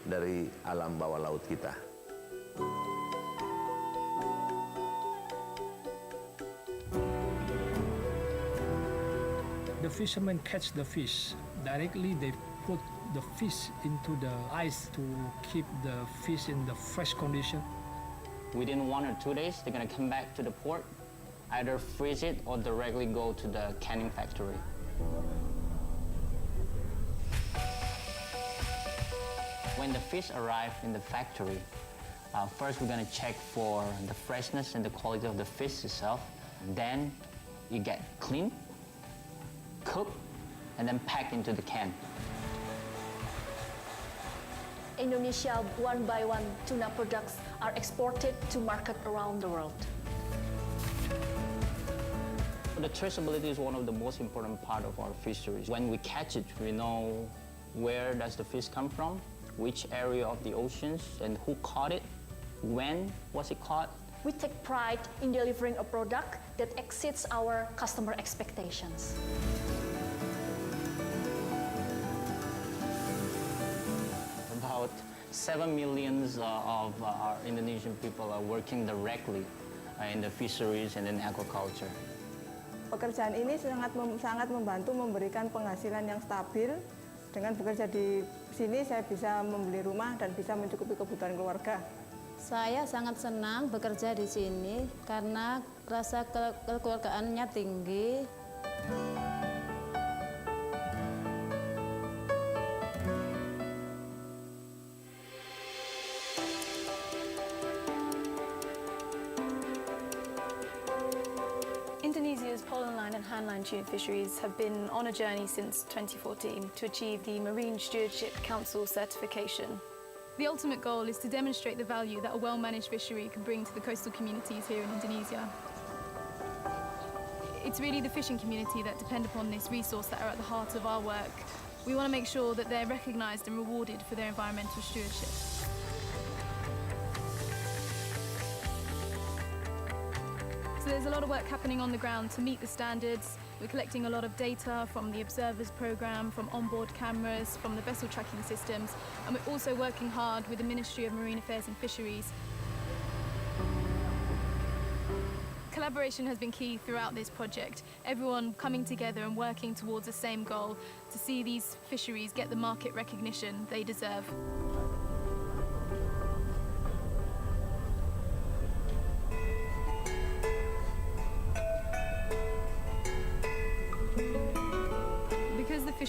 dari alam bawah laut kita. The fishermen catch the fish. Directly they put the fish into the ice to keep the fish in the fresh condition. Within 1 or 2 days, they're going to come back to the port, either freeze it or directly go to the canning factory. When the fish arrive in the factory, first we're going to check for the freshness and the quality of the fish itself. Then you get cleaned, cooked, and then packed into the can. Indonesia one-by-one tuna products are exported to market around the world. The traceability is one of the most important part of our fisheries. When we catch it, we know where does the fish come from, which area of the oceans, and who caught it, when was it caught. We take pride in delivering a product that exceeds our customer expectations. About 7 million of our Indonesian people are working directly in the fisheries and in aquaculture. Pekerjaan ini sangat membantu memberikan penghasilan yang stabil. Dengan bekerja di sini saya bisa membeli rumah dan bisa mencukupi kebutuhan keluarga. Saya sangat senang bekerja di sini karena rasa kekeluargaannya tinggi. Indonesia's pollen line and handline tuna fisheries have been on a journey since 2014 to achieve the Marine Stewardship Council certification. The ultimate goal is to demonstrate the value that a well-managed fishery can bring to the coastal communities here in Indonesia. It's really the fishing community that depend upon this resource that are at the heart of our work. We want to make sure that they're recognised and rewarded for their environmental stewardship. So there's a lot of work happening on the ground to meet the standards. We're collecting a lot of data from the Observers Programme, from onboard cameras, from the vessel tracking systems, and we're also working hard with the Ministry of Marine Affairs and Fisheries. Collaboration has been key throughout this project. Everyone coming together and working towards the same goal, to see these fisheries get the market recognition they deserve.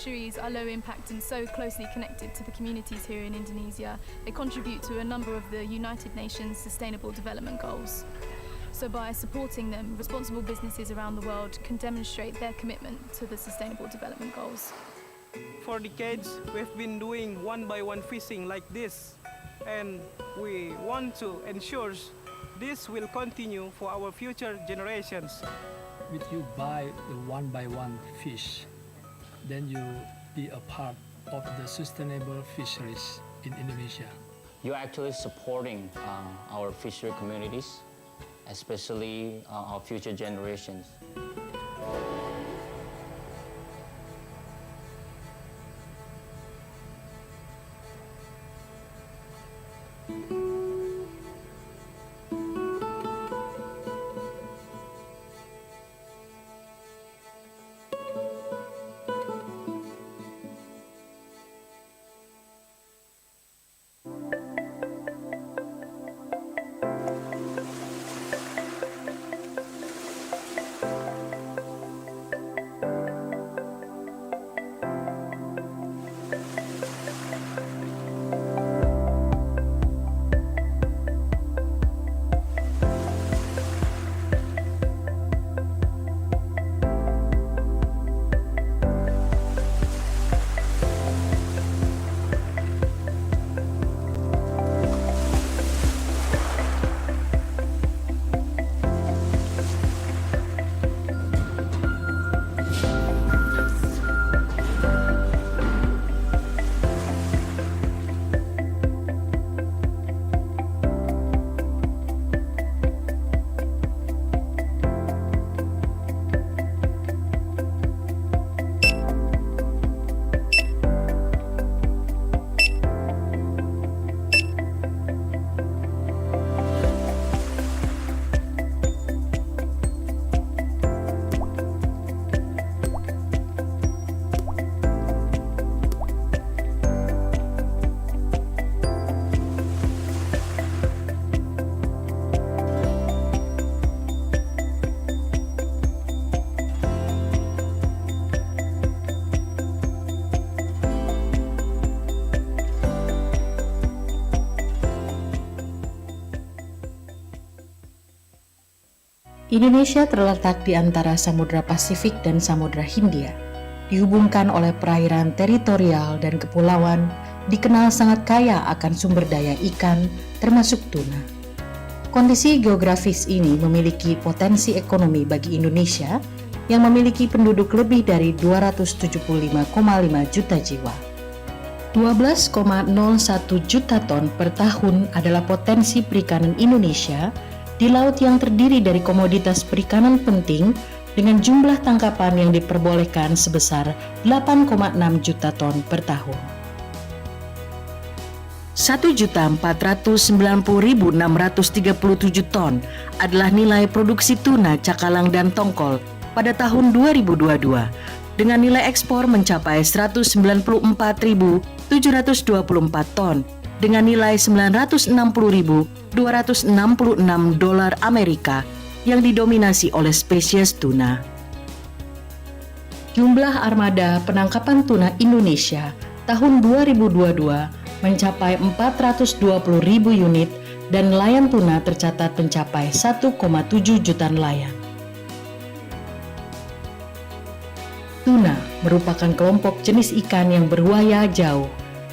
Fisheries are low impact and so closely connected to the communities here in Indonesia. They contribute to a number of the United Nations Sustainable Development Goals. So by supporting them, responsible businesses around the world can demonstrate their commitment to the Sustainable Development Goals. For decades, we've been doing one-by-one fishing like this, and we want to ensure this will continue for our future generations. If you buy the one-by-one fish, then you be a part of the sustainable fisheries in Indonesia. You're actually supporting our fishery communities, especially our future generations. Indonesia terletak di antara Samudra Pasifik dan Samudra Hindia. Dihubungkan oleh perairan teritorial dan kepulauan, dikenal sangat kaya akan sumber daya ikan, termasuk tuna. Kondisi geografis ini memiliki potensi ekonomi bagi Indonesia yang memiliki penduduk lebih dari 275,5 juta jiwa. 12,01 juta ton per tahun adalah potensi perikanan Indonesia di laut yang terdiri dari komoditas perikanan penting dengan jumlah tangkapan yang diperbolehkan sebesar 8,6 juta ton per tahun. 1.490.637 ton adalah nilai produksi tuna, cakalang, dan tongkol pada tahun 2022 dengan nilai ekspor mencapai 194.724 ton dengan nilai 960.266 dolar Amerika yang didominasi oleh spesies tuna. Jumlah armada penangkapan tuna Indonesia tahun 2022 mencapai 420.000 unit dan nelayan tuna tercatat mencapai 1,7 juta nelayan. Tuna merupakan kelompok jenis ikan yang beruaya jauh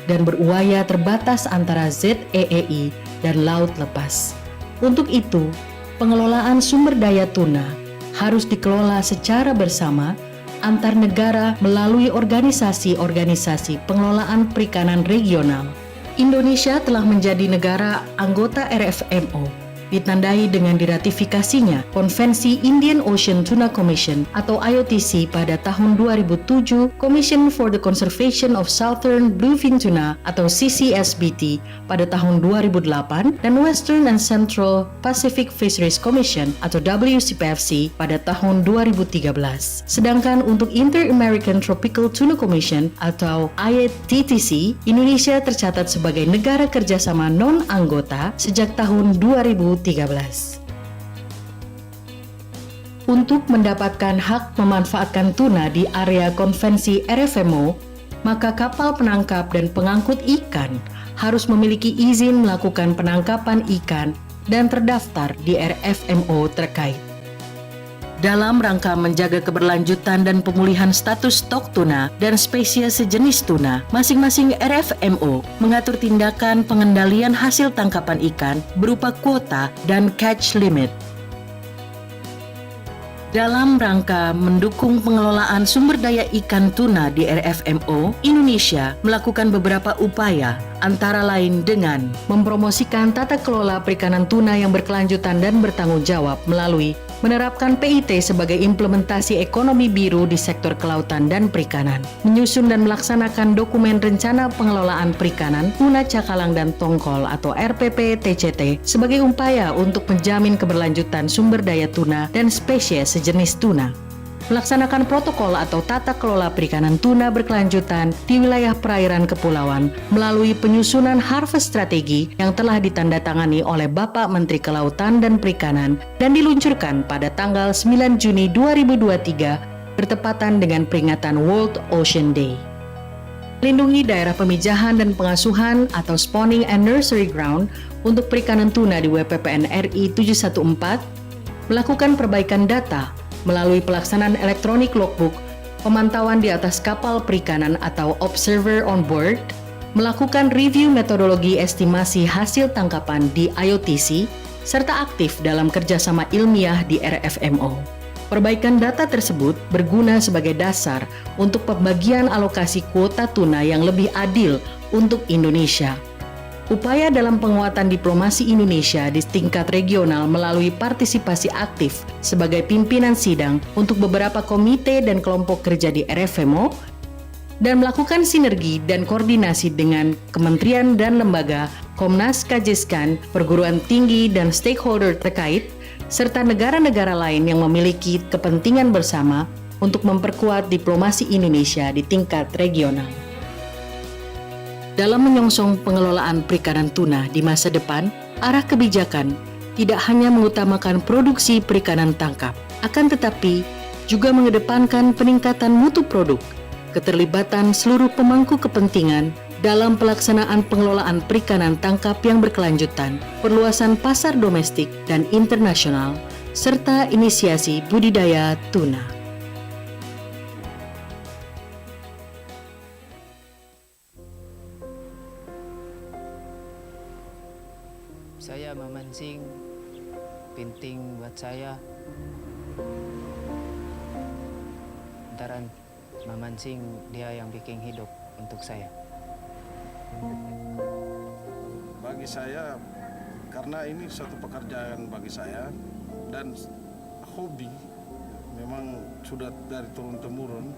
dan beruaya terbatas antara ZEEI dan laut lepas. Untuk itu, pengelolaan sumber daya tuna harus dikelola secara bersama antar negara melalui organisasi-organisasi pengelolaan perikanan regional. Indonesia telah menjadi negara anggota RFMO, ditandai dengan diratifikasinya Konvensi Indian Ocean Tuna Commission atau IOTC pada tahun 2007, Commission for the Conservation of Southern Bluefin Tuna atau CCSBT pada tahun 2008, dan Western and Central Pacific Fisheries Commission atau WCPFC pada tahun 2013. Sedangkan untuk Inter-American Tropical Tuna Commission atau IATTC, Indonesia tercatat sebagai negara kerjasama non-anggota sejak tahun 2013. Untuk mendapatkan hak memanfaatkan tuna di area konvensi RFMO, maka kapal penangkap dan pengangkut ikan harus memiliki izin melakukan penangkapan ikan dan terdaftar di RFMO terkait. Dalam rangka menjaga keberlanjutan dan pemulihan status stok tuna dan spesies sejenis tuna, masing-masing RFMO mengatur tindakan pengendalian hasil tangkapan ikan berupa kuota dan catch limit. Dalam rangka mendukung pengelolaan sumber daya ikan tuna di RFMO, Indonesia melakukan beberapa upaya, antara lain dengan mempromosikan tata kelola perikanan tuna yang berkelanjutan dan bertanggung jawab melalui menerapkan PIT sebagai implementasi ekonomi biru di sektor kelautan dan perikanan, menyusun dan melaksanakan dokumen rencana pengelolaan perikanan, tuna cakalang dan tongkol atau RPP TCT sebagai upaya untuk menjamin keberlanjutan sumber daya tuna dan spesies sejenis tuna. Melaksanakan protokol atau tata kelola perikanan tuna berkelanjutan di wilayah perairan kepulauan melalui penyusunan harvest strategi yang telah ditandatangani oleh Bapak Menteri Kelautan dan Perikanan dan diluncurkan pada tanggal 9 Juni 2023 bertepatan dengan peringatan World Ocean Day. Melindungi daerah pemijahan dan pengasuhan atau spawning and nursery ground untuk perikanan tuna di WPPN RI 714, melakukan perbaikan data melalui pelaksanaan elektronik logbook, pemantauan di atas kapal perikanan atau observer on board, melakukan review metodologi estimasi hasil tangkapan di IOTC, serta aktif dalam kerjasama ilmiah di RFMO. Perbaikan data tersebut berguna sebagai dasar untuk pembagian alokasi kuota tuna yang lebih adil untuk Indonesia. Upaya dalam penguatan diplomasi Indonesia di tingkat regional melalui partisipasi aktif sebagai pimpinan sidang untuk beberapa komite dan kelompok kerja di RFMO dan melakukan sinergi dan koordinasi dengan kementerian dan lembaga, Komnas, Kajiskan, perguruan tinggi dan stakeholder terkait, serta negara-negara lain yang memiliki kepentingan bersama untuk memperkuat diplomasi Indonesia di tingkat regional. Dalam menyongsong pengelolaan perikanan tuna di masa depan, arah kebijakan tidak hanya mengutamakan produksi perikanan tangkap, akan tetapi juga mengedepankan peningkatan mutu produk, keterlibatan seluruh pemangku kepentingan dalam pelaksanaan pengelolaan perikanan tangkap yang berkelanjutan, perluasan pasar domestik dan internasional, serta inisiasi budidaya tuna. Saya memancing, penting buat saya. Antara memancing dia yang bikin hidup untuk saya. Bagi saya, karena ini suatu pekerjaan bagi saya dan hobi, memang sudah dari turun-temurun.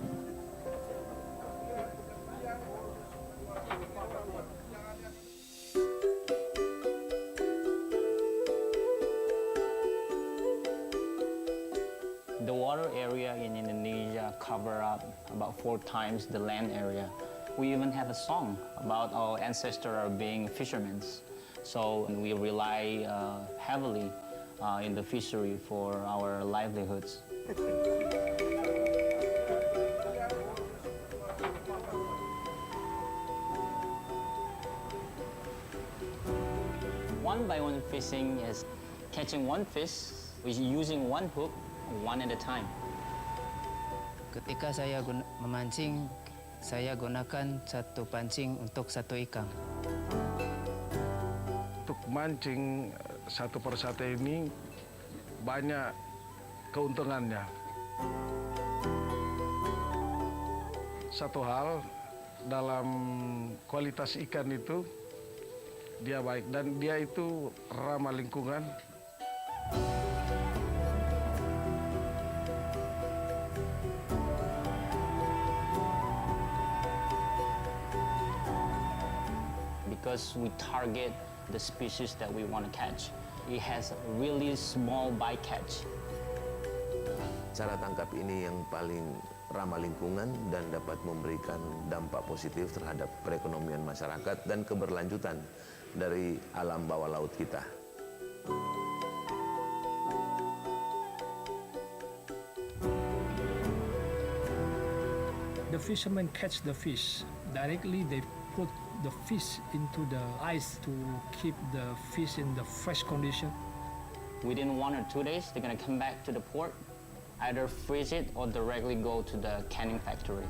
The water area in Indonesia cover up about 4 times the land area. We even have a song about our ancestors are being fishermen. So we rely heavily in the fishery for our livelihoods. One-by-one fishing is catching one fish with using one hook, one at a time. Ketika saya memancing, saya gunakan satu pancing untuk satu ikan. Untuk mancing satu persatu ini banyak keuntungannya. Satu hal, dalam kualitas ikan itu dia baik dan dia itu ramah lingkungan. Because we target the species that we want to catch. It has a really small bycatch. Cara tangkap ini yang paling ramah lingkungan dan dapat memberikan dampak positif terhadap perekonomian masyarakat dan keberlanjutan dari alam bawah laut kita. The fishermen catch the fish. Directly they put the fish into the ice to keep the fish in the fresh condition. Within 1 or 2 days, they're gonna come back to the port, either freeze it or directly go to the canning factory.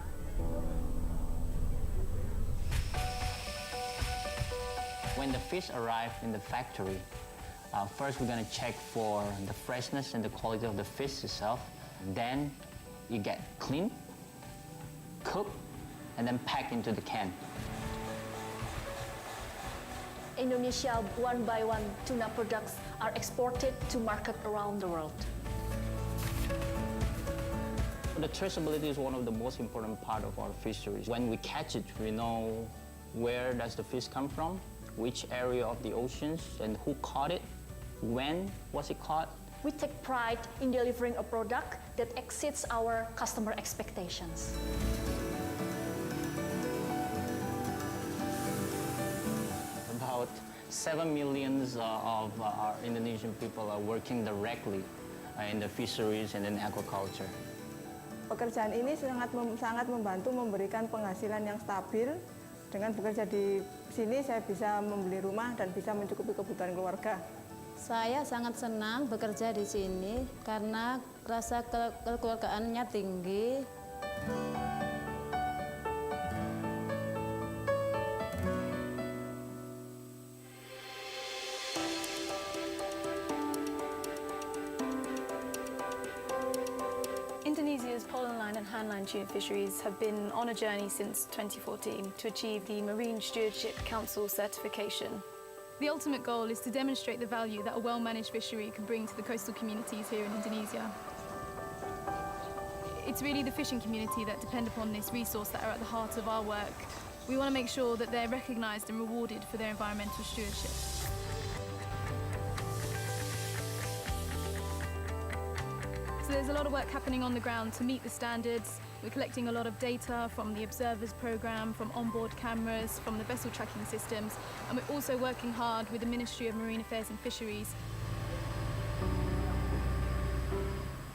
When the fish arrive in the factory, first we're gonna check for the freshness and the quality of the fish itself. Then you get cleaned, cooked, and then packed into the can. Indonesia one by one tuna products are exported to market around the world. The traceability is one of the most important part of our fisheries. When we catch it, we know where does the fish come from, which area of the oceans, and who caught it, when was it caught. We take pride in delivering a product that exceeds our customer expectations. About 7 million of our Indonesian people are working directly in the fisheries and in aquaculture. Pekerjaan ini sangat membantu memberikan penghasilan yang stabil. Dengan bekerja di sini saya bisa membeli rumah dan bisa mencukupi kebutuhan keluarga. Saya sangat senang bekerja di sini karena rasa kekeluargaannya tinggi. Indonesia's pollen line and handline tuna fisheries have been on a journey since 2014 to achieve the Marine Stewardship Council certification. The ultimate goal is to demonstrate the value that a well-managed fishery can bring to the coastal communities here in Indonesia. It's really the fishing community that depend upon this resource that are at the heart of our work. We want to make sure that they're recognised and rewarded for their environmental stewardship. So there's a lot of work happening on the ground to meet the standards. We're collecting a lot of data from the observers program, from onboard cameras, from the vessel tracking systems, and we're also working hard with the Ministry of Marine Affairs and Fisheries.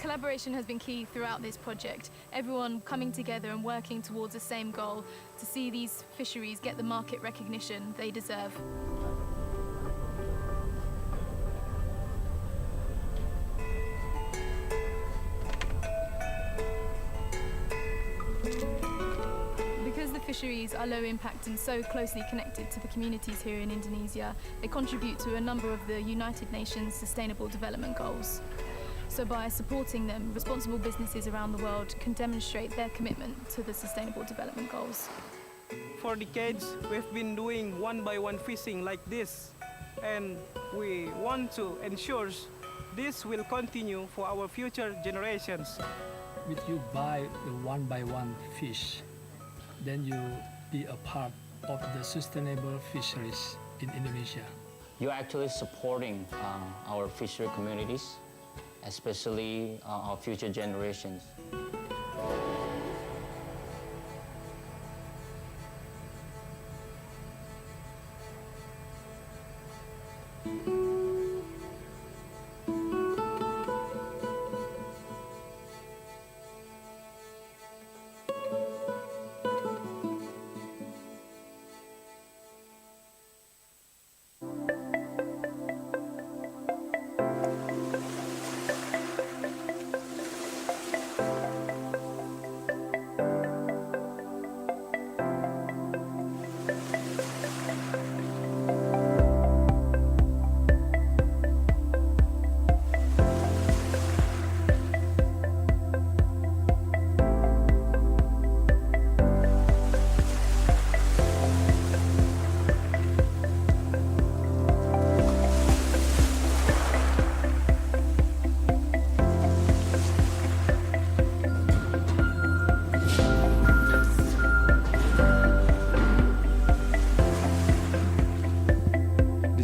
Collaboration has been key throughout this project. Everyone coming together and working towards the same goal, to see these fisheries get the market recognition they deserve. Fisheries are low impact and so closely connected to the communities here in Indonesia, they contribute to a number of the United Nations Sustainable Development Goals. So by supporting them, responsible businesses around the world can demonstrate their commitment to the Sustainable Development Goals. For decades, we've been doing one-by-one fishing like this, and we want to ensure this will continue for our future generations. If you buy the one-by-one fish, then you be a part of the sustainable fisheries in Indonesia. You're actually supporting our fishery communities, especially our future generations.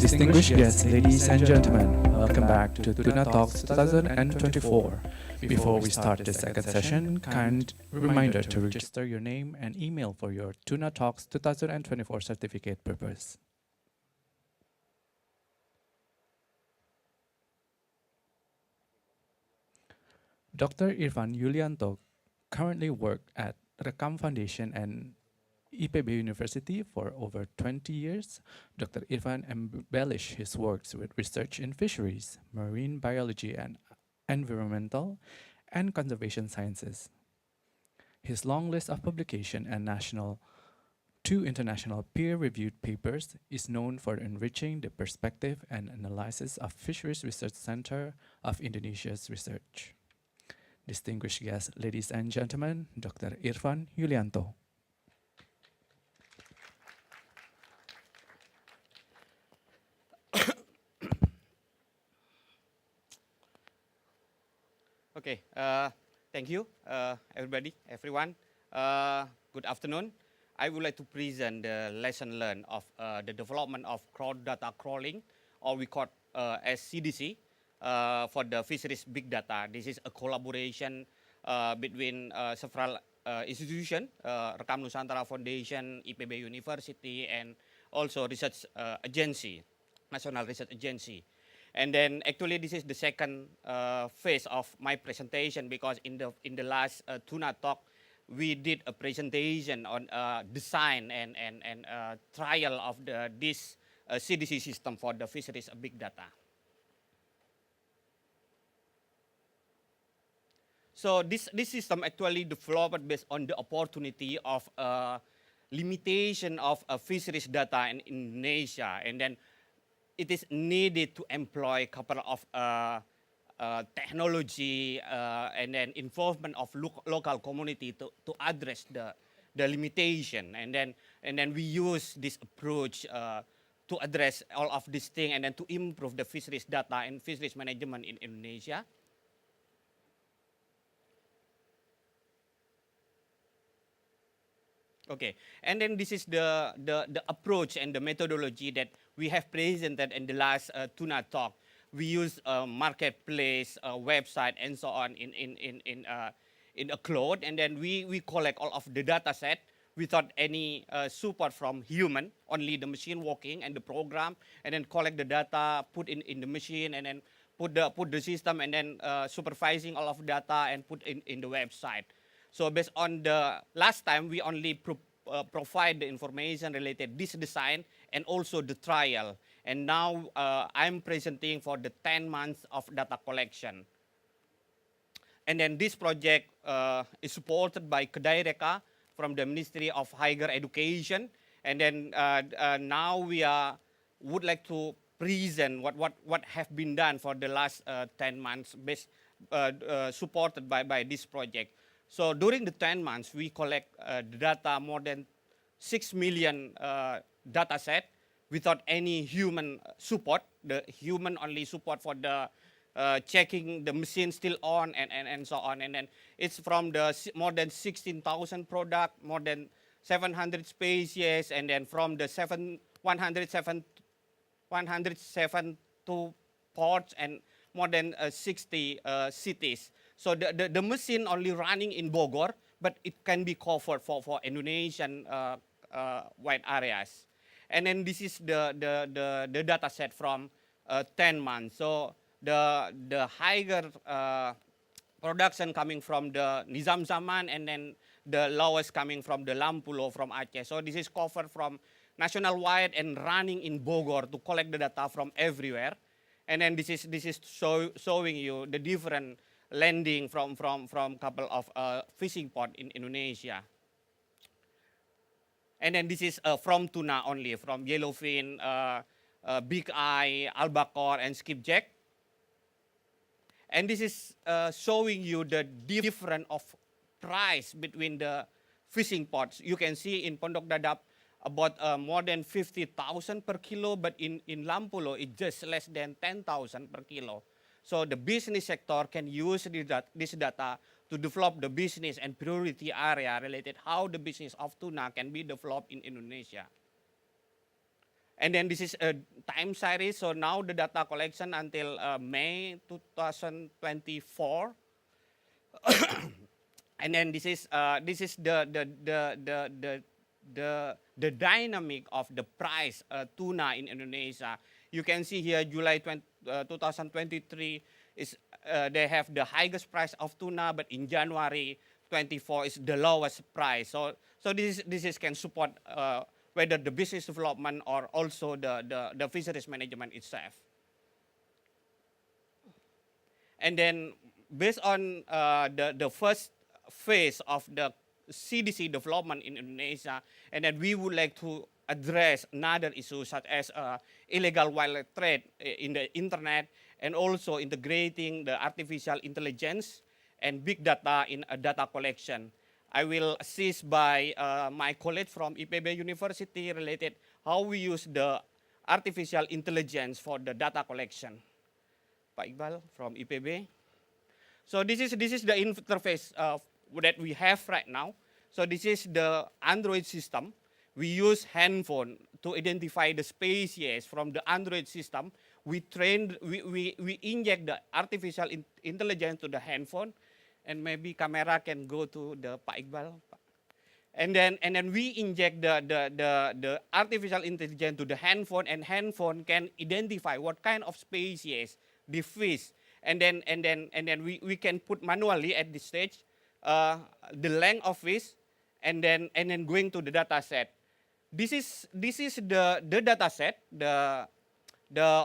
Distinguished guests, ladies and gentlemen, welcome back to Tuna Talks 2024. Before we start the second session, kind reminder to register your name and email for your Tuna Talks 2024 certificate purpose. Dr. Irfan Yulianto currently works at Rekam Foundation and IPB University for over 20 years, Dr. Irfan embellished his works with research in fisheries, marine biology, and environmental and conservation sciences. His long list of publication and two international peer-reviewed papers is known for enriching the perspective and analysis of Fisheries Research Center of Indonesia's research. Distinguished guests, ladies and gentlemen, Dr. Irfan Yulianto. Okay, thank you, everyone. Good afternoon. I would like to present the lesson learned of the development of crowd data crawling, or we call as CDC, for the fisheries big data. This is a collaboration between several institutions, Rekam Nusantara Foundation, IPB University, and also research agency, National Research Agency. And then actually this is the second phase of my presentation, because in the last Tuna Talk, we did a presentation on design and trial of this CDC system for the fisheries big data. So this system actually developed based on the opportunity of limitation of fisheries data in Indonesia, and then it is needed to employ a couple of technology and then involvement of local community to address the limitation, and then we use this approach to address all of these things, and then to improve the fisheries data and fisheries management in Indonesia. Okay, and then this is the approach and the methodology that we have presented in the last Tuna Talk. We use a marketplace, a website, and so on in a cloud, and then we collect all of the data set without any support from human, only the machine working and the program, and then collect the data, put in the machine, and then put the system, and then supervising all of data and put in the website. So based on the last time, we only provide the information related this design and also the trial. And now I'm presenting for the 10 months of data collection. And then this project is supported by Kedaireka from the Ministry of Higher Education. And then now we would like to present what have been done for the last 10 months, supported by this project. So during the 10 months, we collect the data, more than 6 million data set without any human support. The human only support for the checking the machine still on and so on. And then it's from the more than 16,000 product, more than 700 species, and then from the 172 ports and more than 60 cities. So the machine only running in Bogor, but it can be covered for Indonesian wide areas. And then this is the data set from 10 months. So the higher production coming from the Nizam Zaman, and then the lowest coming from the Lampulo from Aceh. So this is covered from nationwide and running in Bogor to collect the data from everywhere. And then this is showing you the different landing from couple of fishing port in Indonesia. And then this is from tuna only, from yellowfin, big eye, albacore, and skipjack. And this is showing you the difference of price between the fishing pots. You can see in Pondok Dadap about more than 50,000 per kilo, but in Lampulo it's just less than 10,000 per kilo. So the business sector can use this data to develop the business and priority area related how the business of tuna can be developed in Indonesia. And then this is a time series. So now the data collection until May 2024. And then this is the dynamic of the price tuna in Indonesia. You can see here July 2023 is they have the highest price of tuna, but in January 24 is the lowest price. So this can support whether the business development or also the fisheries management itself. And then based on the first phase of the CDC development in Indonesia, and then we would like to address another issue such as illegal wildlife trade in the internet, and also integrating the artificial intelligence and big data in a data collection. I will assist by my colleague from IPB University related how we use the artificial intelligence for the data collection. Pak Iqbal from IPB. So this is the interface that we have right now. So this is the Android system. We use handphone to identify the species from the Android system. We inject the artificial intelligence to the handphone, and maybe camera can go to the Pak Iqbal. And then we inject the artificial intelligence to the handphone, and handphone can identify what kind of species the fish, and then we can put manually at this stage the length of fish, and then going to the data set. This is the data set, the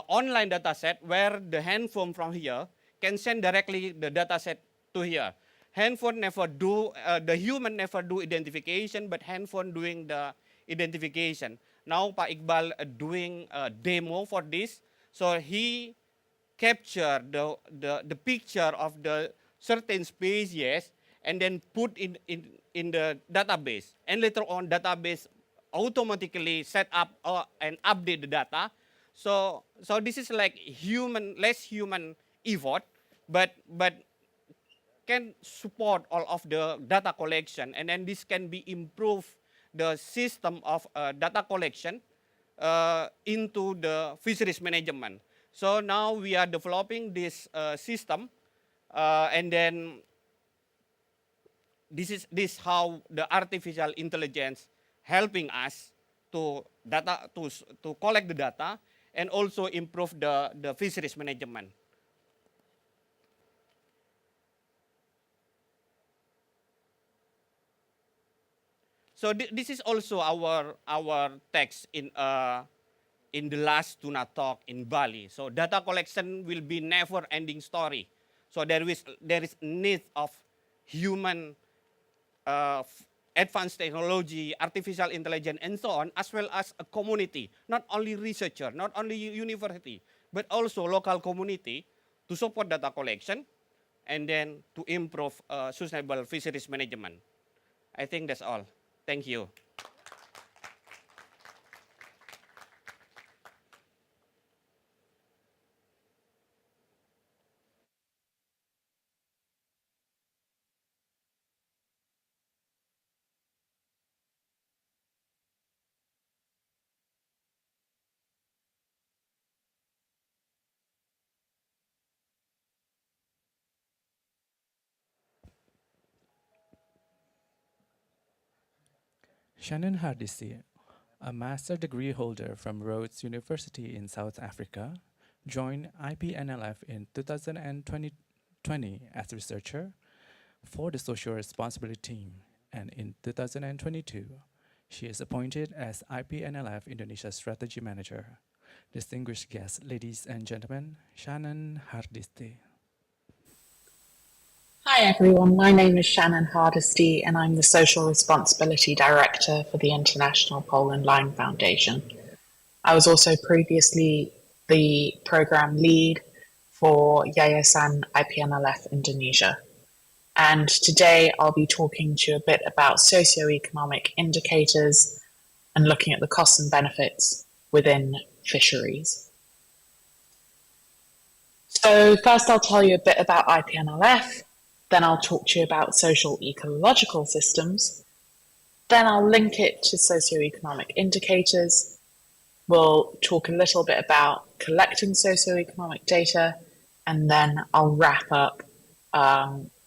online data set, where the handphone from here can send directly the data set to here. Handphone never do, the human never do identification, but handphone doing the identification. Now Pak Iqbal doing a demo for this. So he capture the picture of the certain species and then put in the database. And later on, database automatically set up and update the data. So this is like less human effort, but can support all of the data collection, and then this can be improved the system of data collection into the fisheries management. So now we are developing this system, and then this how the artificial intelligence helping us to collect the data and also improve the fisheries management. So this is also our text in the last Tuna Talk in Bali. So data collection will be never-ending story. So there is need of human advanced technology, artificial intelligence, and so on, as well as a community, not only researcher, not only university, but also local community to support data collection and then to improve sustainable fisheries management. I think that's all. Thank you. Shannon Hardisty, a master degree holder from Rhodes University in South Africa, joined IPNLF in 2020 as a researcher for the social responsibility team, and in 2022, she is appointed as IPNLF Indonesia Strategy Manager. Distinguished guests, ladies and gentlemen, Shannon Hardisty. Hi everyone, my name is Shannon Hardisty and I'm the Social Responsibility Director for the International Pole and Line Foundation. I was also previously the Program Lead for Yayasan IPNLF Indonesia. And today I'll be talking to you a bit about socioeconomic indicators and looking at the costs and benefits within fisheries. So first I'll tell you a bit about IPNLF. Then I'll talk to you about social ecological systems. Then I'll link it to socioeconomic indicators. We'll talk a little bit about collecting socioeconomic data, and then I'll wrap up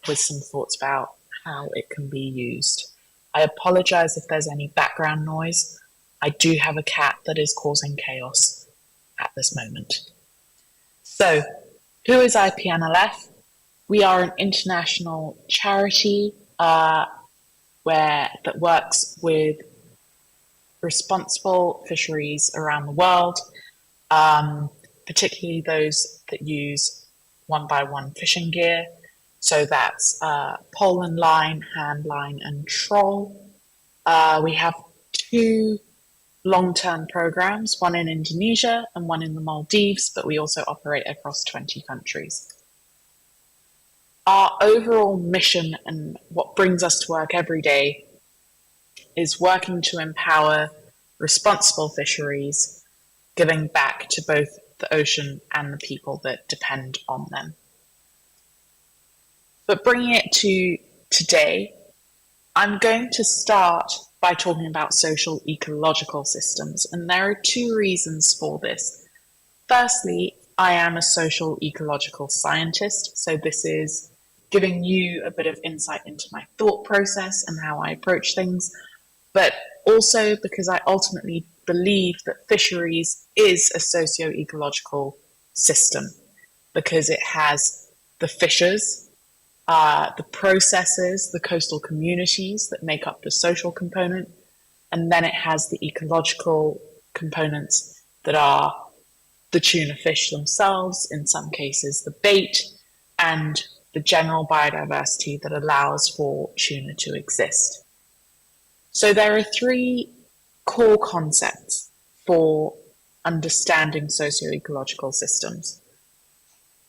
with some thoughts about how it can be used. I apologize if there's any background noise. I do have a cat that is causing chaos at this moment. So, who is IPNLF? We are an international charity that works with responsible fisheries around the world, particularly those that use one-by-one fishing gear. So that's pole and line, hand line, and troll. We have 2 long-term programs, one in Indonesia and one in the Maldives, but we also operate across 20 countries. Our overall mission and what brings us to work every day is working to empower responsible fisheries, giving back to both the ocean and the people that depend on them. But bringing it to today, I'm going to start by talking about social ecological systems, and there are 2 reasons for this. Firstly, I am a social ecological scientist, so this is giving you a bit of insight into my thought process and how I approach things, but also because I ultimately believe that fisheries is a socio-ecological system, because it has the fishers, the processes, the coastal communities that make up the social component, and then it has the ecological components that are the tuna fish themselves, in some cases the bait, and the general biodiversity that allows for tuna to exist. So there are 3 core concepts for understanding socio-ecological systems.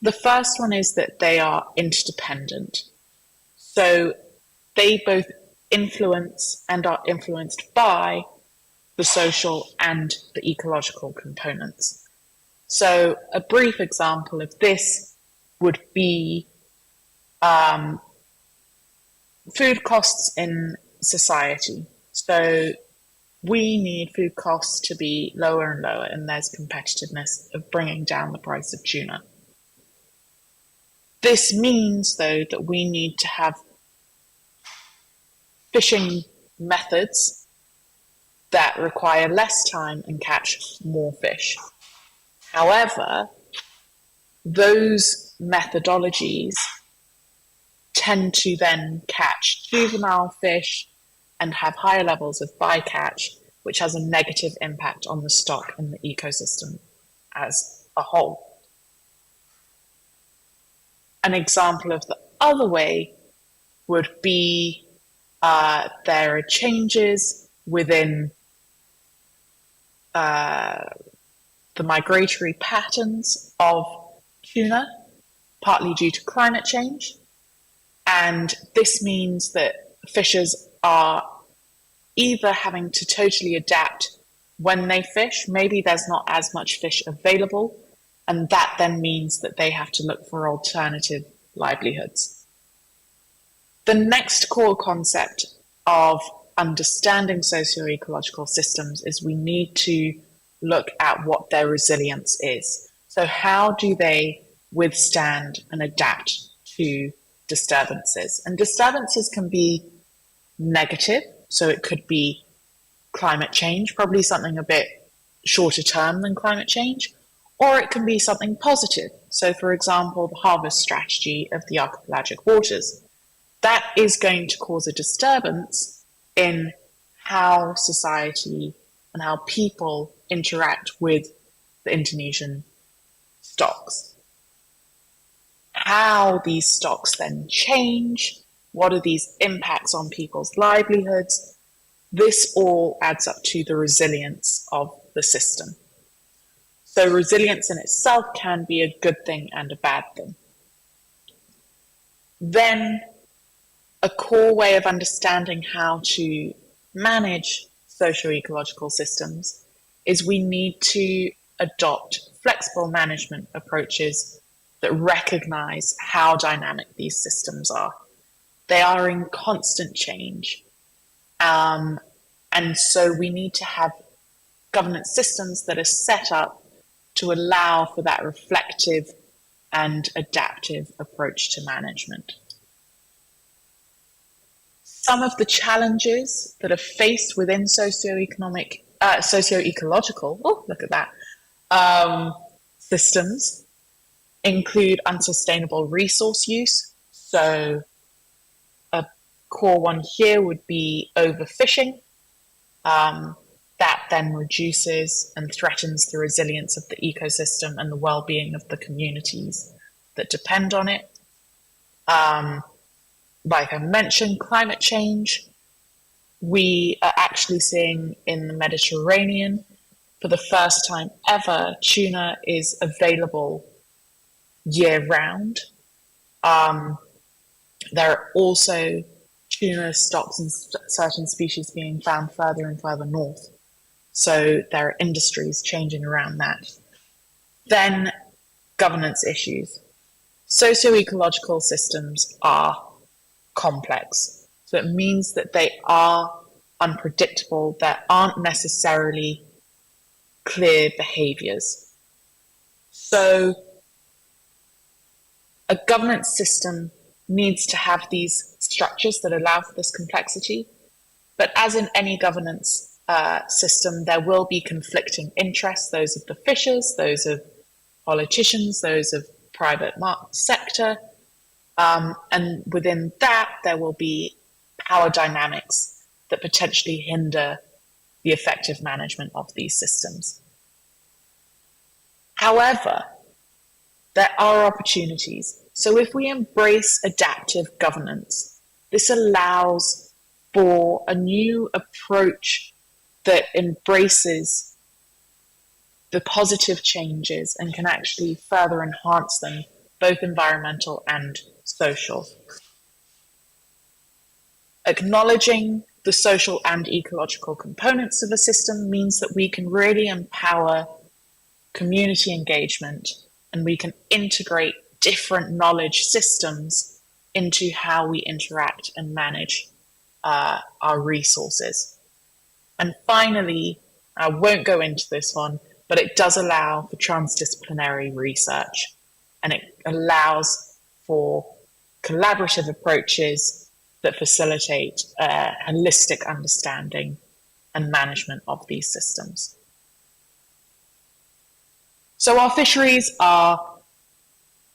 The first one is that they are interdependent. So they both influence and are influenced by the social and the ecological components. So a brief example of this would be food costs in society. So we need food costs to be lower and lower, and there's competitiveness of bringing down the price of tuna. This means, though, that we need to have fishing methods that require less time and catch more fish. However, those methodologies tend to then catch juvenile fish and have higher levels of bycatch, which has a negative impact on the stock and the ecosystem as a whole. An example of the other way would be there are changes within the migratory patterns of tuna, partly due to climate change. And this means that fishers are either having to totally adapt when they fish. Maybe there's not as much fish available, and that then means that they have to look for alternative livelihoods. The next core concept of understanding socio-ecological systems is we need to look at what their resilience is. So how do they withstand and adapt to disturbances? And disturbances can be negative, so it could be climate change, probably something a bit shorter term than climate change, or it can be something positive. So for example, the harvest strategy of the archipelagic waters. That is going to cause a disturbance in how society and how people interact with the Indonesian stocks. How these stocks then change, what are these impacts on people's livelihoods, this all adds up to the resilience of the system. So resilience in itself can be a good thing and a bad thing. Then a core way of understanding how to manage socio-ecological systems is we need to adopt flexible management approaches that recognize how dynamic these systems are. They are in constant change. And so we need to have governance systems that are set up to allow for that reflective and adaptive approach to management. Some of the challenges that are faced within socio-ecological, systems include unsustainable resource use. So a core one here would be overfishing. That then reduces and threatens the resilience of the ecosystem and the well-being of the communities that depend on it. Like I mentioned, climate change, we are actually seeing in the Mediterranean, for the first time ever, tuna is available year-round. There are also tuna stocks and certain species being found further and further north. So there are industries changing around that. Then governance issues. Socio-ecological systems are complex. So it means that they are unpredictable. There aren't necessarily clear behaviors. So a governance system needs to have these structures that allow for this complexity. But as in any governance system, there will be conflicting interests, those of the fishers, those of politicians, those of private sector. And within that, there will be power dynamics that potentially hinder the effective management of these systems. However, there are opportunities. So if we embrace adaptive governance, this allows for a new approach that embraces the positive changes and can actually further enhance them, both environmental and social. Acknowledging the social and ecological components of a system means that we can really empower community engagement and we can integrate different knowledge systems into how we interact and manage our resources. And finally, I won't go into this one, but it does allow for transdisciplinary research and it allows for collaborative approaches that facilitate holistic understanding and management of these systems. So our fisheries are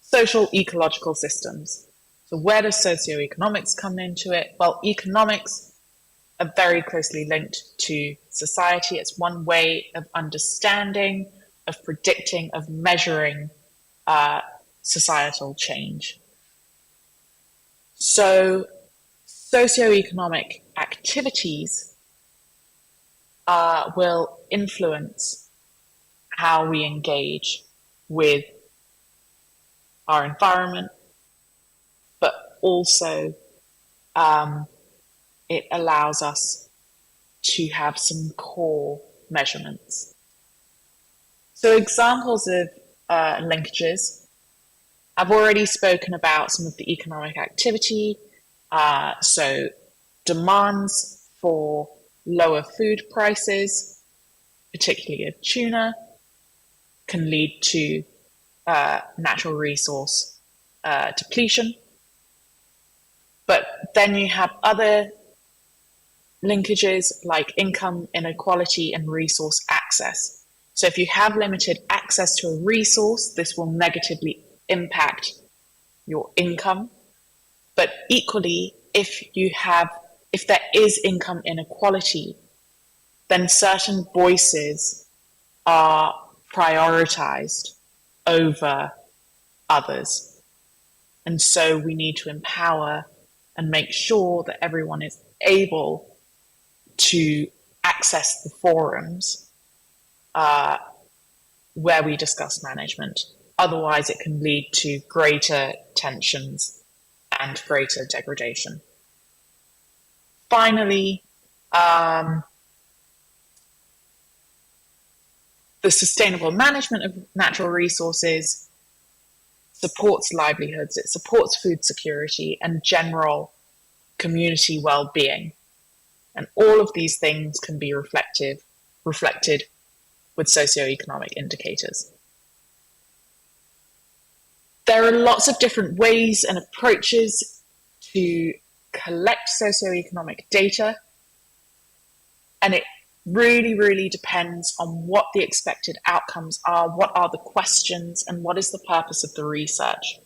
social ecological systems. So where does socioeconomics come into it? Well, economics are very closely linked to society. It's one way of understanding, of predicting, of measuring societal change. So socioeconomic activities will influence how we engage with our environment, but also it allows us to have some core measurements. So examples of linkages, I've already spoken about some of the economic activity, so demands for lower food prices, particularly of tuna, can lead to natural resource depletion. But then you have other linkages like income inequality and resource access. So if you have limited access to a resource, this will negatively impact your income. But equally, if there is income inequality, then certain voices are prioritized over others. And so we need to empower and make sure that everyone is able to access the forums where we discuss management. Otherwise, it can lead to greater tensions and greater degradation. Finally, the sustainable management of natural resources supports livelihoods, it supports food security and general community well-being. And all of these things can be reflected with socioeconomic indicators. There are lots of different ways and approaches to collect socioeconomic data, and it really depends on what the expected outcomes are, what are the questions, and what is the purpose of the research.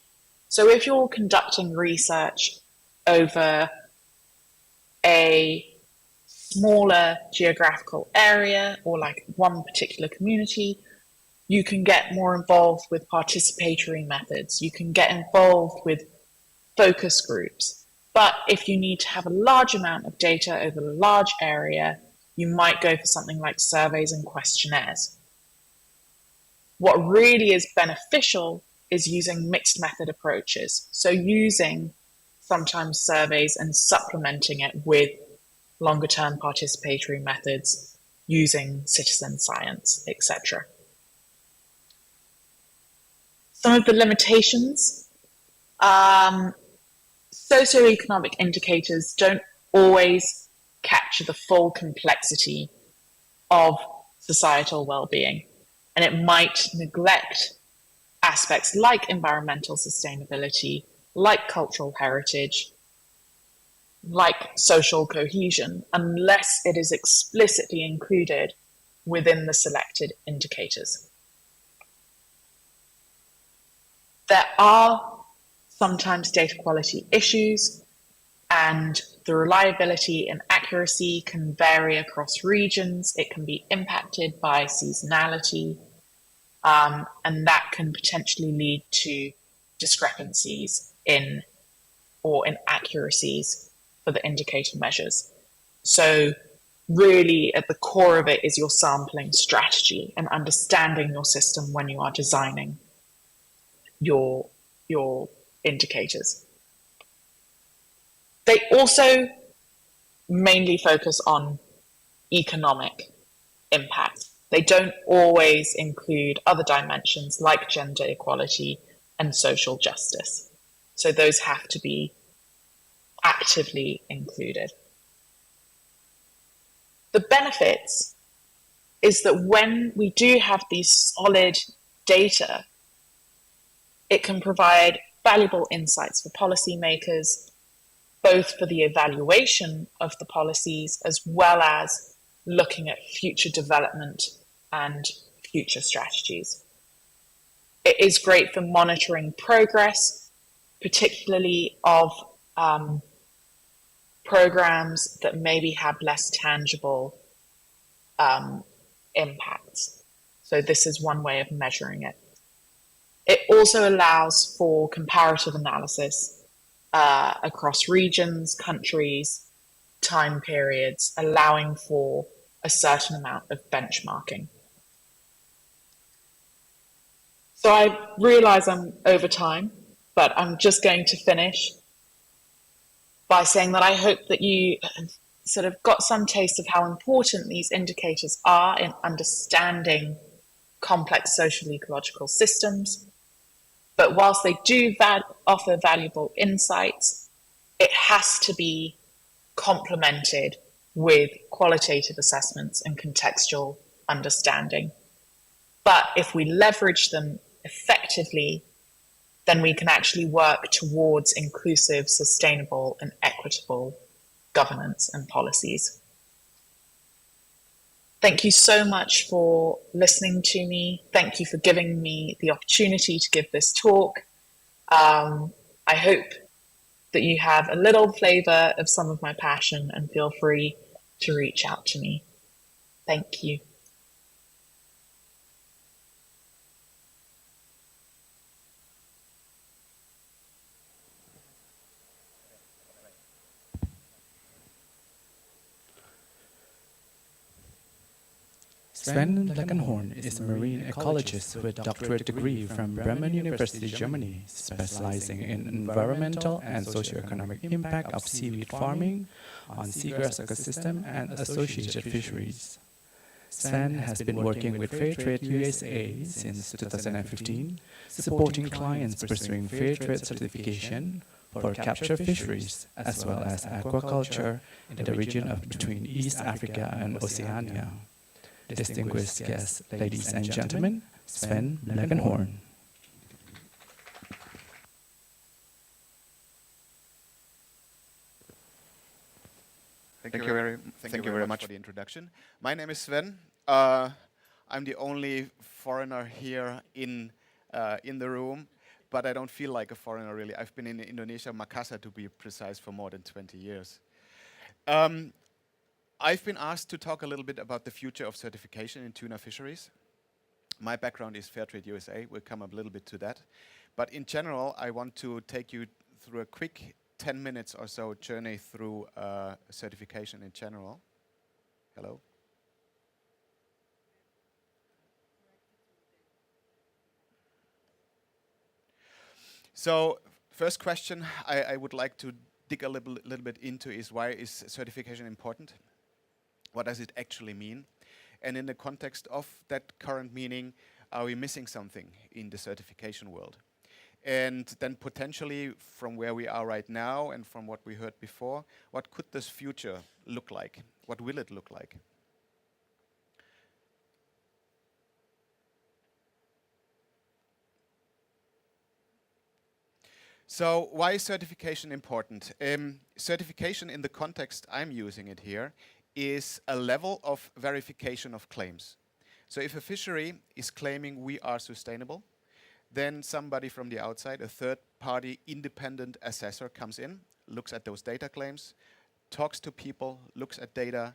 So if you're conducting research over a smaller geographical area or like one particular community, you can get more involved with participatory methods. You can get involved with focus groups. But if you need to have a large amount of data over a large area, you might go for something like surveys and questionnaires. What really is beneficial is using mixed method approaches. So using sometimes surveys and supplementing it with longer term participatory methods, using citizen science, etc. Some of the limitations, socioeconomic indicators don't always capture the full complexity of societal well-being, and it might neglect aspects like environmental sustainability, like cultural heritage, like social cohesion, unless it is explicitly included within the selected indicators. There are sometimes data quality issues, and the reliability and accuracy can vary across regions. It can be impacted by seasonality, and that can potentially lead to discrepancies in inaccuracies for the indicator measures. So really at the core of it is your sampling strategy and understanding your system when you are designing your indicators. They also mainly focus on economic impact. They don't always include other dimensions like gender equality and social justice. So those have to be actively included. The benefits is that when we do have these solid data, it can provide valuable insights for policymakers, both for the evaluation of the policies as well as looking at future development and future strategies. It is great for monitoring progress, particularly of programs that maybe have less tangible impacts. So this is one way of measuring it. It also allows for comparative analysis across regions, countries, time periods, allowing for a certain amount of benchmarking. So I realize I'm over time, but I'm just going to finish by saying that I hope that you sort of got some taste of how important these indicators are in understanding complex social ecological systems. But whilst they do offer valuable insights, it has to be complemented with qualitative assessments and contextual understanding. But if we leverage them effectively, then we can actually work towards inclusive, sustainable, and equitable governance and policies. Thank you so much for listening to me. Thank you for giving me the opportunity to give this talk. I hope that you have a little flavor of some of my passion and feel free to reach out to me. Thank you. Sven Leckenhorn is a marine ecologist with a doctorate degree from Bremen University, Germany, specializing in environmental and socioeconomic impact of seaweed farming on seagrass ecosystem and associated fisheries. Sven has been working with Fair Trade USA since 2015, supporting clients pursuing Fair Trade certification for capture fisheries, as well as aquaculture in the region of between East Africa and Oceania. Distinguished guests, ladies and gentlemen, Sven Leckenhorn. Thank you very much for the introduction. My name is Sven. I'm the only foreigner here in the room, but I don't feel like a foreigner really. I've been in Indonesia, Makassar to be precise, for more than 20 years. I've been asked to talk a little bit about the future of certification in tuna fisheries. My background is Fairtrade USA. We'll come up a little bit to that. But in general, I want to take you through a quick 10 minutes or so journey through certification in general. Hello? So, first question I would like to dig a little bit into is, why is certification important? What does it actually mean? And in the context of that current meaning, are we missing something in the certification world? And then potentially, from where we are right now and from what we heard before, what could this future look like? What will it look like? So why is certification important? Certification, in the context I'm using it here, is a level of verification of claims. So if a fishery is claiming we are sustainable, then somebody from the outside, a third-party independent assessor, comes in, looks at those data claims, talks to people, looks at data,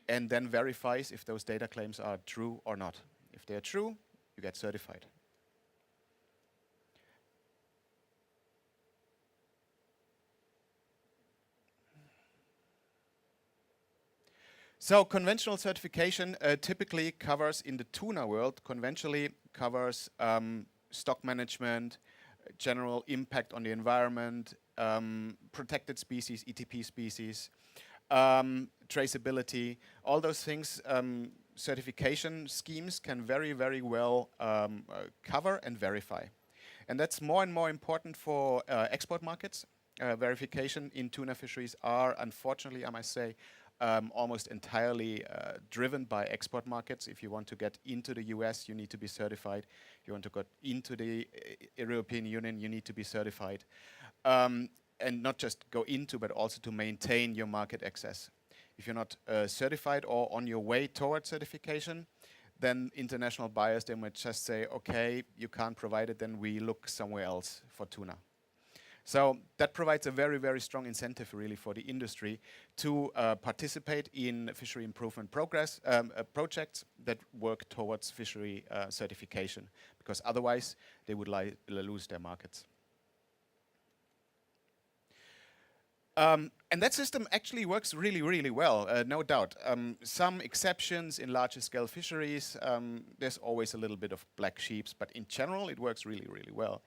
and then verifies if those data claims are true or not. If they are true, you get certified. So conventional certification typically covers, in the tuna world, conventionally covers stock management, general impact on the environment, protected species, ETP species, traceability, all those things. Certification schemes can very, very well cover and verify. And that's more and more important for export markets. Verification in tuna fisheries are, unfortunately, I must say, almost entirely driven by export markets. If you want to get into the US, you need to be certified. If you want to get into the European Union, you need to be certified. And not just go into, but also to maintain your market access. If you're not certified or on your way towards certification, then international buyers, they might just say, okay, you can't provide it, then we look somewhere else for tuna. So that provides a very, very strong incentive, really, for the industry to participate in fishery improvement projects that work towards fishery certification, because otherwise they would lose their markets. And that system actually works really, really well, no doubt. Some exceptions in larger scale fisheries, there's always a little bit of black sheep, but in general it works really, really well.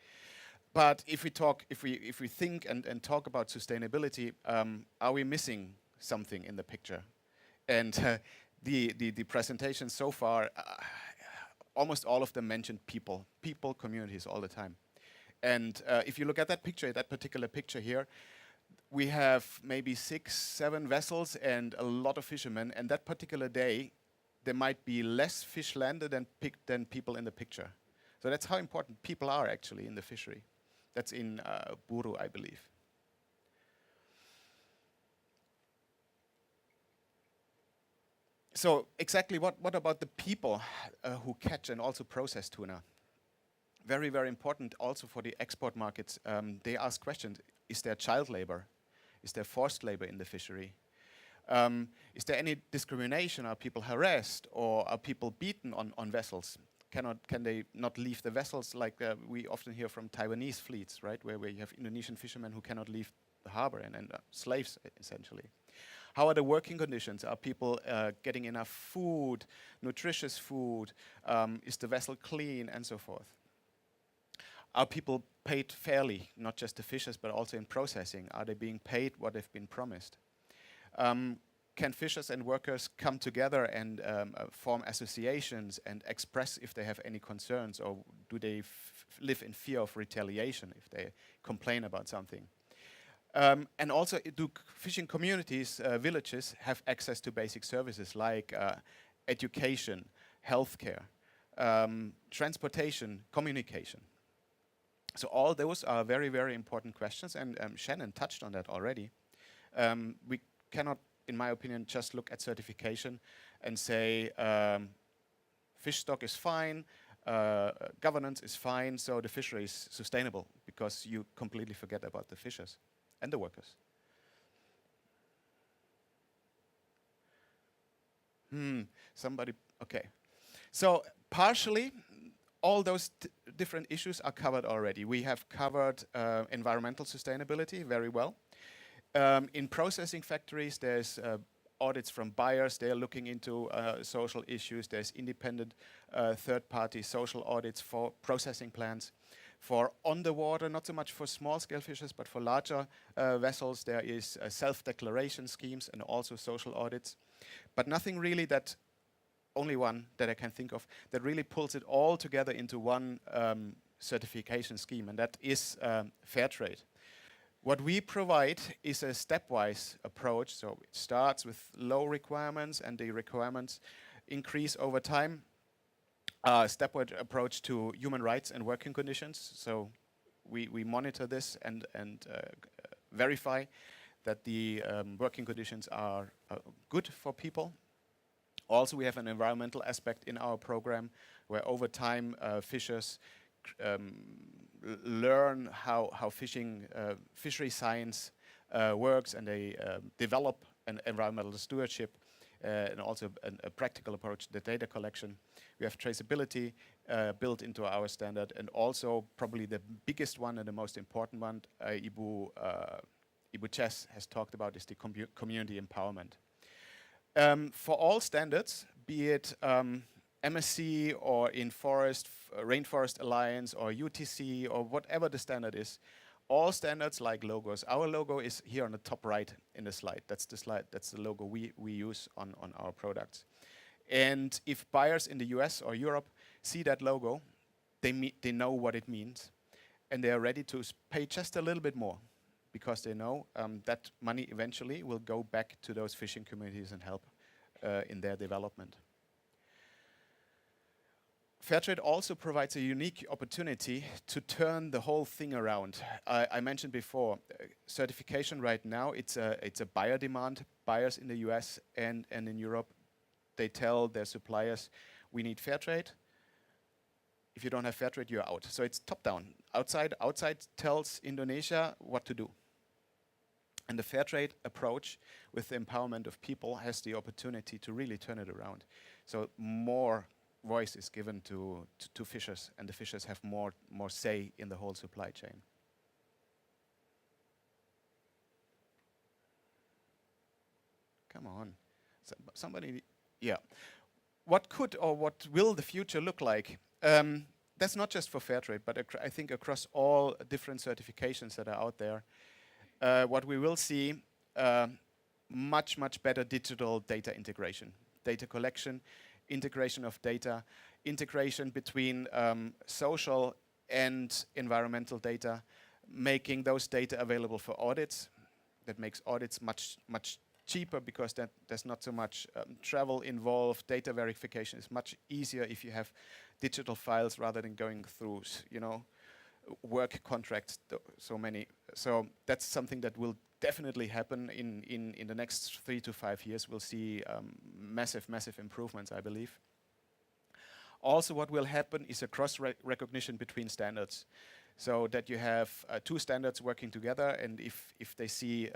But if we think and talk about sustainability, are we missing something in the picture? And the presentation so far, almost all of them mentioned people, communities all the time. And if you look at that picture, that particular picture here, we have maybe 6, 7 vessels and a lot of fishermen. And that particular day, there might be less fish landed than people in the picture. So that's how important people are actually in the fishery. That's in Buru, I believe. So exactly what about the people who catch and also process tuna? Very, very important also for the export markets. They ask questions. Is there child labor? Is there forced labor in the fishery? Is there any discrimination? Are people harassed, or are people beaten on vessels? Can they not leave the vessels, like we often hear from Taiwanese fleets, right, where you have Indonesian fishermen who cannot leave the harbor and slaves, essentially. How are the working conditions? Are people getting enough food, nutritious food? Is the vessel clean, and so forth? Are people paid fairly, not just the fishers, but also in processing? Are they being paid what they've been promised? Can fishers and workers come together and form associations and express if they have any concerns, or do they live in fear of retaliation if they complain about something? And also, do fishing communities, villages, have access to basic services like education, healthcare, transportation, communication? So all those are very, very important questions, and Shannon touched on that already. We cannot, in my opinion, just look at certification and say fish stock is fine, governance is fine, so the fishery is sustainable, because you completely forget about the fishers and the workers. Somebody, okay. So partially, all those different issues are covered already. We have covered environmental sustainability very well. In processing factories, there's audits from buyers. They're looking into social issues. There's independent third-party social audits for processing plants. For on the water, not so much for small-scale fishes, but for larger vessels, there is self-declaration schemes and also social audits. But nothing really that, only one that I can think of, that really pulls it all together into one certification scheme, and that is fair trade. What we provide is a stepwise approach, so it starts with low requirements and the requirements increase over time. Stepwise approach to human rights and working conditions, so we monitor this and verify that the working conditions are good for people. Also, we have an environmental aspect in our program where over time fishers learn how fishery science works, and they develop an environmental stewardship and also a practical approach to the data collection. We have traceability built into our standard, and also probably the biggest one and the most important one, Ibu Chess has talked about, is the community empowerment. For all standards, be it MSC or in forest, Rainforest Alliance or UTC or whatever the standard is, all standards like logos. Our logo is here on the top right in the slide. That's the slide. That's the logo we use on our products. And if buyers in the US or Europe see that logo, they know what it means, and they are ready to pay just a little bit more, because they know that money eventually will go back to those fishing communities and help in their development. Fairtrade also provides a unique opportunity to turn the whole thing around. I mentioned before, certification right now, it's a buyer demand. Buyers in the US and in Europe, they tell their suppliers, we need Fairtrade. If you don't have Fairtrade, you're out. So it's top down. Outside tells Indonesia what to do. And the Fairtrade approach with the empowerment of people has the opportunity to really turn it around. So more voice is given to fishers, and the fishers have more say in the whole supply chain. Come on, somebody, yeah. What could or what will the future look like? That's not just for Fairtrade, but I think across all different certifications that are out there. What we will see, much better digital data integration, data collection, integration of data, integration between social and environmental data, making those data available for audits. That makes audits much cheaper, because there's not so much travel involved. Data verification is much easier if you have digital files rather than going through, work contracts, so many. So that's something that will definitely happen in the next 3 to 5 years. We'll see massive improvements, I believe. Also, what will happen is a cross-recognition between standards, so that you have 2 standards working together, and if they see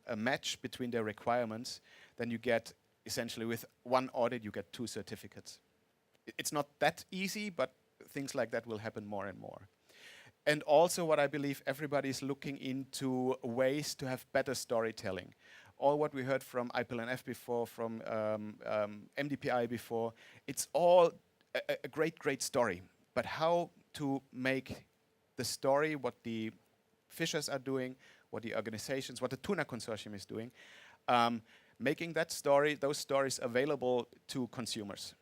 a match between their requirements, then you get, essentially with one audit, you get 2 certificates. It's not that easy, but things like that will happen more and more. And also, what I believe, everybody's looking into ways to have better storytelling. All what we heard from IPLNF before, from MDPI before, it's all a great story. But how to make the story, what the fishers are doing, what the organizations, what the Tuna Consortium is doing, making that story, those stories available to consumers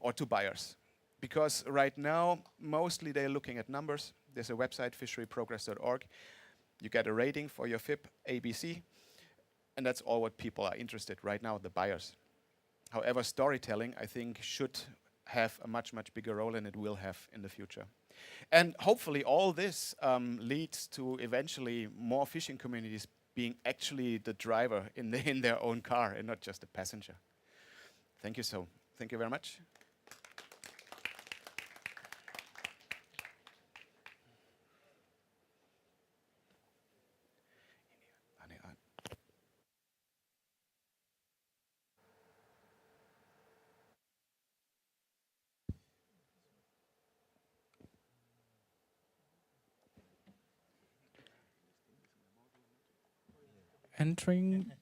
or to buyers. Because right now, mostly they're looking at numbers. There's a website, fisheryprogress.org. You get a rating for your FIP, ABC, and that's all what people are interested right now, the buyers. However, storytelling, I think, should have a much bigger role, and it will have in the future. And hopefully all this leads to eventually more fishing communities being actually the driver in their own car and not just a passenger. Thank you very much. Entering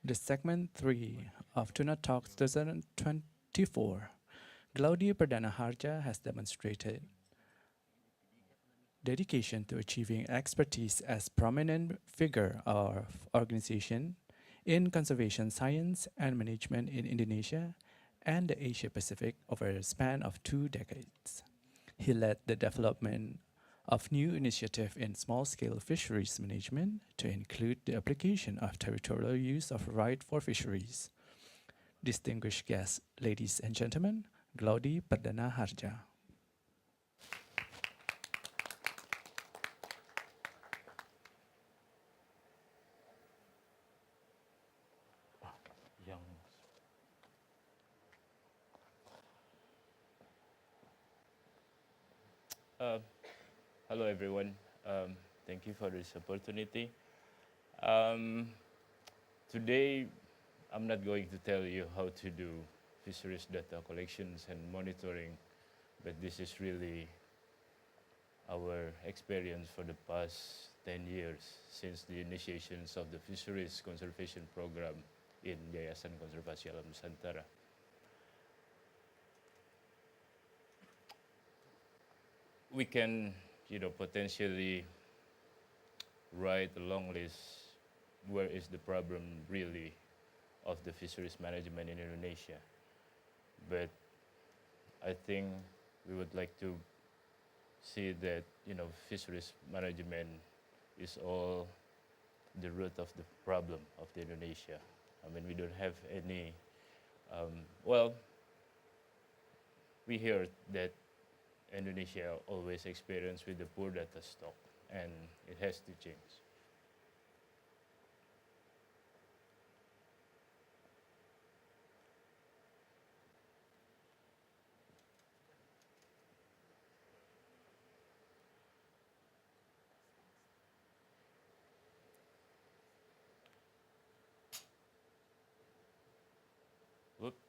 the segment 3 of Tuna Talks 2024, Glaudi Perdana Harja has demonstrated dedication to achieving expertise as prominent figure of organization in conservation science and management in Indonesia and the Asia Pacific over a span of 2 decades. He led the development of new initiative in small-scale fisheries management to include the application of territorial use of right for fisheries. Distinguished guests, ladies and gentlemen, Glaudi Perdana Harja. Hello everyone. Thank you for this opportunity. Today, I'm not going to tell you how to do fisheries data collections and monitoring, but this is really our experience for the past 10 years since the initiations of the Fisheries Conservation Program in Yayasan Konservasi Alam Nusantara. We can, potentially write a long list where is the problem really of the fisheries management in Indonesia. But I think we would like to see that, fisheries management is all the root of the problem of the Indonesia. I mean, we don't have any, we hear that Indonesia always experience with the poor data stock, and it has to change. Whoops.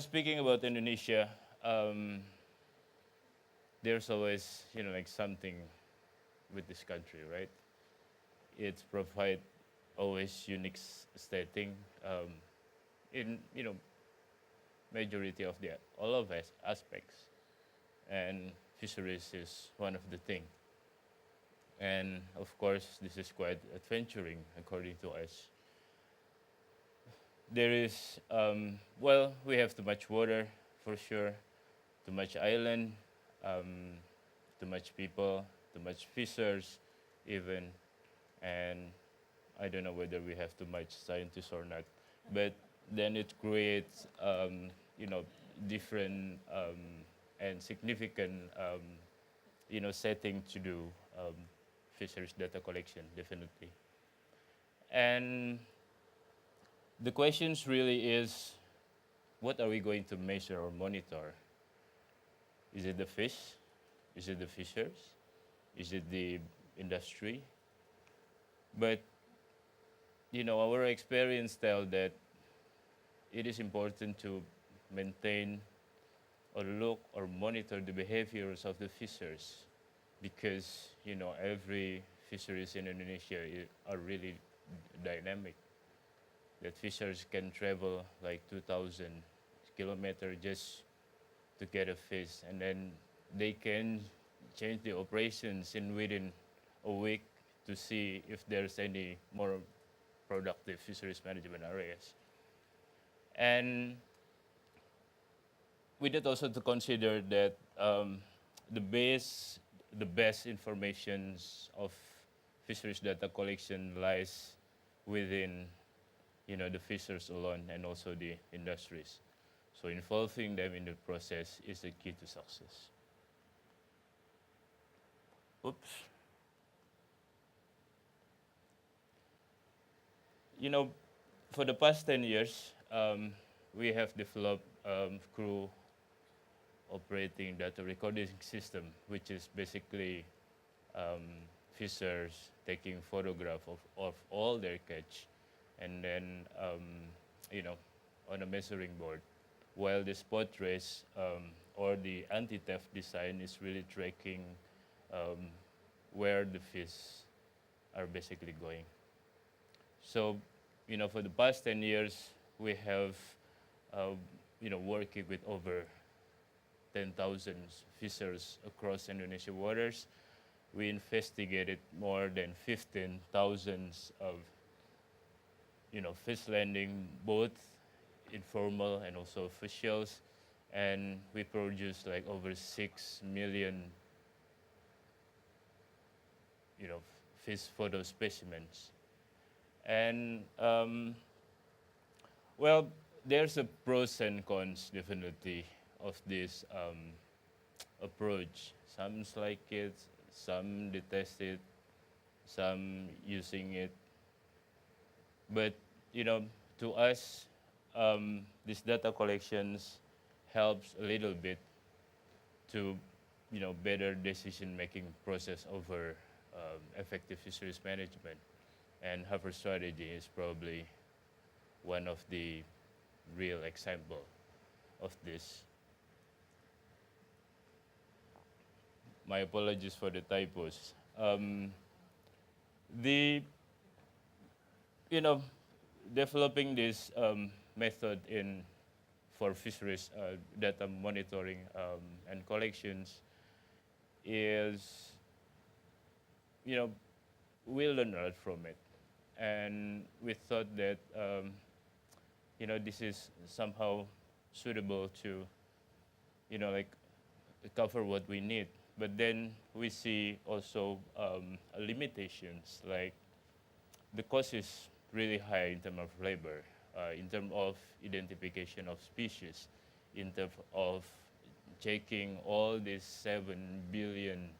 Speaking about Indonesia, there's always, like something with this country, right? It's provide always unique setting in, majority of the all of aspects, and fisheries is one of the thing. And of course, this is quite adventuring according to us. There is, we have too much water for sure, too much island, too much people, too much fishers even, and I don't know whether we have too much scientists or not, but then it creates, different and significant, setting to do fisheries data collection, definitely. And the questions really is, what are we going to measure or monitor? Is it the fish? Is it the fishers? Is it the industry? But, our experience tells that it is important to maintain or look or monitor the behaviors of the fishers, because, every fisheries in Indonesia are really dynamic. That fishers can travel like 2,000 kilometers just to get a fish, and then they can change the operations within a week to see if there's any more productive fisheries management areas. And we need also to consider that the best information of fisheries data collection lies within the fishers alone and also the industries. So involving them in the process is the key to success. Oops. For the past 10 years, we have developed crew operating data recording system, which is basically fishers taking photograph of all their catch, and then on a measuring board, while the spot race or the anti-theft design is really tracking where the fish are basically going. So, for the past 10 years, we have, working with over 10,000 fishers across Indonesian waters. We investigated more than 15,000 of, fish landing, both informal and also officials, and we produced like over 6 million, fish photo specimens. And well, there's a pros and cons definitely of this approach. Some like it, some detest it, some using it. But to us, this data collections helps a little bit to better decision-making process over effective fisheries management. And Harvard strategy is probably one of the real example of this. My apologies for the typos. Developing this method for fisheries data monitoring and collections is, we learn a lot from it. And we thought that, this is somehow suitable to, cover what we need. But then we see also limitations, like the cost is really high in terms of labor, in terms of identification of species, in terms of checking all these 7 billion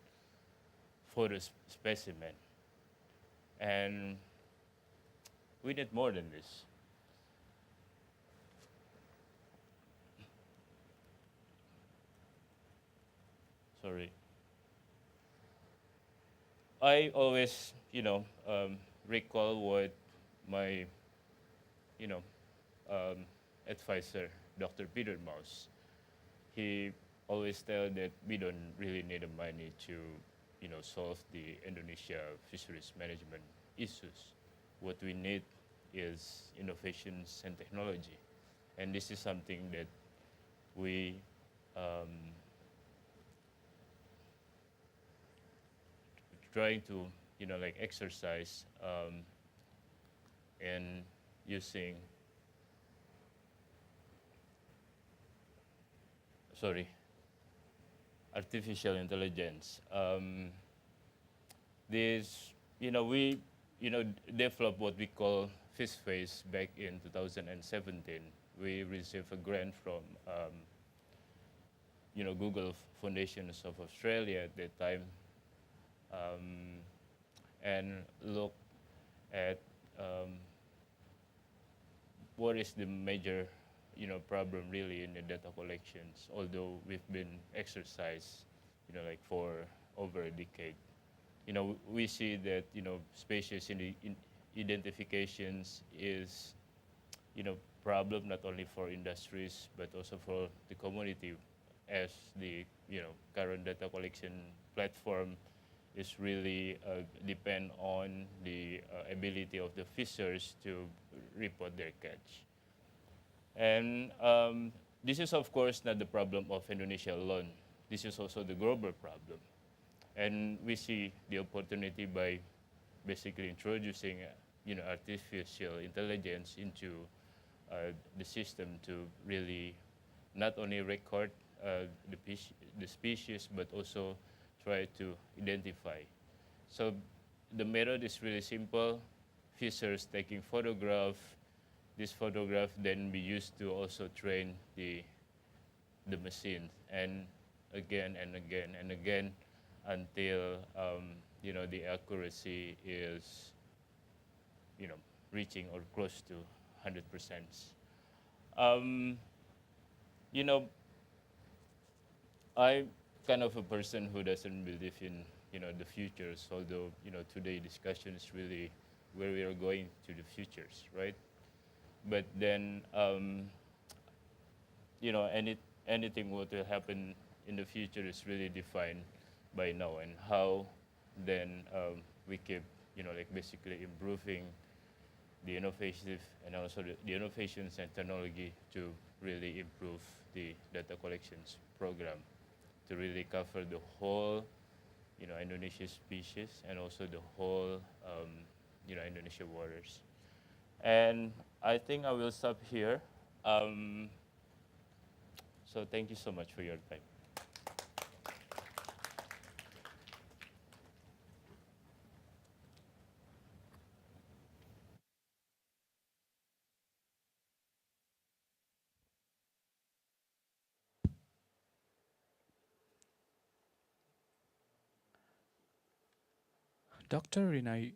photo specimen. And we need more than this. Sorry. I always, recall what my, advisor, Dr. Peter Maus, he always tell that we don't really need the money to, solve the Indonesia fisheries management issues. What we need is innovations and technology. And this is something that we trying to, exercise and using, artificial intelligence. This, we, developed what we call Fish Face back in 2017. We received a grant from, Google Foundations of Australia at that time, and look at what is the major, problem really in the data collections. Although we've been exercised, for over a decade, we see that species identifications is, problem not only for industries but also for the community, as the current data collection platform is really depend on the ability of the fishers to report their catch. And this is of course not the problem of Indonesia alone. This is also the global problem. And we see the opportunity by basically introducing artificial intelligence into the system to really not only record the species but also try to identify. So the method is really simple. Fishers taking photograph. This photograph then be used to also train the machine, and again and again and again until the accuracy is reaching or close to 100%. I'm kind of a person who doesn't believe in the futures, although today's discussion is really where we are going to the futures, right? But then anything what will happen in the future is really defined by now, and how then we keep, like basically improving the innovative and also the innovations and technology to really improve the data collections program to really cover the whole, Indonesia species and also the whole, Indonesia waters. And I think I will stop here. So thank you so much for your time. Dr. Rina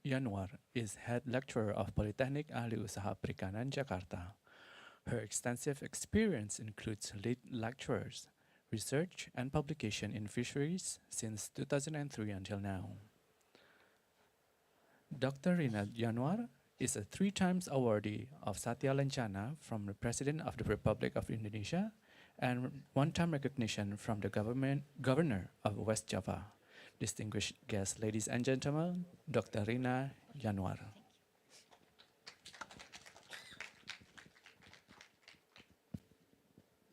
Yanwar is head lecturer of Politeknik Ahli Usaha Perikanan Jakarta. Her extensive experience includes lead lecturers, research, and publication in fisheries since 2003 until now. Dr. Rina Yanwar is a 3 times awardee of Satya Lencana from the President of the Republic of Indonesia and 1-time recognition from the Governor of West Java. Distinguished guests, ladies and gentlemen, Dr. Rina Yanwar.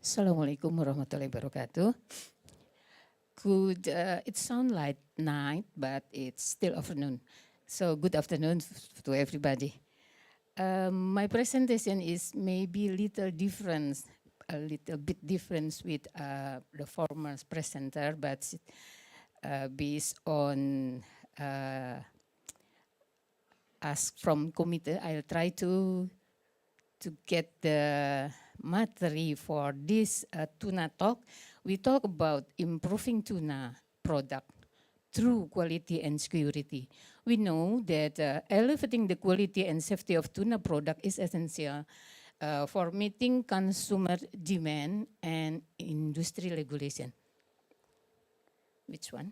Assalamualaikum warahmatullahi wabarakatuh. It sounds like night, but it's still afternoon. So good afternoon to everybody. My presentation is maybe a little bit different with the former presenter, but based on ask from committee, I'll try to get the material for this tuna talk. We talk about improving tuna product through quality and security. We know that elevating the quality and safety of tuna product is essential for meeting consumer demand and industry regulation. Which one?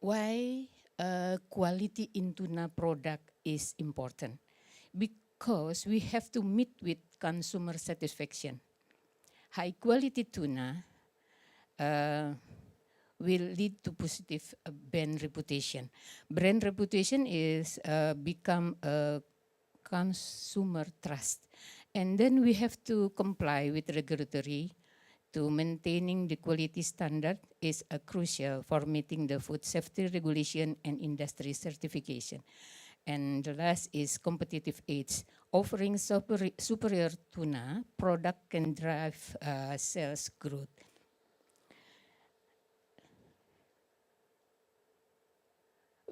Why quality in tuna product is important? Because we have to meet with consumer satisfaction. High quality tuna will lead to positive brand reputation. Brand reputation is become a consumer trust. And then we have to comply with regulatory to maintaining the quality standard is crucial for meeting the food safety regulation and industry certification. And the last is competitive aids. Offering superior tuna product can drive sales growth.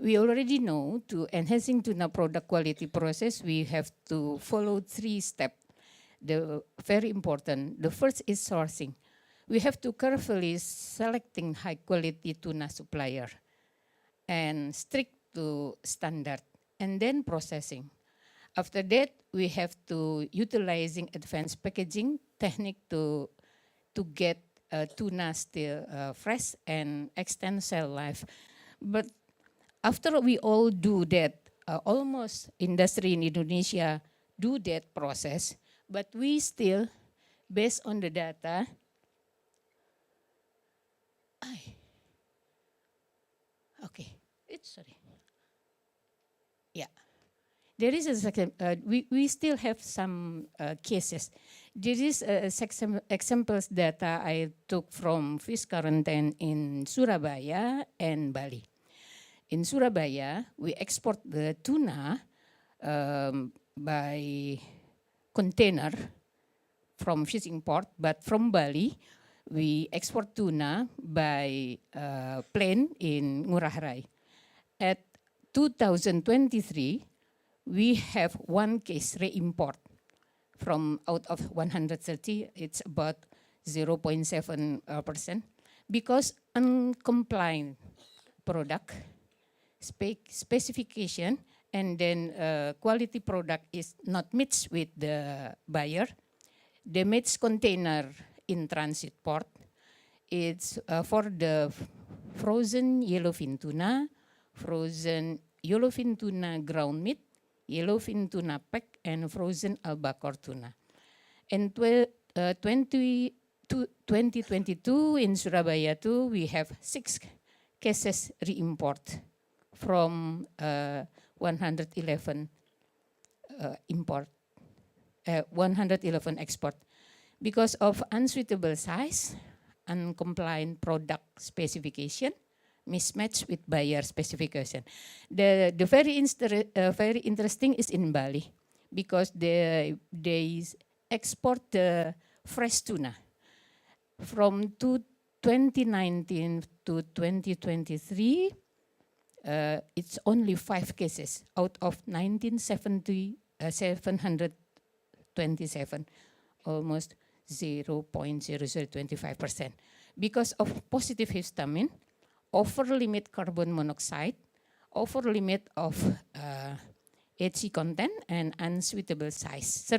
We already know to enhancing tuna product quality process, we have to follow 3 steps. Very important. The first is sourcing. We have to carefully selecting high quality tuna supplier and strict to standard, and then processing. After that, we have to utilizing advanced packaging technique to get tuna still fresh and extend shelf life. But after we all do that, almost industry in Indonesia do that process, but we still, based on the data, there is we still have some cases. There is examples data I took from fish quarantine in Surabaya and Bali. In Surabaya, we export the tuna by container from fishing port, but from Bali, we export tuna by plane in Ngurah Rai. At 2023, we have 1 case re-import from out of 130, it's about 0.7%, because uncompliant product specification and then quality product is not mixed with the buyer. Damaged container in transit port. It's for the frozen yellowfin tuna, frozen yellowfin tuna ground meat, yellowfin tuna pack, and frozen albacore tuna. In 2022 in Surabaya too, we have 6 cases re-import from 111 111 export because of unsuitable size, uncompliant product specification, mismatch with buyer specification. The very interesting is in Bali because they export the fresh tuna from 2019 to 2023. It's only 5 cases out of 727, almost 0.0025%. Because of positive histamine, over limit carbon monoxide, over limit of HC content, and unsuitable size.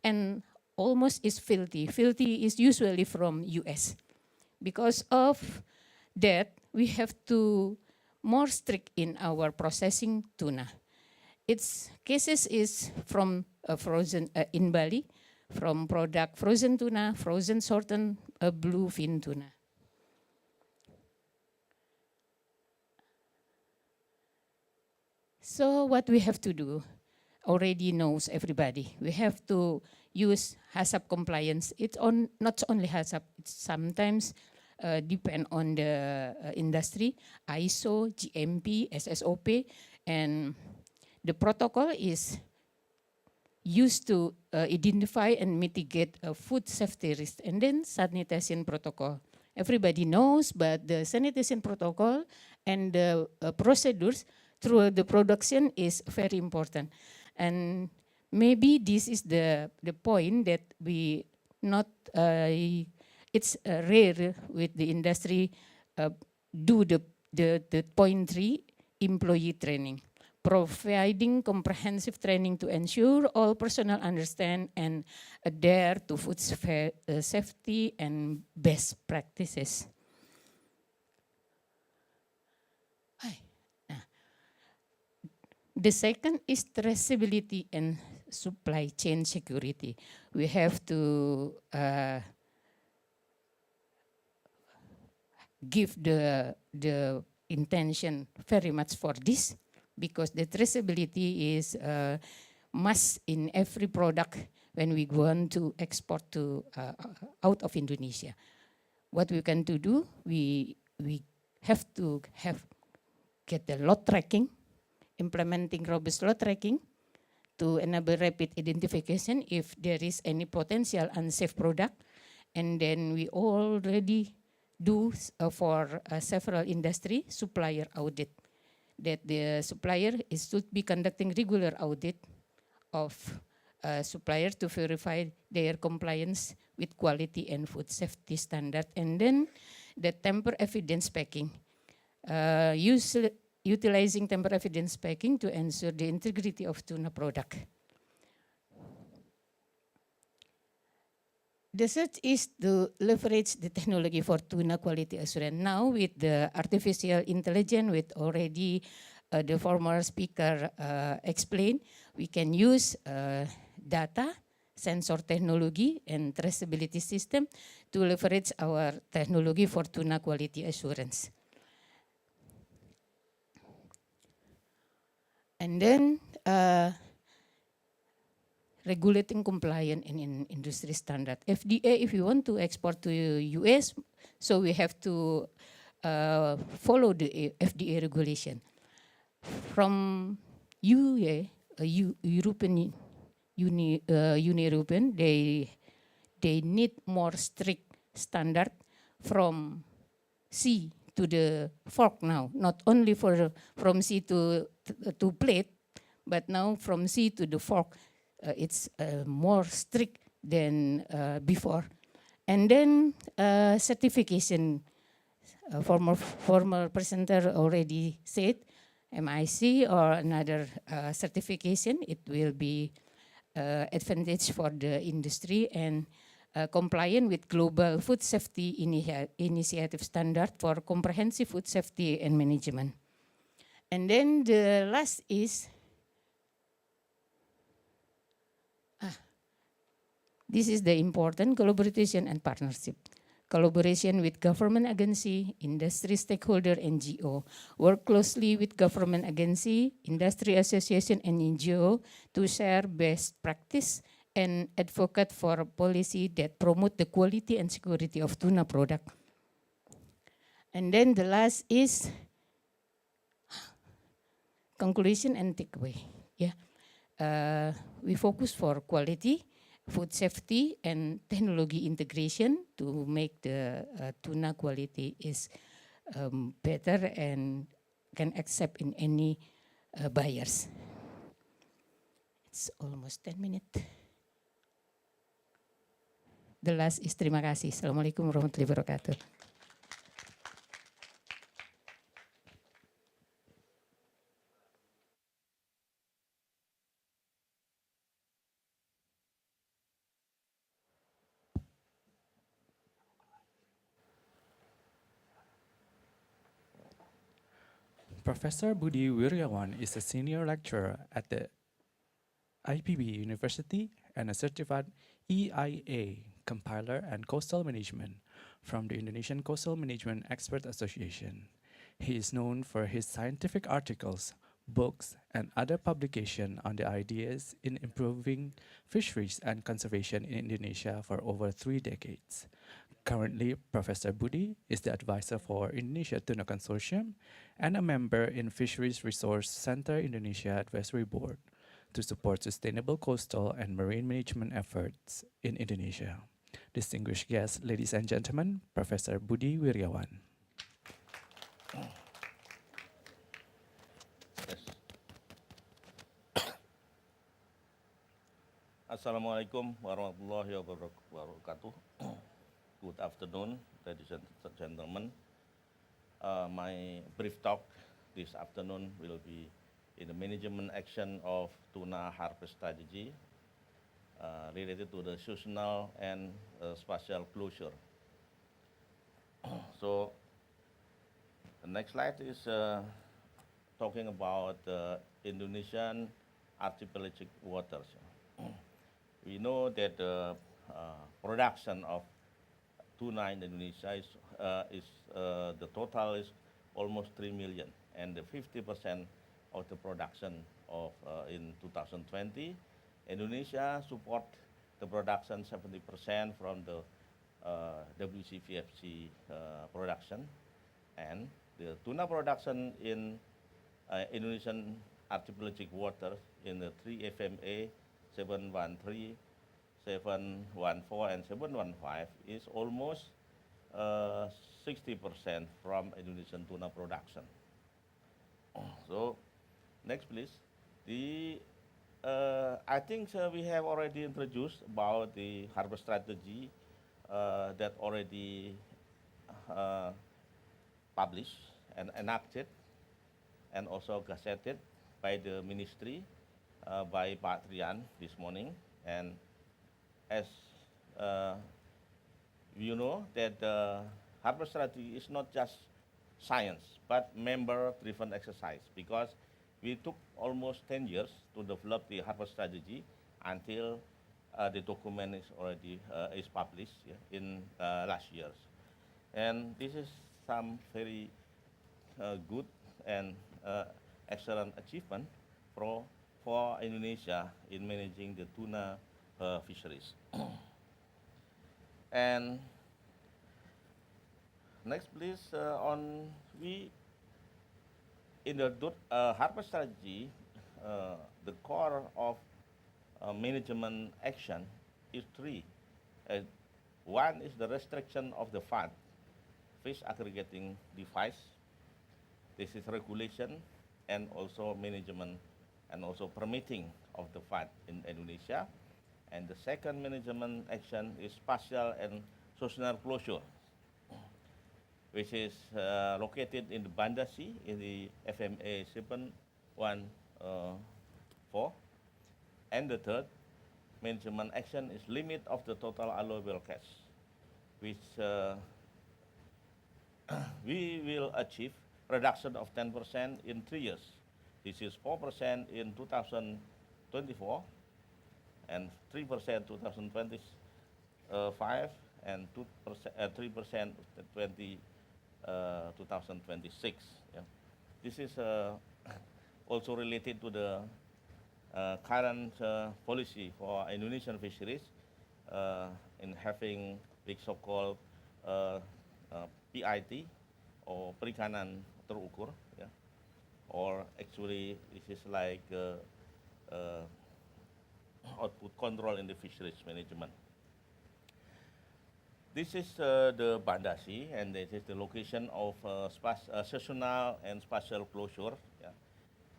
And almost is filthy. Filthy is usually from US. Because of that, we have to more strict in our processing tuna. Its cases is from frozen in Bali, from product frozen tuna, frozen shortened bluefin tuna. So what we have to do already knows everybody. We have to use HACCP compliance. It's not only HACCP, it's sometimes depend on the industry, ISO, GMP, SSOP, and the protocol is used to identify and mitigate food safety risk. And then sanitation protocol. Everybody knows, but the sanitation protocol and the procedures through the production is very important. And maybe this is the point that we not, it's rare with the industry do the point 3, employee training. Providing comprehensive training to ensure all personnel understand and adhere to food safety and best practices. The second is traceability and supply chain security. We have to give the intention very much for this, because the traceability is must in every product when we want to export to out of Indonesia. What we can do, we have to get the lot tracking, implementing robust lot tracking to enable rapid identification if there is any potential unsafe product. And then we already do for several industry supplier audit, that the supplier should be conducting regular audit of suppliers to verify their compliance with quality and food safety standard. And then the tamper evidence packing, utilizing tamper evidence packing to ensure the integrity of tuna product. The third is to leverage the technology for tuna quality assurance. Now with the artificial intelligence, with already the former speaker explained, we can use data, sensor technology, and traceability system to leverage our technology for tuna quality assurance. And then regulating compliant in industry standard. FDA, if you want to export to US, so we have to follow the FDA regulation. From European Union, they need more strict standard from sea to the fork now, not only from sea to plate, but now from sea to the fork. It's more strict than before. And then certification, former presenter already said, MIC or another certification, it will be advantage for the industry and compliant with global food safety initiative standard for comprehensive food safety and management. And then the last is This is the important collaboration and partnership. Collaboration with government agency, industry stakeholder, NGO. Work closely with government agency, industry association, and NGO to share best practice and advocate for a policy that promote the quality and security of tuna product. And then the last is conclusion and takeaway. Yeah, we focus for quality, food safety, and technology integration to make the tuna quality is better and can accept in any buyers. It's almost 10 minutes. The last is terima kasih. Assalamualaikum warahmatullahi wabarakatuh. Professor Budi Wiryawan is a senior lecturer at the IPB University and a certified EIA compiler and coastal management from the Indonesian Coastal Management Expert Association. He is known for his scientific articles, books, and other publications on the ideas in improving fisheries and conservation in Indonesia for over 3 decades. Currently, Professor Budi is the advisor for Indonesia Tuna Consortium and a member in Fisheries Resource Center Indonesia Advisory Board to support sustainable coastal and marine management efforts in Indonesia. Distinguished guests, ladies and gentlemen, Professor Budi Wiryawan. Assalamualaikum warahmatullahi wabarakatuh. Good afternoon, ladies and gentlemen. My brief talk this afternoon will be in the management action of tuna harvest strategy related to the seasonal and spatial closure. So the next slide is talking about Indonesian archipelagic waters. We know that the production of tuna in Indonesia is the total is almost 3 million, and the 50% of the production of in 2020, Indonesia support the production 70% from the WCFC production, and the tuna production in Indonesian archipelagic waters in the 3 FMA 713, 714, and 715 is almost 60% from Indonesian tuna production. So, next please. I think we have already introduced about the harvest strategy that already published and enacted and also gazetted by the ministry by Pak Trian this morning. And as you know that the harvest strategy is not just science but member-driven exercise, because we took almost 10 years to develop the harvest strategy until the document is already is published in last years. And this is some very good and excellent achievement for Indonesia in managing the tuna fisheries. And next please, in the harvest strategy, the core of management action is 3. One is the restriction of the fund, fish aggregating device. This is regulation and also management and also permitting of the fund in Indonesia. And the second management action is spatial and seasonal closure, which is located in the Banda Sea in the FMA 714. And the third management action is limit of the total allowable catch, which we will achieve reduction of 10% in 3 years. This is 4% in 2024 and 3% 2026 5 and 3% 2026. Yeah. This is also related to the current policy for Indonesian fisheries in having the so-called PIT or perikanan terukur, yeah. Or actually this is like output control in the fisheries management. This is the Bandasi, and this is the location of seasonal and spatial closure. Yeah.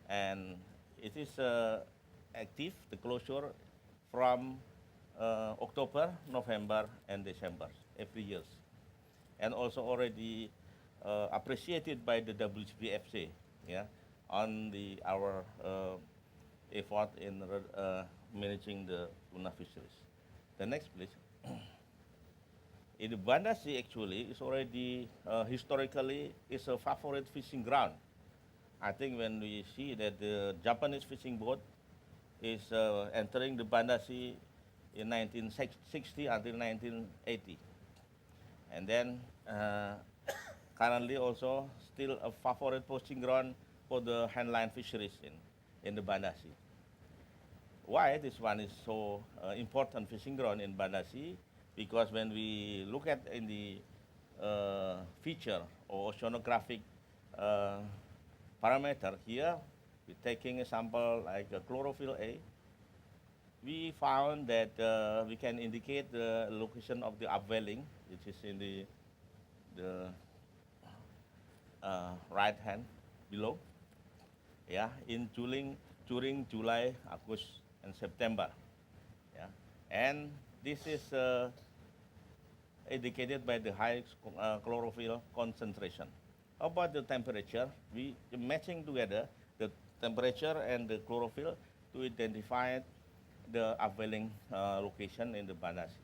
And it is active, the closure, from October, November, and December every year. And also already appreciated by the WCPFC, yeah, on our effort in managing the tuna fisheries. The next, please. In the Bandasi, actually, is already historically is a favorite fishing ground. I think when we see that the Japanese fishing boat is entering the Bandasi in 1960 until 1980, and then currently also still a favorite posting ground for the handline fisheries in the Bandasi. Why this one is so important fishing ground in Bandasi? Because when we look at in the feature or oceanographic parameter here, we're taking a sample like a chlorophyll A. We found that we can indicate the location of the upwelling, which is in the right hand below. Yeah, during July, August, and September. Yeah, and this is indicated by the high chlorophyll concentration. How about the temperature? We matching together the temperature and the chlorophyll to identify the upwelling location in the Bandasi.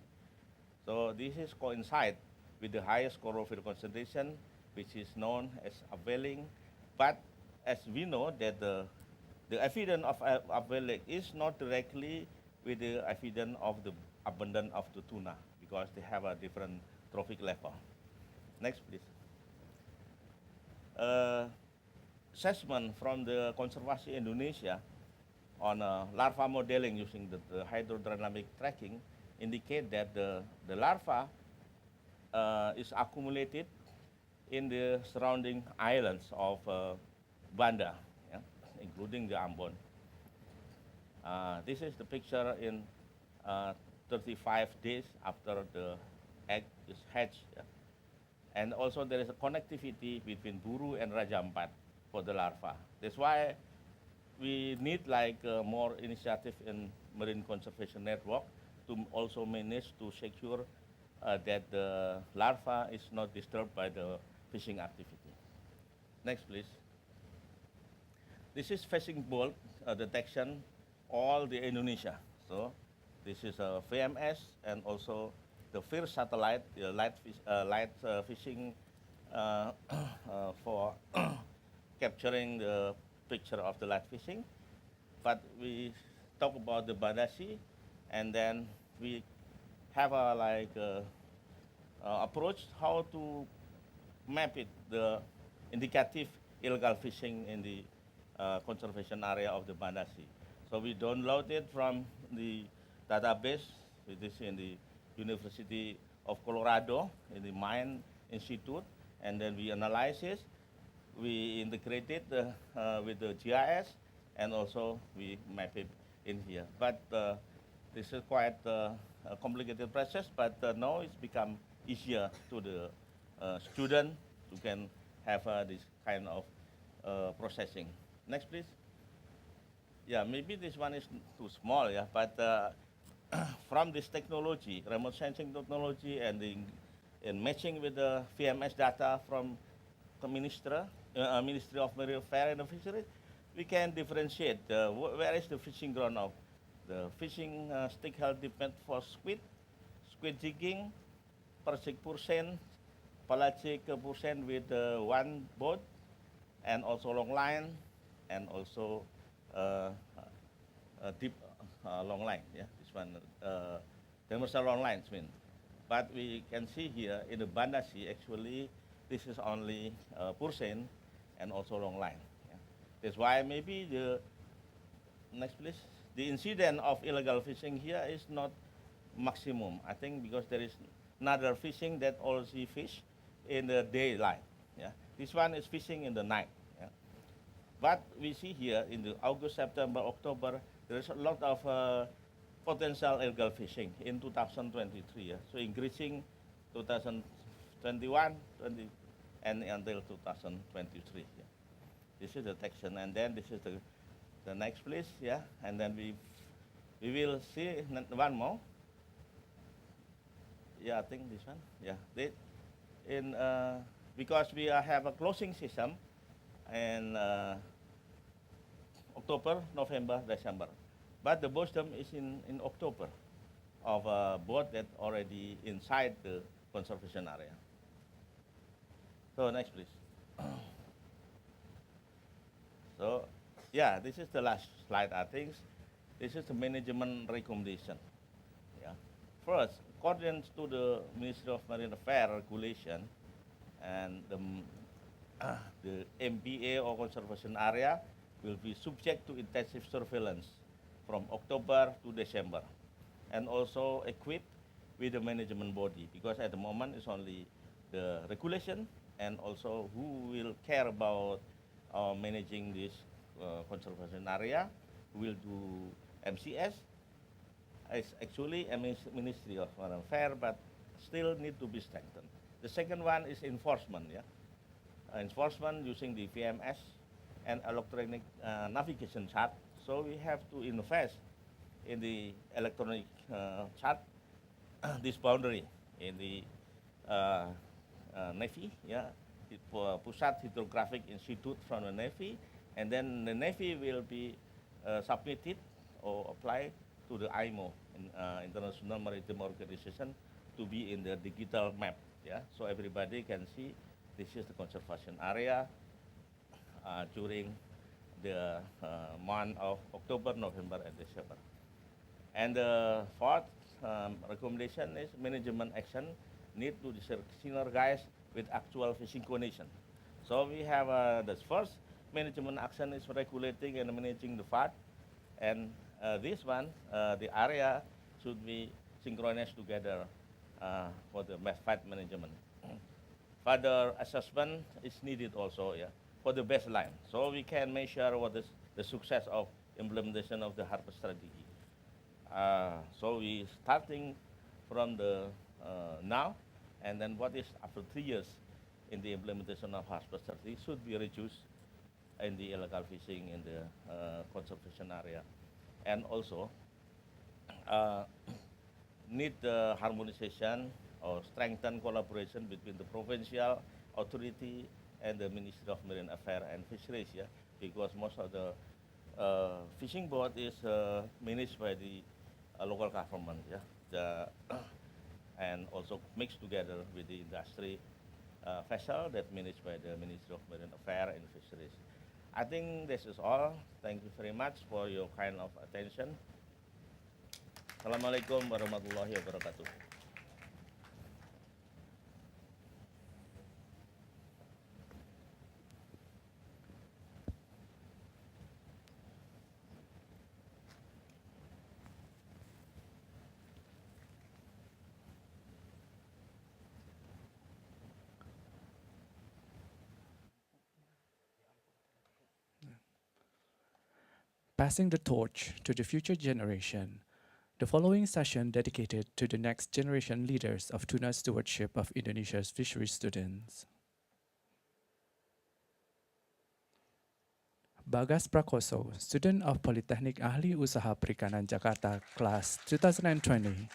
So this is coincide with the highest chlorophyll concentration, which is known as upwelling. But as we know that the evidence of upwelling is not directly with the evidence of the abundance of the tuna, because they have a different trophic level. Next, please. Assessment from the Conservasi Indonesia on larva modeling using the hydrodynamic tracking indicate that the larva is accumulated in the surrounding islands of Banda, yeah, including the Ambon. This is the picture in 35 days after the egg is hatched. Yeah. And also there is a connectivity between Buru and Raja Ampat for the larva. That's why we need like more initiative in marine conservation network to also manage to secure that the larva is not disturbed by the fishing activity. Next, please. This is fishing boat detection all the Indonesia. So this is a VMS and also the first satellite, the light fishing for capturing the picture of the light fishing. But we talk about the Bandasi, and then we have a approach how to map it, the indicative illegal fishing in the conservation area of the Bandasi. So we download it from the database, which is in the University of Colorado, in the Mine Institute, and then we analyze it. We integrate it with the GIS, and also we map it in here. But this is quite a complicated process, but now it's become easier to the student who can have this kind of processing. Next, please. Yeah, maybe this one is too small, yeah, but from this technology, remote sensing technology, and matching with the VMS data from the Ministry of Marine Affairs and Fisheries, we can differentiate where is the fishing ground of the fishing stick health depend for squid jigging, persik percent, pelagic percent with one boat, and also long line, and also deep long line. Yeah, this one demersal long lines mean. But we can see here in the Banda Sea, actually, this is only percent and also long line. Yeah. That's why maybe the next please. The incident of illegal fishing here is not maximum. I think because there is another fishing that also fish in the daylight. Yeah. This one is fishing in the night. Yeah. But we see here in the August, September, October, there is a lot of potential illegal fishing in 2023. Yeah. So increasing 2021, 20, and until 2023. Yeah. This is the section, and then this is the next please, yeah, and then we will see one more. Yeah, I think this one. Yeah, because we have a closing system, in October, November, December, but the wisdom is in October of a boat that already inside the conservation area. So next please. So yeah, this is the last slide. I think this is the management recommendation. Yeah. First, according to the Ministry of Marine Affairs regulation, and the MPA or conservation area will be subject to intensive surveillance from October to December, and also equipped with the management body, because at the moment it's only the regulation and also who will care about managing this conservation area, who will do MCS. It's actually a Ministry of Marine Affairs, but still need to be strengthened. The second one is enforcement. Yeah, enforcement using the VMS and electronic navigation chart. So we have to invest in the electronic chart, this boundary in the Navy, yeah, Pusat Hydrographic Institute from the Navy, and then the Navy will be submitted or apply to the IMO, International Maritime Organization, to be in the digital map. Yeah, so everybody can see this is the conservation area during the month of October, November, and December. And the fourth recommendation is management action need to synergize with actual fishing condition. So we have the first management action is regulating and managing the FAD, and this one, the area should be synchronized together for the FAD management. Further assessment is needed also, yeah, for the baseline, so we can measure what is the success of implementation of the harvest strategy. So we starting from the now, and then what is after 3 years in the implementation of harvest strategy should be reduced in the illegal fishing in the conservation area, and also need the harmonization or strengthen collaboration between the provincial authority and the Ministry of Marine Affairs and Fisheries, yeah, because most of the fishing boat is managed by the local government, yeah, and also mixed together with the industry vessel that managed by the Ministry of Marine Affairs and Fisheries. I think this is all. Thank you very much for your kind of attention. Assalamualaikum warahmatullahi wabarakatuh. Passing the torch to the future generation, the following session dedicated to the next generation leaders of tuna stewardship of Indonesia's fisheries students. Bagas Prakoso, student of Politeknik Ahli Usaha Perikanan Jakarta, class 2020,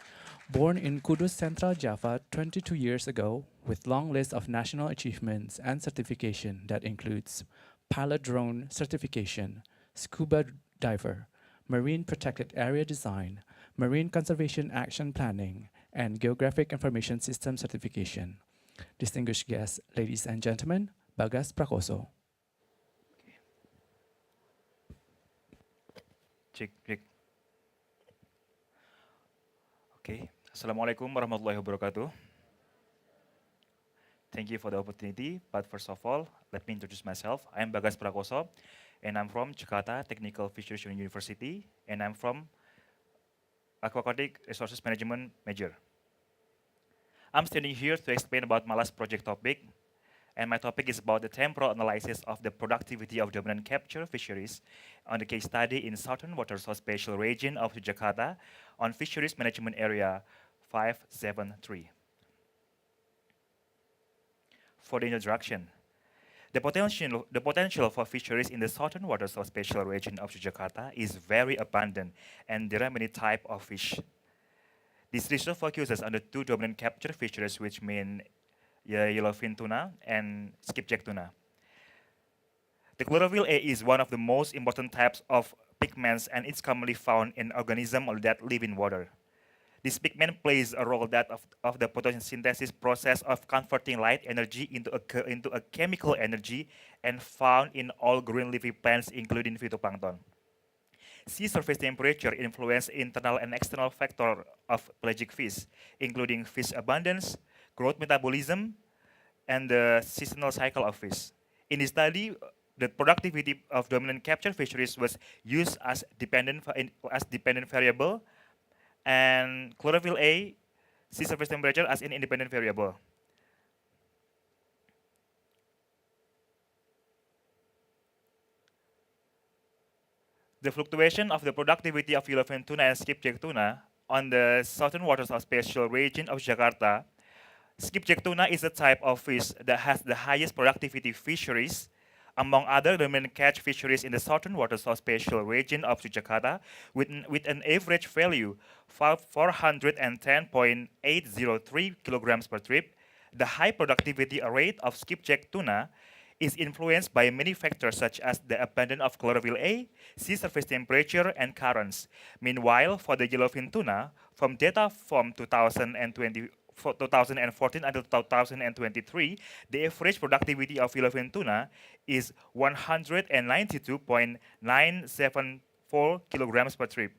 born in Kudus, Central Java 22 years ago, with long list of national achievements and certification that includes pilot drone certification, scuba diver, marine protected area design, marine conservation action planning, and geographic information system certification. Distinguished guests, ladies and gentlemen, Bagas Prakoso. Check. Okay. Assalamualaikum warahmatullahi wabarakatuh. Thank you for the opportunity, but first of all, let me introduce myself. I'm Bagas Prakoso, and I'm from Jakarta Technical Fisheries University, and I'm from Aquatic Resources Management major. I'm standing here to explain about my last project topic, and my topic is about the temporal analysis of the productivity of dominant capture fisheries on the case study in Southern Waters of Special Region of Jakarta on Fisheries Management Area 573. For the introduction, the potential for fisheries in the southern waters of special region of Jakarta is very abundant, and there are many types of fish. This research focuses on the two dominant capture fisheries, which mean yellowfin tuna and skipjack tuna. The chlorophyll A is one of the most important types of pigments, and it's commonly found in organisms that live in water. This pigment plays a role that of the photosynthesis process of converting light energy into a chemical energy, and found in all green leafy plants, including phytoplankton. Sea surface temperature influence internal and external factor of pelagic fish, including fish abundance, growth metabolism, and the seasonal cycle of fish. In this study, the productivity of dominant capture fisheries was used as dependent variable, and chlorophyll A, sea surface temperature as an independent variable. The fluctuation of the productivity of yellowfin tuna and skipjack tuna on the southern waters of special region of Jakarta. Skipjack tuna is a type of fish that has the highest productivity fisheries among other dominant catch fisheries in the southern waters of special region of Jakarta, with an average value of 410.803 kilograms per trip. The high productivity rate of skipjack tuna is influenced by many factors such as the abundance of chlorophyll A, sea surface temperature, and currents. Meanwhile, for the yellowfin tuna, from data from 2014 until 2023, the average productivity of yellowfin tuna is 192.974 kilograms per trip.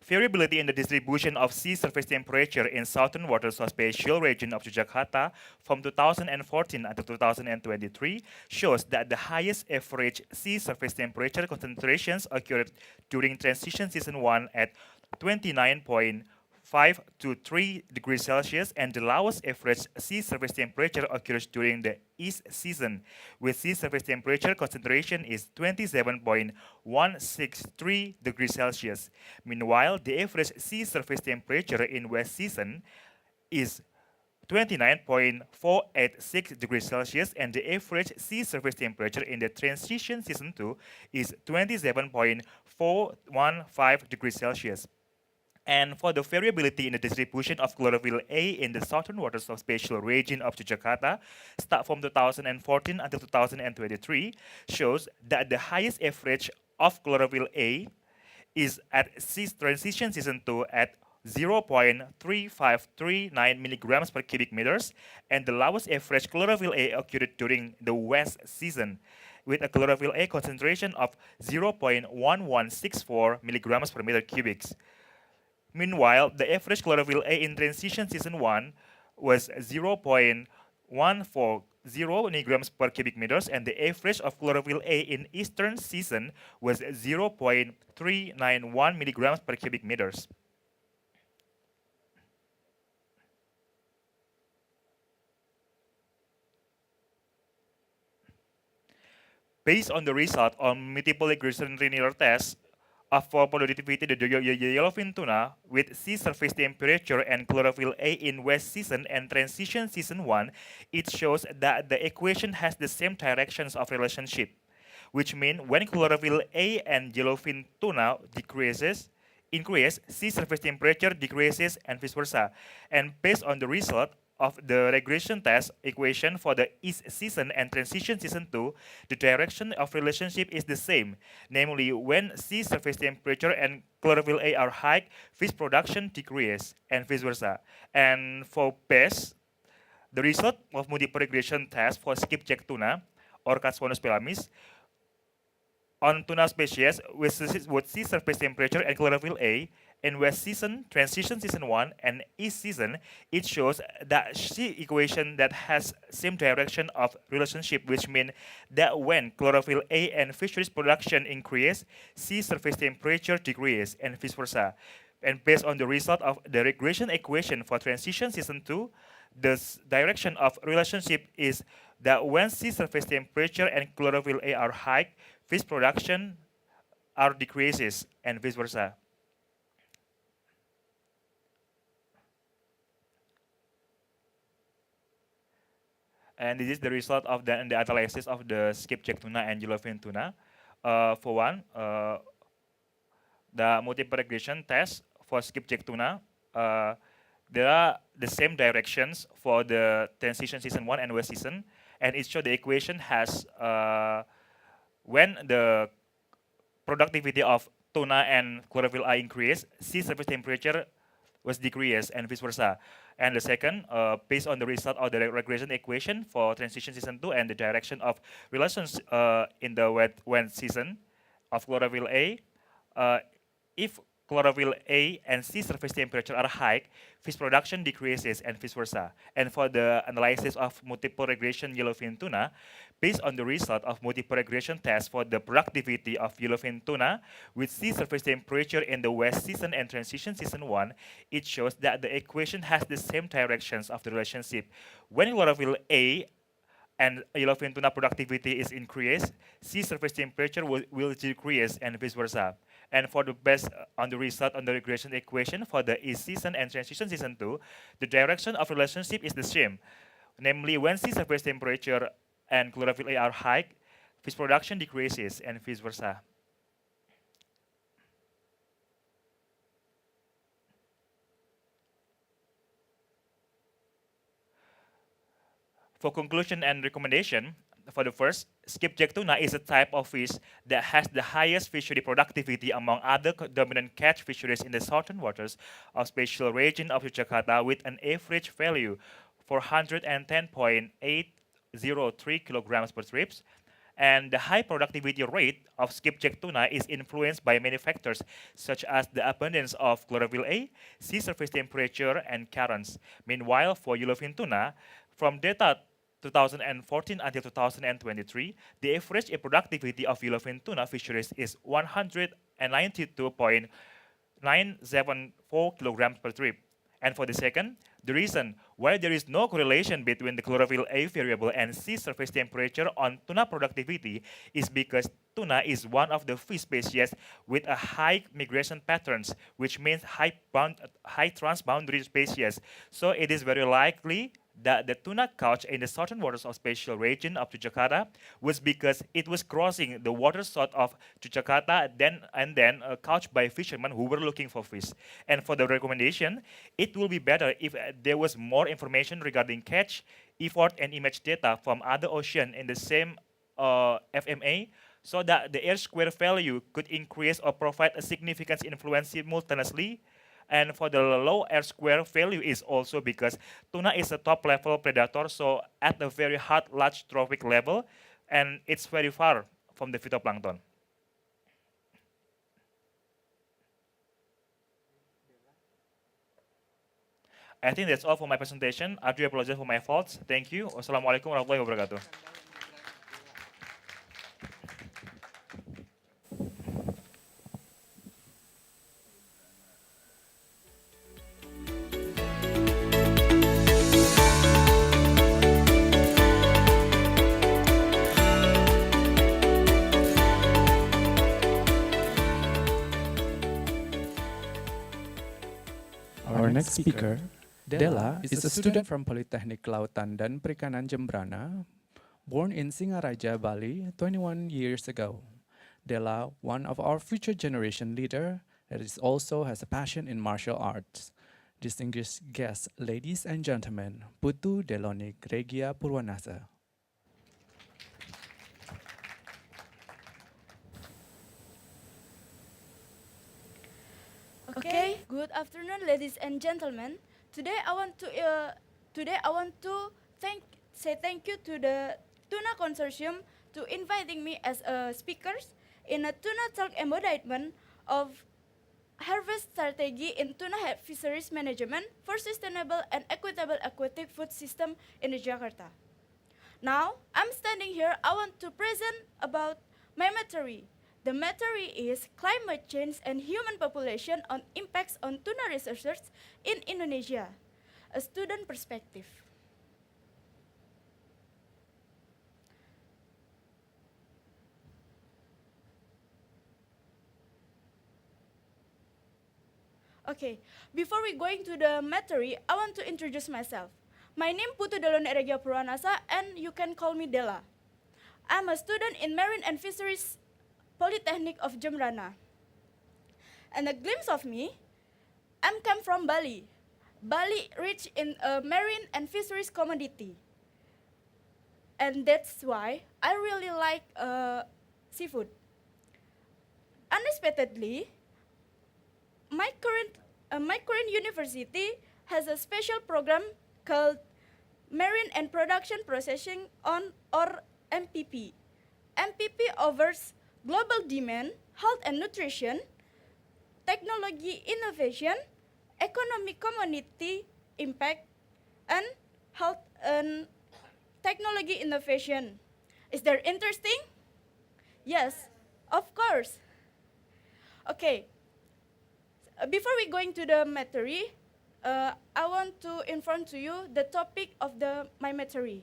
Variability in the distribution of sea surface temperature in southern waters of special region of Jakarta from 2014 until 2023 shows that the highest average sea surface temperature concentrations occurred during transition season 1 at 29.5 to 3 degrees Celsius, and the lowest average sea surface temperature occurs during the east season, with sea surface temperature concentration is 27.163 degrees Celsius. Meanwhile, the average sea surface temperature in west season is 29.486 degrees Celsius, and the average sea surface temperature in the transition season 2 is 27.415 degrees Celsius. And for the variability in the distribution of chlorophyll A in the southern waters of special region of Jakarta, start from 2014 until 2023, shows that the highest average of chlorophyll A is at transition season 2 at 0.3539 milligrams per cubic meters, and the lowest average chlorophyll A occurred during the west season, with a chlorophyll A concentration of 0.1164 milligrams per meter cubic. Meanwhile, the average chlorophyll A in transition season 1 was 0.140 milligrams per cubic meters, and the average of chlorophyll A in eastern season was 0.391 milligrams per cubic meters. Based on the result on multiple regression linear tests, for productivity, the yellowfin tuna with sea surface temperature and chlorophyll A in west season and transition season 1, it shows that the equation has the same directions of relationship, which means when chlorophyll A and yellowfin tuna increase, sea surface temperature decreases, and vice versa. And based on the result of the regression test equation for the east season and transition season 2, the direction of relationship is the same. Namely, when sea surface temperature and chlorophyll A are high, fish production decreases, and vice versa. And for best, the result of multiple regression test for skipjack tuna, Orcas pelamis, on tuna species with sea surface temperature and chlorophyll A in west season, transition season 1, and east season, it shows that sea equation that has same direction of relationship, which means that when chlorophyll A and fisheries production increase, sea surface temperature decrease, and vice versa. And based on the result of the regression equation for transition season 2, the direction of relationship is that when sea surface temperature and chlorophyll A are high, fish production are decreases, and vice versa. And this is the result of the analysis of the skipjack tuna and yellowfin tuna. For one, the multiple regression test for skipjack tuna, there are the same directions for the transition season 1 and west season, and it shows the equation has when the productivity of tuna and chlorophyll A increase, sea surface temperature was decreased, and vice versa. And the second, based on the result of the regression equation for transition season 2 and the direction of relations in the wet season of chlorophyll A, if chlorophyll A and sea surface temperature are high, fish production decreases, and vice versa. And for the analysis of multiple regression yellowfin tuna, based on the result of multiple regression test for the productivity of yellowfin tuna with sea surface temperature in the west season and transition season 1, it shows that the equation has the same directions of the relationship. When chlorophyll A and yellowfin tuna productivity is increased, sea surface temperature will decrease, and vice versa. And for the best on the result on the regression equation for the east season and transition season 2, the direction of relationship is the same. Namely, when sea surface temperature and chlorophyll A are high, fish production decreases, and vice versa. For conclusion and recommendation, for the first, skipjack tuna is a type of fish that has the highest fishery productivity among other dominant catch fisheries in the southern waters of special region of Jakarta with an average value 410.803 kilograms per trips. And the high productivity rate of skipjack tuna is influenced by many factors, such as the abundance of chlorophyll A, sea surface temperature, and currents. Meanwhile, for yellowfin tuna, from data 2014 until 2023, the average productivity of yellowfin tuna fisheries is 192.974 kilograms per trip. And for the second, the reason why there is no correlation between the chlorophyll A variable and sea surface temperature on tuna productivity is because tuna is one of the fish species with a high migration patterns, which means high transboundary species. So it is very likely that the tuna caught in the southern waters of special region of Jakarta was because it was crossing the water south of Jakarta and then caught by fishermen who were looking for fish. And for the recommendation, it will be better if there was more information regarding catch, effort, and image data from other ocean in the same FMA, so that the air square value could increase or provide a significant influence simultaneously. And for the low R square value is also because tuna is a top level predator, so at a very hot large trophic level, and it's very far from the phytoplankton. I think that's all for my presentation. I do apologize for my faults. Thank you. Wassalamualaikum warahmatullahi wabarakatuh. Our next speaker, Della, is a student from Politeknik Kelautan dan Perikanan Jembrana, born in Singaraja, Bali, 21 years ago. Della, one of our future generation leader, that is also has a passion in martial arts. Distinguished guests, ladies and gentlemen, Putu Delonik Regia Purwanasa. Okay, good afternoon, ladies and gentlemen. Today I want to say thank you to the Tuna Consortium to inviting me as a speaker in a Tuna Talk embodiment of harvest strategy in tuna fisheries management for sustainable and equitable aquatic food system in Jakarta. Now, I'm standing here, I want to present about my material. The material is climate change and human population on impacts on tuna researchers in Indonesia, a student perspective. Okay, before we going to the material, I want to introduce myself. My name Putu Delone Eregia Purwanasa, and you can call me Della. I'm a student in Marine and Fisheries Polytechnic of Jembrana. And a glimpse of me, I'm come from Bali. Bali rich in marine and fisheries commodity. And that's why I really like seafood. Unexpectedly, my current university has a special program called Marine and Production Processing on or MPP. MPP covers global demand, health and nutrition, technology innovation, economic community impact, and health and technology innovation. Is that interesting? Yes, of course. Okay. Before we go into the material, I want to inform to you the topic of my material.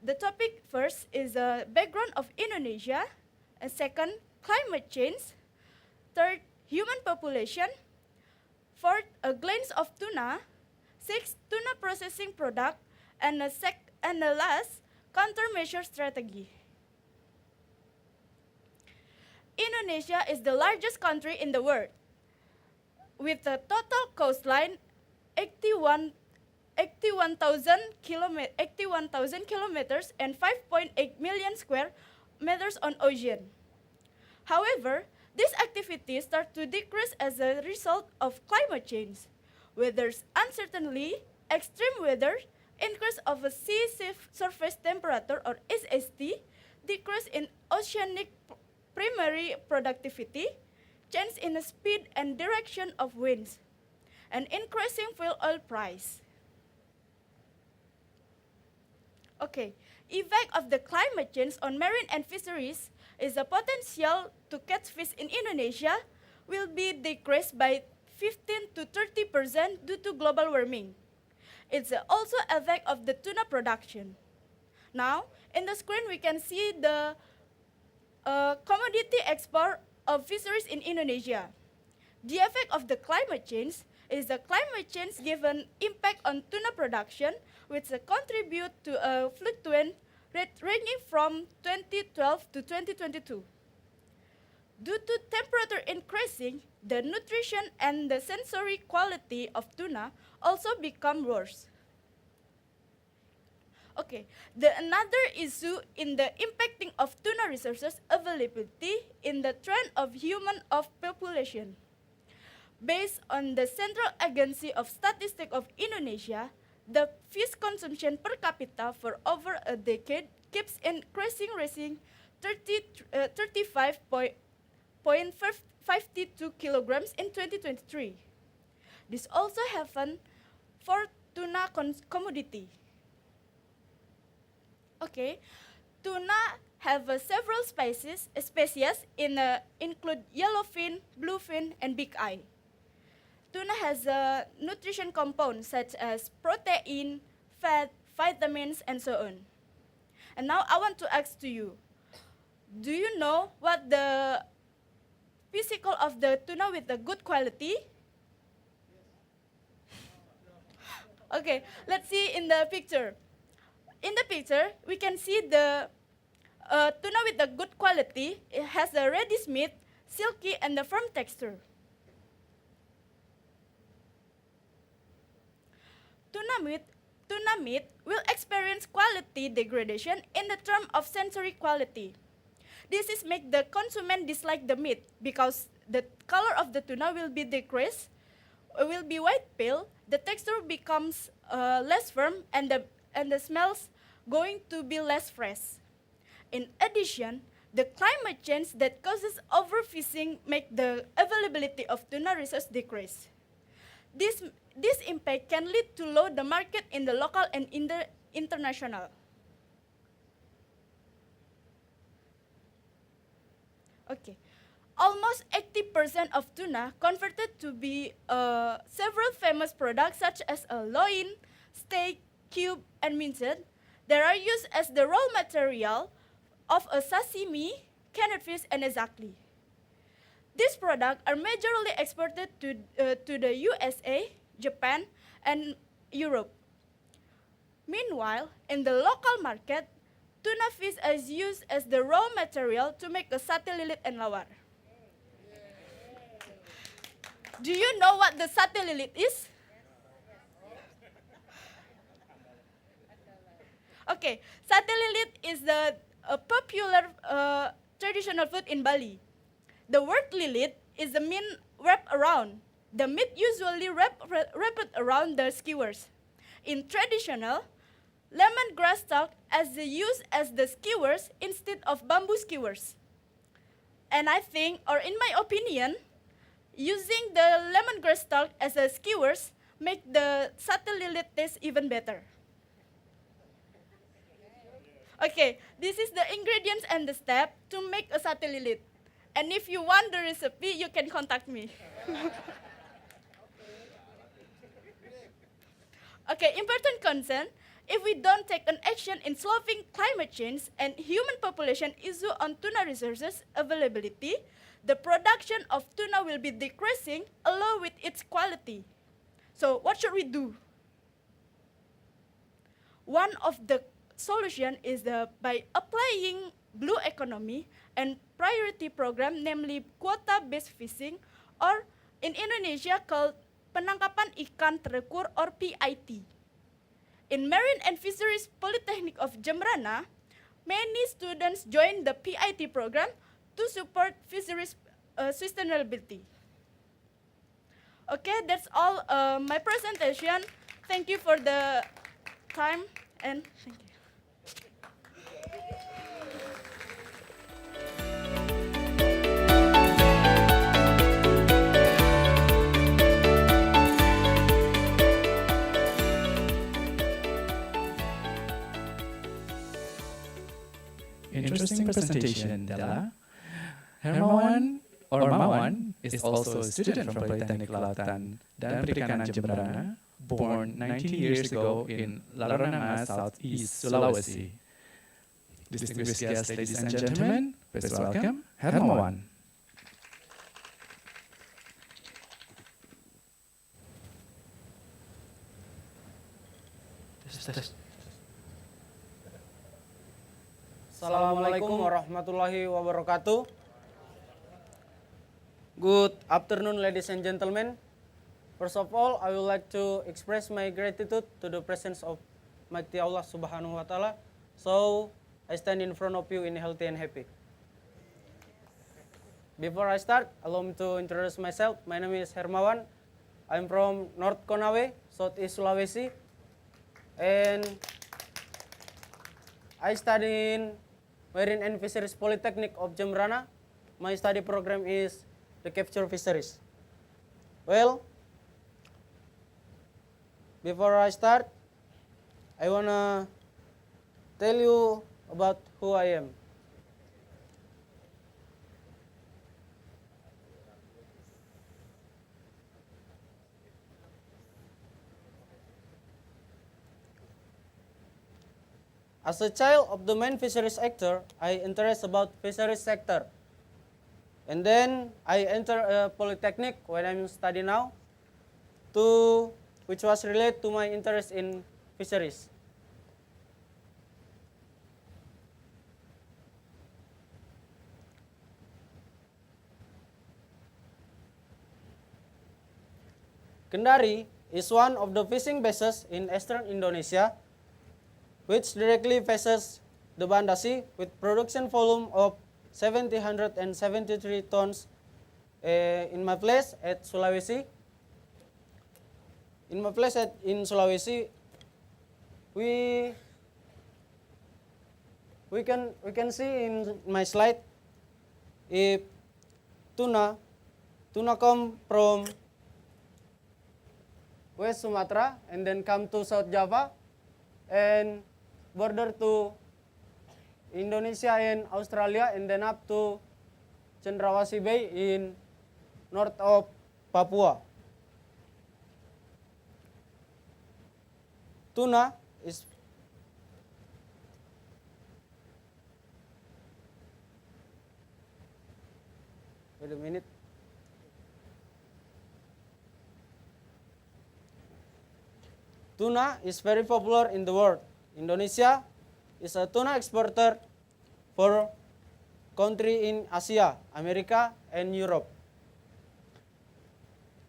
The topic first is the background of Indonesia, and second, climate change, third, human population, fourth, a glance of tuna, sixth, tuna processing product, and the last, countermeasure strategy. Indonesia is the largest country in the world, with a total coastline 81,000 kilometers and 5.8 million square meters on ocean. However, these activities start to decrease as a result of climate change. Weather's uncertainty, extreme weather, increase of a sea surface temperature or SST, decrease in oceanic primary productivity, change in the speed and direction of winds, and increasing fuel oil price. Okay, effect of the climate change on marine and fisheries is the potential to catch fish in Indonesia will be decreased by 15 to 30% due to global warming. It's also effect of the tuna production. Now, in the screen we can see the commodity export of fisheries in Indonesia. The effect of the climate change is the climate change given impact on tuna production, which contribute to a fluctuant rate ranging from 2012 to 2022. Due to temperature increasing, the nutrition and the sensory quality of tuna also become worse. Okay, another issue in the impacting of tuna resources availability in the trend of human population. Based on the Central Agency of Statistics of Indonesia, the fish consumption per capita for over a decade keeps increasing, reaching 35.52 kilograms in 2023. This also happened for tuna commodity. Okay, tuna have several species include yellowfin, bluefin, and big eye. Tuna has nutrition compounds such as protein, fat, vitamins, and so on. And now I want to ask to you, do you know what the physical of the tuna with the good quality? Okay, let's see in the picture. In the picture, we can see the tuna with the good quality. It has a reddish meat, silky, and the firm texture. Tuna meat will experience quality degradation in the term of sensory quality. This is make the consumer dislike the meat because the color of the tuna will be decreased, will be white pale, the texture becomes less firm, and the smells going to be less fresh. In addition, The climate change that causes overfishing make the availability of tuna resource decrease. This impact can lead to low the market in the local and in the international. Okay, almost 80% of tuna converted to be several famous products such as a loin, steak, cube, and minced that are used as the raw material of a sashimi, canned fish, and exactly. These products are majorly exported to the USA, Japan, and Europe. Meanwhile, in the local market, tuna fish is used as the raw material to make a sate lilit and lawar. Do you know what the sate lilit is? Okay, sate lilit is a popular traditional food in Bali. The word lilit is the meat wrapped around. The meat usually wrapped around the skewers. In traditional, lemongrass stalk is used as the skewers instead of bamboo skewers. And I think, or in my opinion, using the lemongrass stalk as a skewers make the sate lilit taste even better. Okay, this is the ingredients and the step to make a sate lilit. And if you want the recipe, you can contact me. Okay, important concern. If we don't take an action in solving climate change and human population issue on tuna resources availability, the production of tuna will be decreasing along with its quality. So what should we do? One of the solution is by applying blue economy and priority program, namely quota-based fishing, or in Indonesia called penangkapan ikan terukur or PIT. In Marine and Fisheries Polytechnic of Jembrana, many students join the PIT program to support fisheries sustainability. Okay, that's all my presentation. Thank you for the time and thank you. Interesting presentation, Della. Hermawan or Mawan is also a student from Polytechnic Kelautan dan Perikanan Jembrana, born 90 years ago in Laranama, Southeast Sulawesi. Distinguished guests, ladies and gentlemen, please welcome Hermawan. Assalamualaikum warahmatullahi wabarakatuh. Good afternoon, ladies and gentlemen. First of all, I would like to express my gratitude to the presence of Mighty Allah Subhanahu wa Ta'ala. So, I stand in front of you in healthy and happy. Before I start, allow me to introduce myself. My name is Hermawan. I'm from North Konawe, Southeast Sulawesi. And I study in Marine and Fisheries Polytechnic of Jembrana. My study program is the capture fisheries. Well, before I start, I wanna tell you about who I am. As a child of the main fisheries sector, I interest about fisheries sector. And then I enter a polytechnic when I'm studying now, which was related to my interest in fisheries. Kendari is one of the fishing bases in eastern Indonesia, which directly faces the Banda Sea with production volume of 773 tons in my place at Sulawesi. In my place in Sulawesi, we we can see in my slide, if tuna come from West Sumatra and then come to South Java and border to Indonesia and Australia and then up to Cendrawasih Bay in north of Papua. Tuna is wait a minute. Tuna is very popular in the world. Indonesia is a tuna exporter for country in Asia, America, and Europe.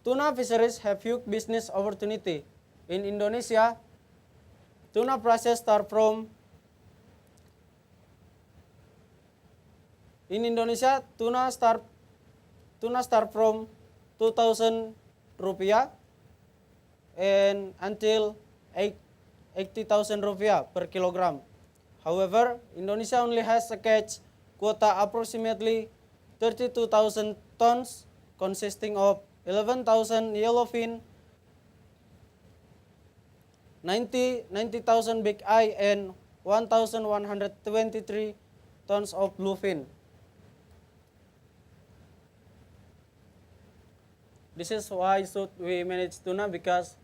Tuna fisheries have huge business opportunity. In Indonesia, tuna prices start from from 2,000 rupiah and until 80,000 rupiah per kilogram. However, Indonesia only has a catch quota approximately 32,000 tons, consisting of 11,000 yellowfin, 90,000 big eye, and 1,123 tons of bluefin. This is why should we manage tuna, because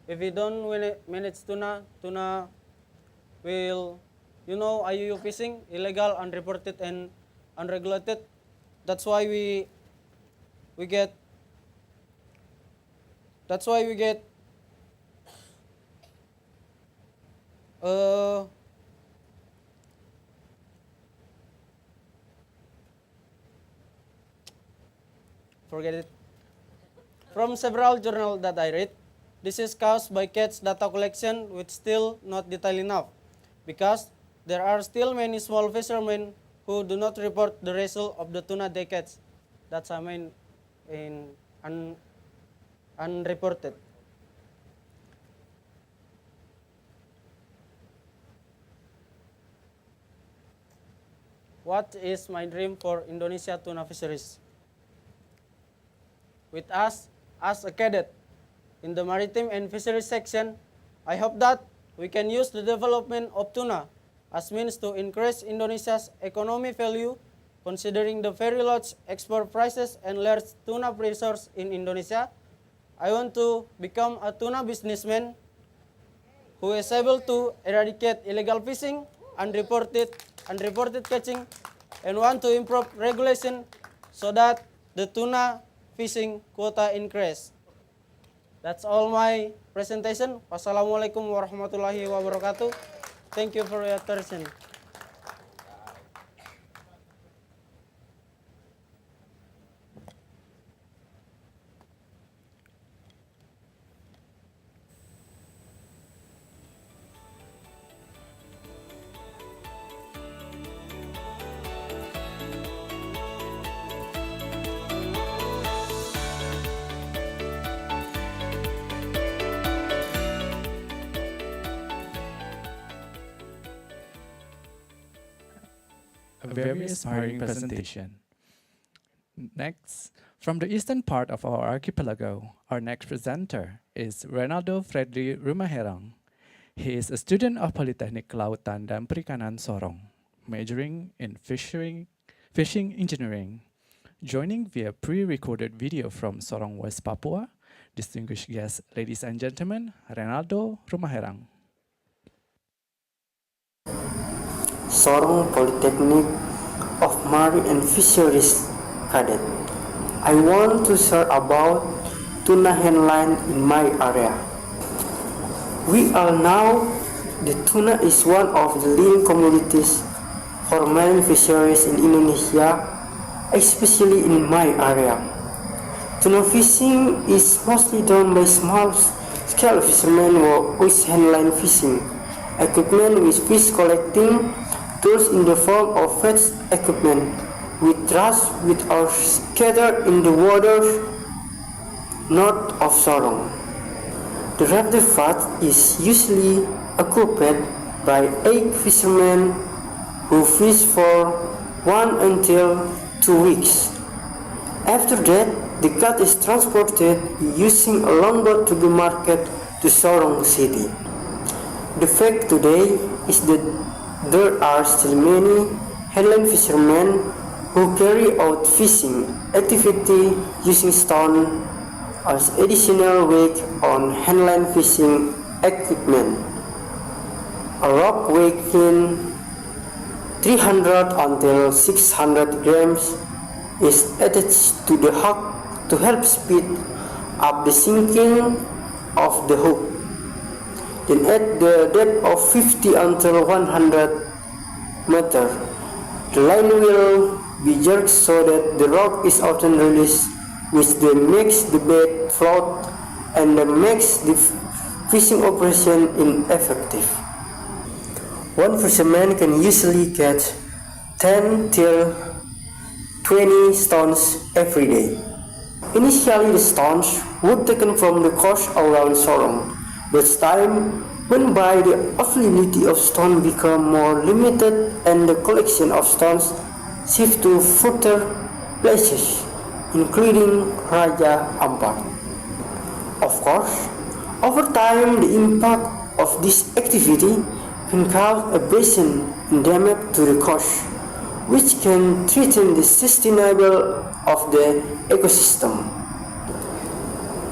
if we don't manage tuna will, IUU fishing, illegal, unreported, and unregulated. That's why we get forget it. From several journals that I read, this is caused by catch data collection, which still not detailed enough, because there are still many small fishermen who do not report the result of the tuna they catch. That's unreported. What is my dream for Indonesia tuna fisheries? With us as a cadet in the Maritime and Fisheries section, I hope that we can use the development of tuna as means to increase Indonesia's economic value, considering the very large export prices and large tuna resource in Indonesia. I want to become a tuna businessman who is able to eradicate illegal fishing, unreported catching, and want to improve regulation so that the tuna fishing quota increase. That's all my presentation. Wassalamualaikum warahmatullahi wabarakatuh. Thank you for your attention. A very inspiring presentation. Next, from the eastern part of our archipelago, our next presenter is Renaldo Fredly Rumaherang. He is a student of Politeknik Kelautan dan Perikanan Sorong, majoring in fishing engineering. Joining via pre-recorded video from Sorong, West Papua, distinguished guests, ladies and gentlemen, Renaldo Rumaherang. Sorong Polytechnic of Marine and Fisheries Cadet. I want to share about tuna henline in my area. We all know the tuna is one of the leading commodities for marine fisheries in Indonesia, especially in my area. Tuna fishing is mostly done by small-scale fishermen with henline fishing equipment, with fish collecting tools in the form of fetch equipment, with trash which are scattered in the waters north of Sorong. The reservoir is usually occupied by 8 fishermen who fish for 1 until 2 weeks. After that, the cat is transported using a longboat to the market to Sorong City. The fact today is that there are still many headland fishermen who carry out fishing activity using stone as additional weight on headland fishing equipment. A rock weighing 300 until 600 grams is attached to the hook to help speed up the sinking of the hook. Then at the depth of 50 until 100 meters, the line will be jerked so that the rock is often released, which then makes the bait float and then makes the fishing operation ineffective. One fisherman can usually catch 10 till 20 stones every day. Initially, the stones were taken from the coast around Sorong, but as time went by, the availability of stone became more limited and the collection of stones shifted to further places, including Raja Ampat. Of course, over time, the impact of this activity can cause a basin and damage to the coast, which can threaten the sustainability of the ecosystem.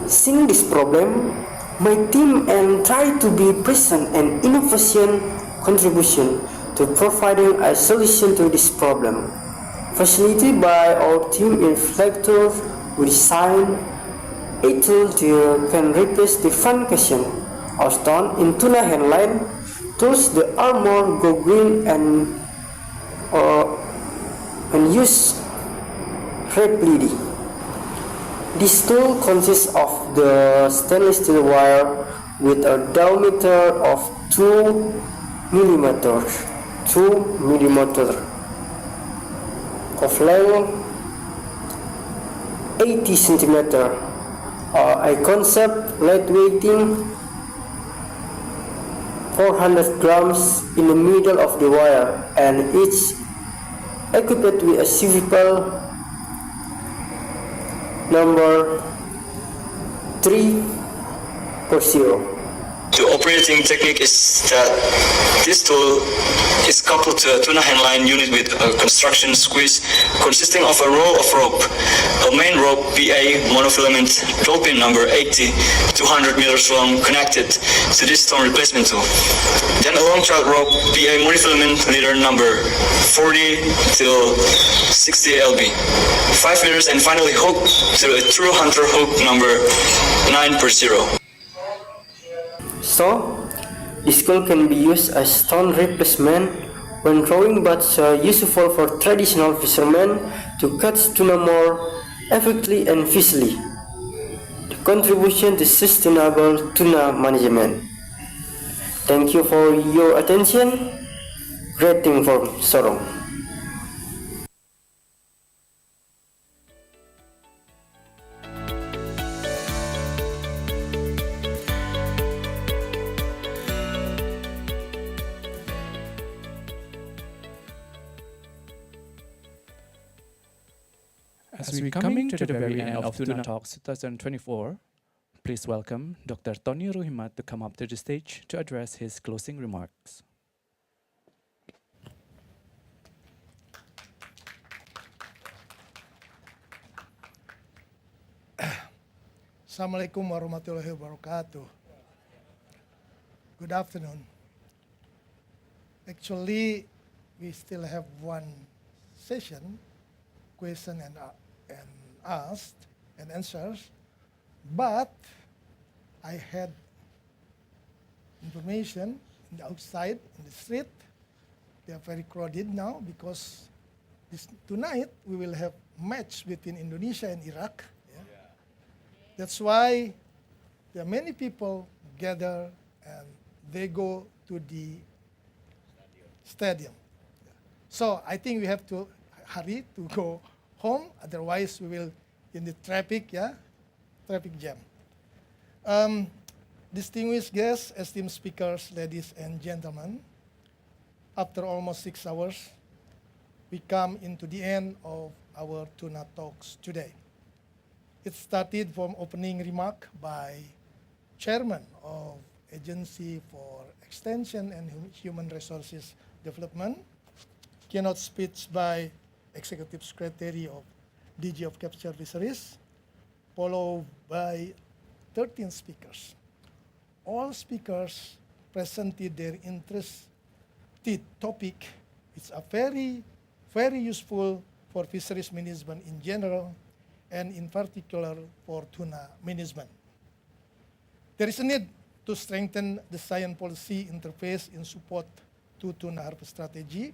Seeing this problem, my team and try to be present and innovation contribution to providing a solution to this problem. Facilitated by our team in Flector, we designed a tool that can replace the function of stone in tuna handline. Tools that are more go green and use rapidly. This tool consists of the stainless steel wire with a diameter of 2 millimeters of length 80 centimeter. A concept lightweighting 400 grams in the middle of the wire, and each equipped with a swivel number 3/0. The operating technique is that this tool is coupled to a tuna handline unit with a construction squeeze consisting of a roll of rope, a main rope BA monofilament rope pin number 80, 200 meters long connected to this stone replacement tool. Then a long trout rope BA monofilament leader number 40 till 60 lb, 5 meters, and finally hook to a true hunter hook number 9/0. So, this tool can be used as stone replacement when drawing, but useful for traditional fishermen to catch tuna more effectively and easily. The contribution to sustainable tuna management. Thank you for your attention. Greeting from Sorong. As we're coming to the very end of Tuna Talks 2024, please welcome Dr. Tony Ruhimat to come up to the stage to address his closing remarks. Assalamualaikum warahmatullahi wabarakatuh. Good afternoon. Actually, we still have one session, question and asked and answers, but I had information in the outside, in the street. They are very crowded now because tonight we will have match between Indonesia and Iraq. That's why there are many people gather and they go to the stadium. So I think we have to hurry to go home, otherwise we will in the traffic jam. Distinguished guests, esteemed speakers, ladies and gentlemen, after almost 6 hours, we come into the end of our Tuna Talks today. It started from opening remark by Chairman of Agency for Extension and Human Resources Development, keynote speech by Executive Secretary of DG of Capture Fisheries, followed by 13 speakers. All speakers presented their interested topic, which are very, very useful for fisheries management in general, and in particular for tuna management. There is a need to strengthen the science policy interface in support to tuna harvest strategy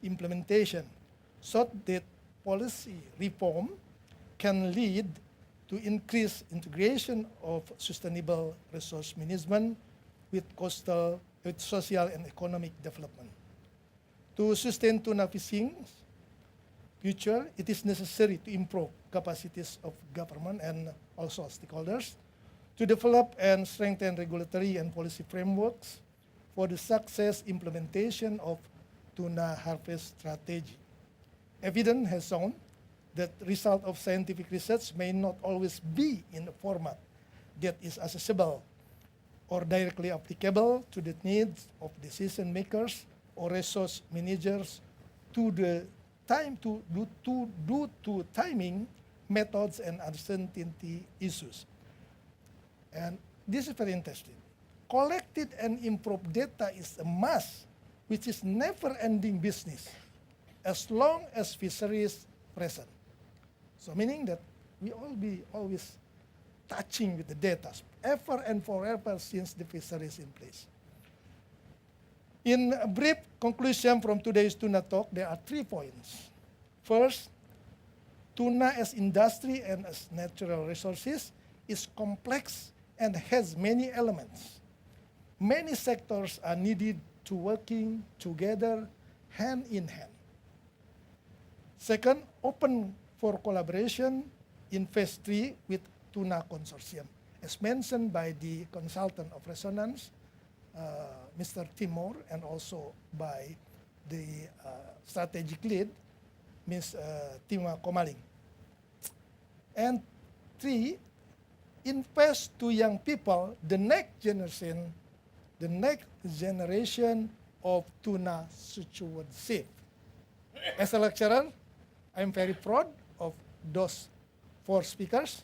implementation so that policy reform can lead to increased integration of sustainable resource management with social and economic development. To sustain tuna fishing future, it is necessary to improve capacities of government and also stakeholders to develop and strengthen regulatory and policy frameworks for the success implementation of tuna harvest strategy. Evidence has shown that result of scientific research may not always be in a format that is accessible or directly applicable to the needs of decision makers or resource managers to the time due to timing, methods, and uncertainty issues. And this is very interesting. Collected and improved data is a must, which is never-ending business as long as fisheries present. So meaning that we all be always touching with the data ever and forever since the fisheries in place. In a brief conclusion from today's Tuna Talk, there are 3 points. First, tuna as industry and as natural resources is complex and has many elements. Many sectors are needed to working together hand in hand. Second, open for collaboration in phase 3 with Tuna Consortium. As mentioned by the consultant of resonance, Mr. Timur, and also by the strategic lead, Ms. Tima Komaling. And 3, invest to young people, the next generation of tuna stewardship. As a lecturer, I'm very proud of those 4 speakers,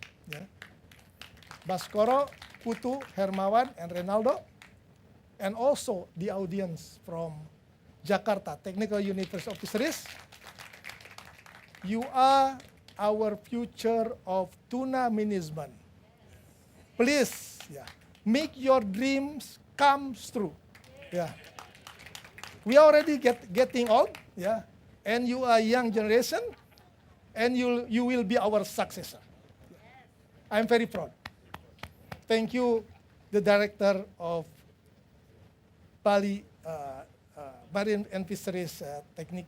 Baskoro, Putu, Hermawan, and Renaldo, and also the audience from Jakarta, Technical University of Fisheries. You are our future of tuna management. Please, make your dreams come true. We are already getting old, and you are young generation, and you will be our successor. I'm very proud. Thank you, the director of Bali Marine and Fisheries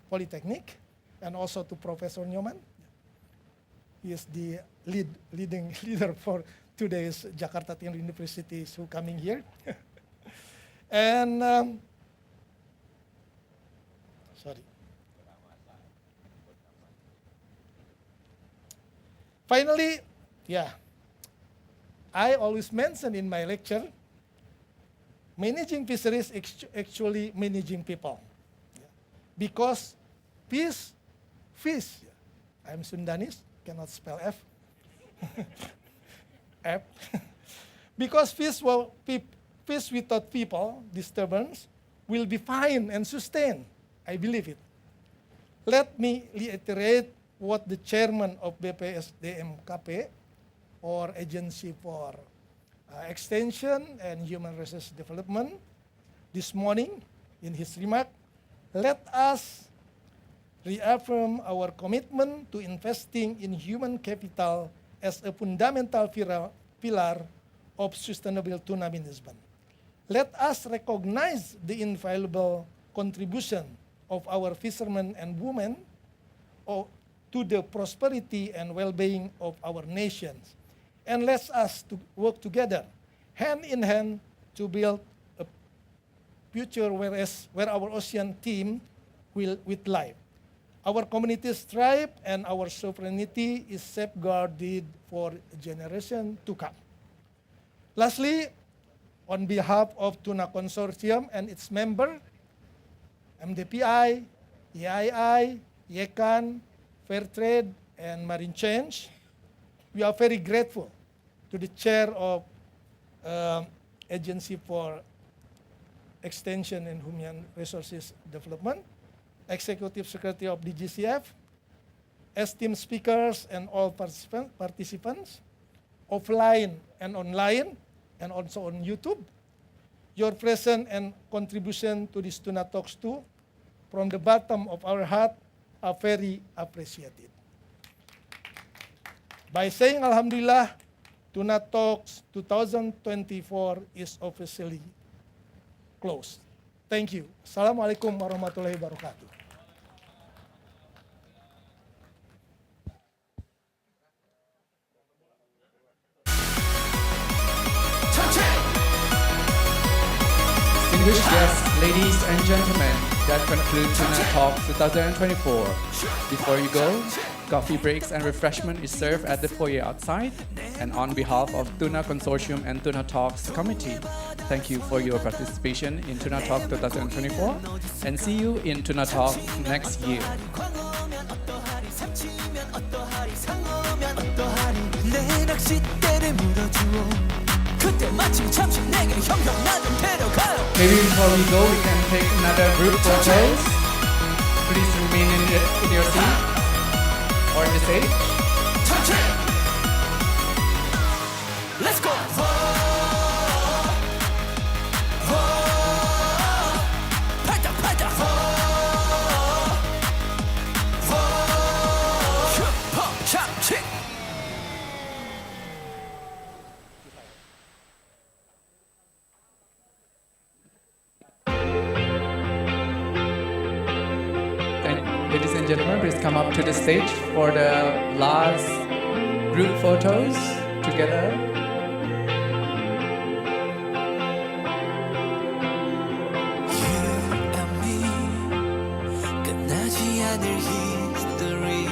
Polytechnic, and also to Professor Nyoman. He is the leader for today's Jakarta University who coming here. And sorry. Finally, I always mention in my lecture, managing fisheries is actually managing people. Because fish, I'm Sundanese, cannot spell F. F. Because fish without people, disturbance, will be fine and sustained. I believe it. Let me reiterate what the chairman of BPSDMKP, or Agency for Extension and Human Resource Development, this morning in his remark. Let us reaffirm our commitment to investing in human capital as a fundamental pillar of sustainable tuna management. Let us recognize the invaluable contribution of our fishermen and women to the prosperity and well-being of our nations. And let us work together, hand in hand, to build future where our ocean team will live. Our communities thrive and our sovereignty is safeguarded for generation to come. Lastly, on behalf of Tuna Consortium and its member, MDPI, EII, YECAN, Fairtrade, and Marine Change, we are very grateful to the chair of Agency for Extension and Human Resources Development, Executive Secretary of DGCF, esteemed speakers and all participants, offline and online, and also on YouTube. Your presence and contribution to this Tuna Talks too, from the bottom of our heart, are very appreciated. By saying Alhamdulillah, Tuna Talks 2024 is officially closed. Thank you. Assalamualaikum warahmatullahi wabarakatuh. Distinguished guests, ladies and gentlemen, that concludes Tuna Talks 2024. Before you go, coffee breaks and refreshment is served at the foyer outside. And on behalf of Tuna Consortium and Tuna Talks Committee, thank you for your participation in Tuna Talk 2024 and see you in Tuna Talk next year. Maybe before we go, we can take another group photos. Please remain in your seat or in the stage. Let's go! Ladies and gentlemen, please come up to the stage for the last group photos together. 끝나지 않을 history